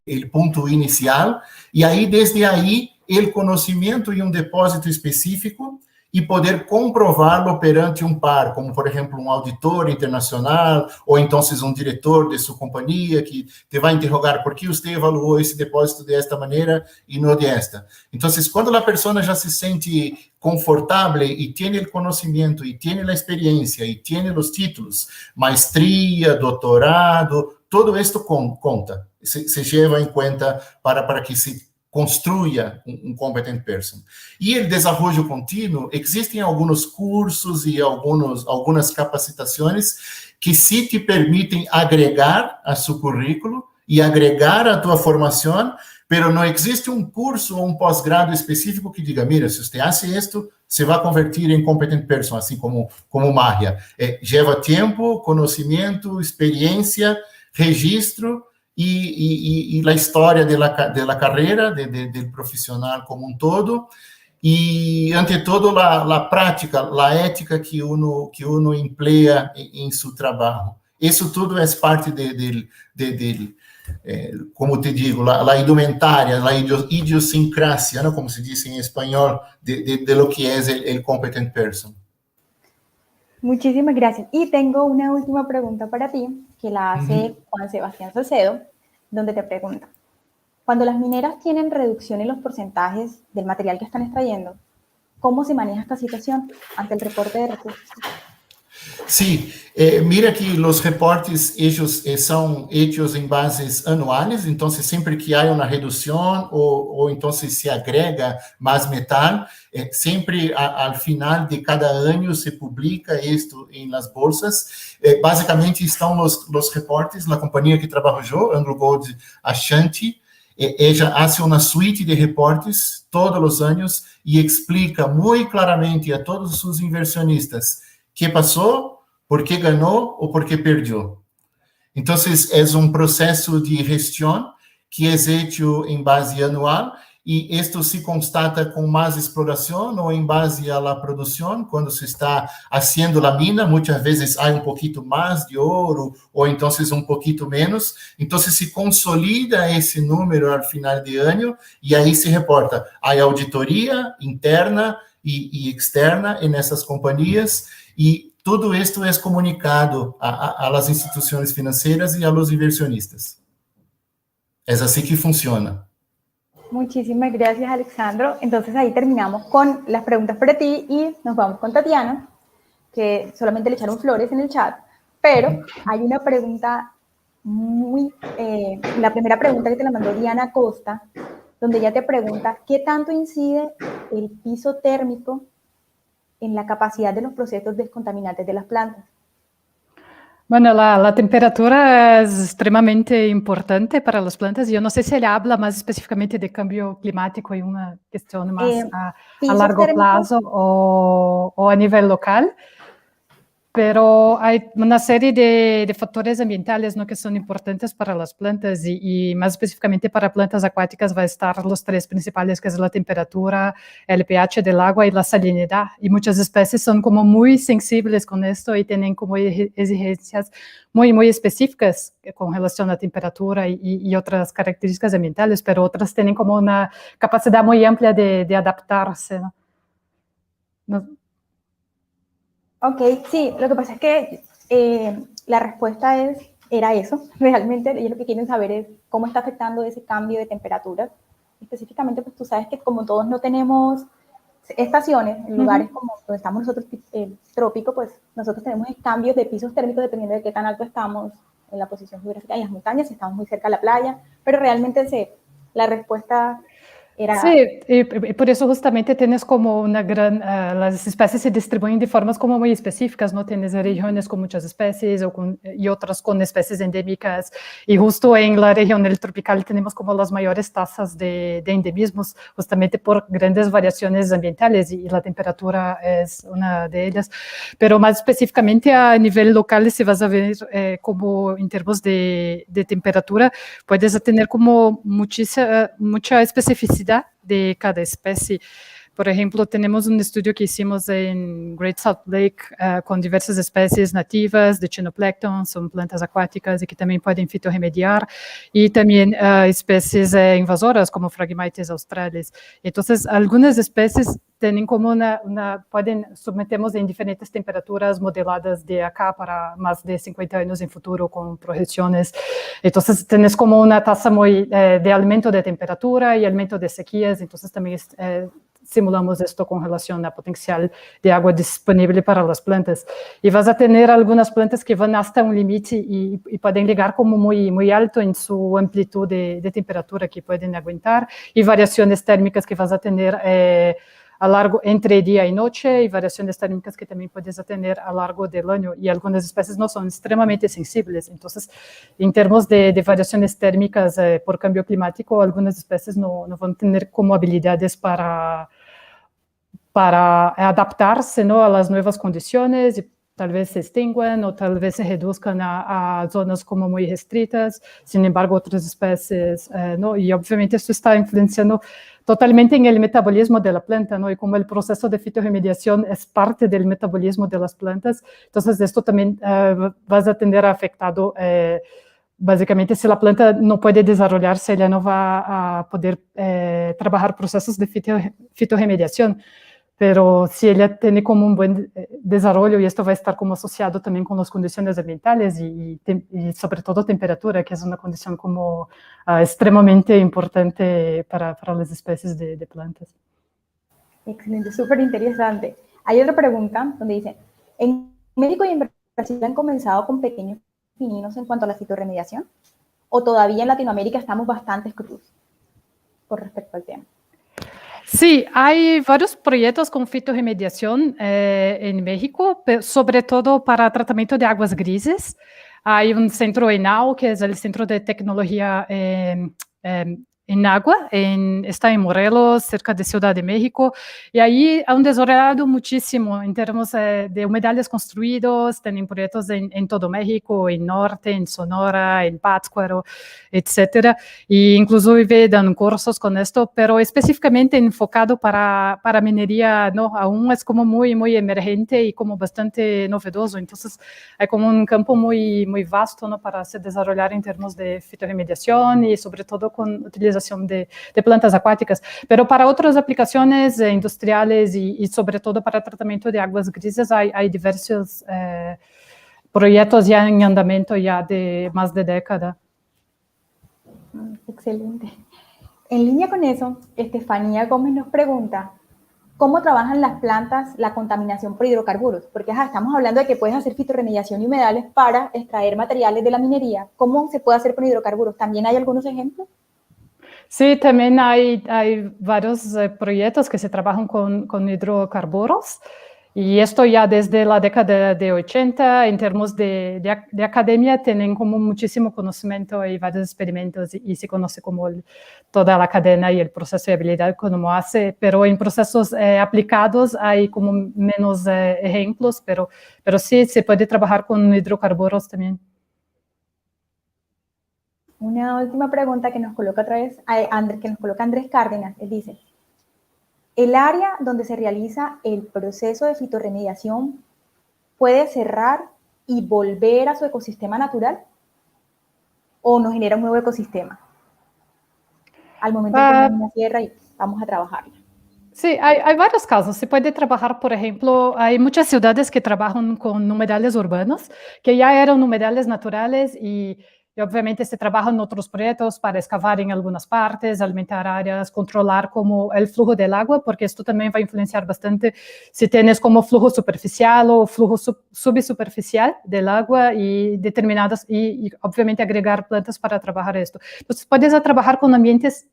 el punto inicial, y ahí, desde ahí, el conocimiento y un depósito específico, y poder comprovarlo perante un par, como, por ejemplo, un auditor internacional, o entonces un director de su compañía, que te va a interrogar por qué usted evaluó ese depósito de esta manera y no de esta. Entonces, cuando la persona ya se siente confortable y tiene el conocimiento, y tiene la experiencia, y tiene los títulos, maestría, doctorado, todo esto conta, se lleva en cuenta para que se construya un competent person. Y el desarrollo continuo, existen algunos cursos y algunas capacitaciones que sí te permiten agregar a su currículo y agregar a tu formación, pero no existe un curso o un posgrado específico que diga, mira, si usted hace esto, se va a convertir en competent person, así como magia. Lleva tiempo, conocimiento, experiencia, registro, y la historia de la carrera del profesional como un todo, e, ante todo, a prática, a ética que uno emplea em seu trabalho. Isso tudo é parte como te digo, a indumentária, a idiosincrasia, ¿no? Como se diz em espanhol, de lo que é el competent person. Muchísimas gracias. Y tengo una última pregunta para ti, que la hace Juan Sebastián Salcedo, donde te pregunta, cuando las mineras tienen reducción en los porcentajes del material que están extrayendo, ¿cómo se maneja esta situación ante el reporte de recursos? Sí, mira que os reportes ellos são hechos em bases anuais, então sempre que há uma redução ou então se agrega mais metal, sempre ao final de cada ano se publica isto em las bolsas. Basicamente estão os reportes, a companhia que trabalho eu, Anglo Gold Ashanti, ella hace uma suite de reportes todos os anos e explica muito claramente a todos os seus inversionistas que passou, por que ganhou ou por que perdeu. Então, é um processo de gestão que é feito em base anual e isto se constata com mais exploração ou em base à produção, quando se está fazendo a mina, muitas vezes há pouquinho mais de ouro ou então um pouquinho menos, então se consolida esse número ao final de ano e aí se reporta a auditoria interna e externa nessas companhias e tudo esto é comunicado a las instituições financeiras e a los inversionistas. É assim que funciona. Muchísimas gracias, Alexandro. Entonces ahí terminamos con las preguntas para ti y nos vamos con Tatiana, que solamente le echaron flores en el chat, pero hay una pregunta la primera pregunta que te la mandó Diana Costa, donde ella te pregunta, ¿qué tanto incide el piso térmico en la capacidad de los procesos descontaminantes de las plantas? Bueno, la temperatura es extremadamente importante para las plantas. Yo no sé si ella habla más específicamente de cambio climático y una cuestión más a largo plazo o a nivel local. Pero hay una serie de factores ambientales, ¿no?, que son importantes para las plantas y más específicamente para plantas acuáticas va a estar los tres principales, que es la temperatura, el pH del agua y la salinidad. Y muchas especies son como muy sensibles con esto y tienen como exigencias muy, muy específicas con relación a temperatura y otras características ambientales, pero otras tienen como una capacidad muy amplia de adaptarse, ¿no? Ok, sí, lo que pasa es que la respuesta era eso, realmente ellos lo que quieren saber es cómo está afectando ese cambio de temperatura. Específicamente, pues tú sabes que como todos no tenemos estaciones, en lugares como donde estamos nosotros, el trópico, pues nosotros tenemos cambios de pisos térmicos dependiendo de qué tan alto estamos en la posición geográfica en las montañas, si estamos muy cerca de la playa, pero realmente la respuesta era... Sí, y por eso justamente tienes como una gran... las especies se distribuyen de formas como muy específicas, ¿no? Tienes regiones con muchas especies y otras con especies endémicas. Y justo en la región del tropical tenemos como las mayores tasas de endemismos, justamente por grandes variaciones ambientales y la temperatura es una de ellas. Pero más específicamente a nivel local, si vas a ver como en términos de temperatura, puedes tener como mucha especificidad de cada especie. Por ejemplo, tenemos un estudio que hicimos en Great Salt Lake con diversas especies nativas de Chenoplectron, son plantas acuáticas y que también pueden fitorremediar, y también especies invasoras como Phragmites australis. Entonces, algunas especies tienen como sometemos en diferentes temperaturas modeladas de acá para más de 50 años en futuro con proyecciones. Entonces, tienes como una tasa muy de aumento de temperatura y aumento de sequías, entonces también simulamos esto con relación a potencial de agua disponible para las plantas. Y vas a tener algunas plantas que van hasta un límite y pueden llegar como muy, muy alto en su amplitud de temperatura que pueden aguantar, y variaciones térmicas que vas a tener a largo entre día y noche, y variaciones térmicas que también puedes tener a largo del año, y algunas especies no son extremadamente sensibles. Entonces, en términos de variaciones térmicas por cambio climático, algunas especies no van a tener como habilidades para adaptarse, ¿no?, a las nuevas condiciones, y tal vez se extinguen o tal vez se reduzcan a zonas como muy restritas, sin embargo otras especies no, y obviamente esto está influenciando totalmente en el metabolismo de la planta, ¿no? Y como el proceso de fitorremediación es parte del metabolismo de las plantas, entonces esto también va a tener afectado, básicamente si la planta no puede desarrollarse, ella no va a poder trabajar procesos de fitorremediación. Pero si ella tiene como un buen desarrollo, y esto va a estar como asociado también con las condiciones ambientales y sobre todo temperatura, que es una condición como extremadamente importante para las especies de plantas. Excelente, súper interesante. Hay otra pregunta donde dice, ¿en México y en Brasil han comenzado con pequeños pininos en cuanto a la fitorremediación? ¿O todavía en Latinoamérica estamos bastante crudos con respecto al tema? Sí, hay varios proyectos con fitorremediación en México, sobre todo para tratamiento de aguas grises. Hay un centro ENAU, que es el Centro de Tecnología en Agua, está en Morelos, cerca de Ciudad de México, y ahí han desarrollado muchísimo en términos de humedales construidos, tienen proyectos en todo México, en Norte, en Sonora, en Pátzcuaro, etcétera, e inclusive dan cursos con esto, pero específicamente enfocado para minería, no, aún es como muy emergente y como bastante novedoso, entonces hay como un campo muy vasto, ¿no? Para se desarrollar en términos de fitorremediación y sobre todo con utilización de plantas acuáticas, pero para otras aplicaciones industriales y sobre todo para tratamiento de aguas grises hay diversos proyectos ya en andamiento ya de más de década. Excelente. En línea con eso, Estefanía Gómez nos pregunta, ¿cómo trabajan las plantas la contaminación por hidrocarburos? Porque estamos hablando de que puedes hacer fitorremediación y humedales para extraer materiales de la minería. ¿Cómo se puede hacer con hidrocarburos? ¿También hay algunos ejemplos? Sí, también hay varios proyectos que se trabajan con hidrocarburos, y esto ya desde la década de 80, en términos de academia, tienen como muchísimo conocimiento y varios experimentos, y se conoce como toda la cadena y el proceso de habilidad como hace, pero en procesos aplicados hay como menos ejemplos, pero sí se puede trabajar con hidrocarburos también. Una última pregunta que nos coloca otra vez, Andrés Cárdenas. Él dice, ¿el área donde se realiza el proceso de fitorremediación puede cerrar y volver a su ecosistema natural? ¿O nos genera un nuevo ecosistema? Al momento de poner una sierra y vamos a trabajarla. Sí, hay varios casos. Se puede trabajar, por ejemplo, hay muchas ciudades que trabajan con humedales urbanos, que ya eran humedales naturales y obviamente se trabajan en otros proyectos para excavar en algunas partes, alimentar áreas, controlar como el flujo del agua, porque esto también va a influenciar bastante si tienes como flujo superficial o flujo subsuperficial del agua y determinadas, y obviamente agregar plantas para trabajar esto. Entonces puedes trabajar con ambientes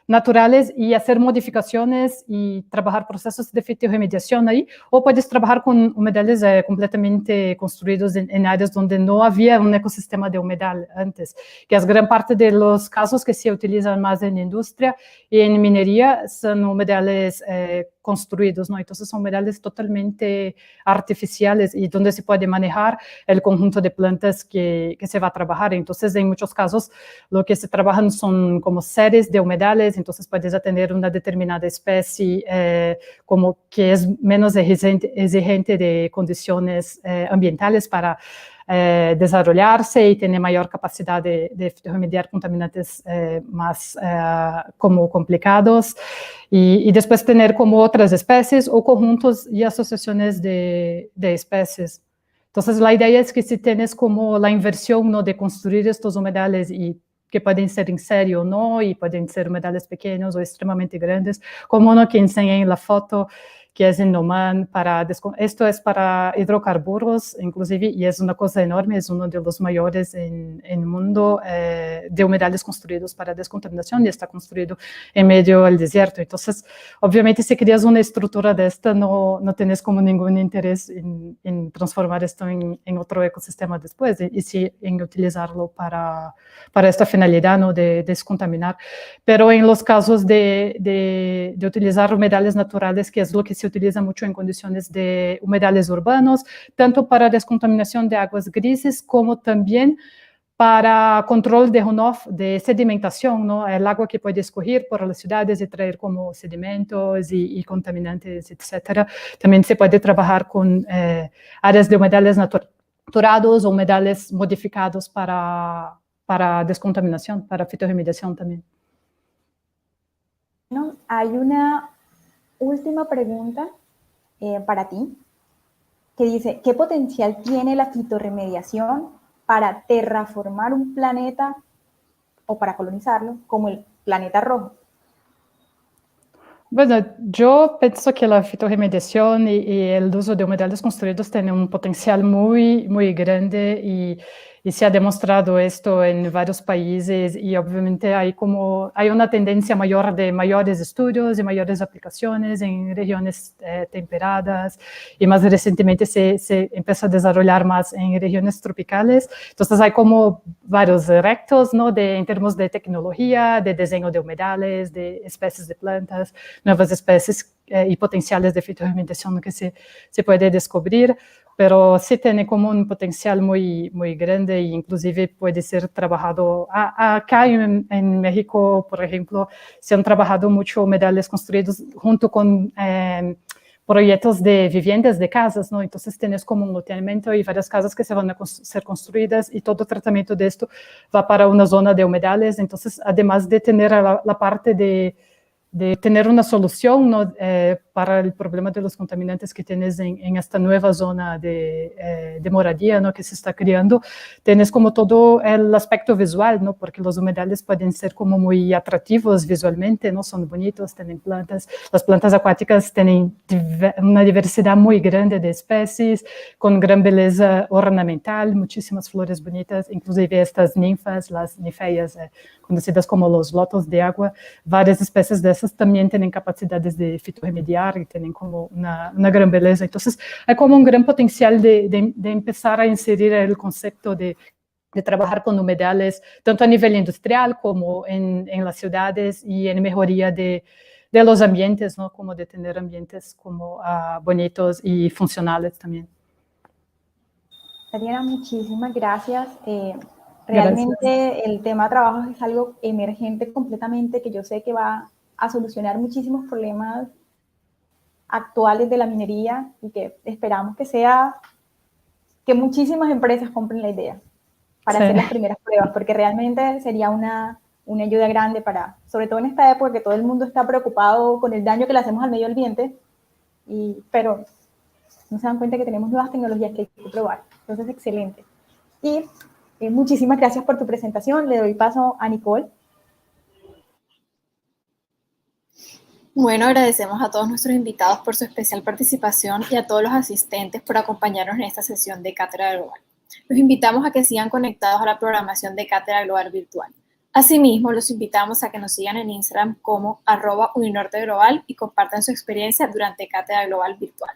naturales y hacer modificaciones y trabajar procesos de fitorremediación ahí, o puedes trabajar con humedales completamente construidos en áreas donde no había un ecosistema de humedal antes, que es gran parte de los casos que se utilizan más en industria y en minería son humedales construidos, ¿no? Entonces son humedales totalmente artificiales y donde se puede manejar el conjunto de plantas que se va a trabajar. Entonces, en muchos casos, lo que se trabajan son como series de humedales, entonces puedes tener una determinada especie como que es menos exigente de condiciones ambientales para desarrollarse y tener mayor capacidad de remediar contaminantes más como complicados, y después tener como otras especies o conjuntos y asociaciones de especies. Entonces la idea es que si tienes como la inversión, ¿no?, de construir estos humedales y que pueden ser en serie o no, y pueden ser humedales pequeños o extremadamente grandes, como uno que enseñé en la foto, que es en Oman, esto es para hidrocarburos, inclusive, y es una cosa enorme, es uno de los mayores en el mundo de humedales construidos para descontaminación, y está construido en medio del desierto. Entonces, obviamente, si creas una estructura de esta, no tienes como ningún interés en transformar esto en otro ecosistema después, y sí en utilizarlo para esta finalidad, ¿no?, de descontaminar. Pero en los casos de utilizar humedales naturales, que es lo que se utiliza mucho en condiciones de humedales urbanos, tanto para descontaminación de aguas grises como también para control de runoff, de sedimentación, ¿no? El agua que puede escurrir por las ciudades y traer como sedimentos y contaminantes, etcétera. También se puede trabajar con áreas de humedales naturados o humedales modificados para descontaminación, para fitorremediación también. Bueno, hay una última pregunta para ti, que dice, ¿qué potencial tiene la fitorremediación para terraformar un planeta o para colonizarlo como el planeta rojo? Bueno, yo pienso que la fitorremediación y el uso de humedales construidos tiene un potencial muy, muy grande y se ha demostrado esto en varios países y obviamente hay una tendencia mayor de mayores estudios y mayores aplicaciones en regiones temperadas y más recientemente se empezó a desarrollar más en regiones tropicales. Entonces hay como varios retos, ¿no? En términos de tecnología, de diseño de humedales, de especies de plantas, nuevas especies y potenciales de fitorremediación que se puede descubrir, pero sí tiene como un potencial muy, muy grande e inclusive puede ser trabajado. Acá en México, por ejemplo, se han trabajado mucho humedales construidos junto con proyectos de viviendas, de casas, ¿no? Entonces tienes como un loteamiento y varias casas que se van a ser construidas y todo tratamiento de esto va para una zona de humedales. Entonces, además de tener la parte de tener una solución, ¿no? Para el problema de los contaminantes que tienes en esta nueva zona de moradía, ¿no? Que se está creando, tienes como todo el aspecto visual, ¿no? Porque los humedales pueden ser como muy atractivos visualmente, ¿no? Son bonitos, tienen plantas, las plantas acuáticas tienen una diversidad muy grande de especies, con gran belleza ornamental, muchísimas flores bonitas, inclusive estas ninfas, las ninfeas, conocidas como los lotos de agua, varias especies de esas también tienen capacidades de fitorremediar y tienen como una gran belleza. Entonces, hay como un gran potencial de empezar a inserir el concepto de trabajar con humedales, tanto a nivel industrial como en las ciudades y en mejoría de los ambientes, ¿no? Como de tener ambientes como bonitos y funcionales también. Tatiana, muchísimas gracias. Realmente el tema de trabajo es algo emergente completamente, que yo sé que va a solucionar muchísimos problemas actuales de la minería y que esperamos que muchísimas empresas compren la idea para hacer las primeras pruebas, porque realmente sería una ayuda grande sobre todo en esta época que todo el mundo está preocupado con el daño que le hacemos al medio ambiente, pero no se dan cuenta que tenemos nuevas tecnologías que hay que probar. Entonces, excelente. Y muchísimas gracias por tu presentación. Le doy paso a Nicole. Bueno, agradecemos a todos nuestros invitados por su especial participación y a todos los asistentes por acompañarnos en esta sesión de Cátedra Global. Los invitamos a que sigan conectados a la programación de Cátedra Global Virtual. Asimismo, los invitamos a que nos sigan en Instagram como @uninorteglobal y compartan su experiencia durante Cátedra Global Virtual.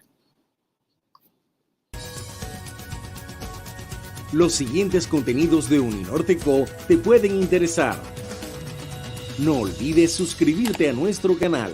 Los siguientes contenidos de Uninorte Co te pueden interesar. No olvides suscribirte a nuestro canal.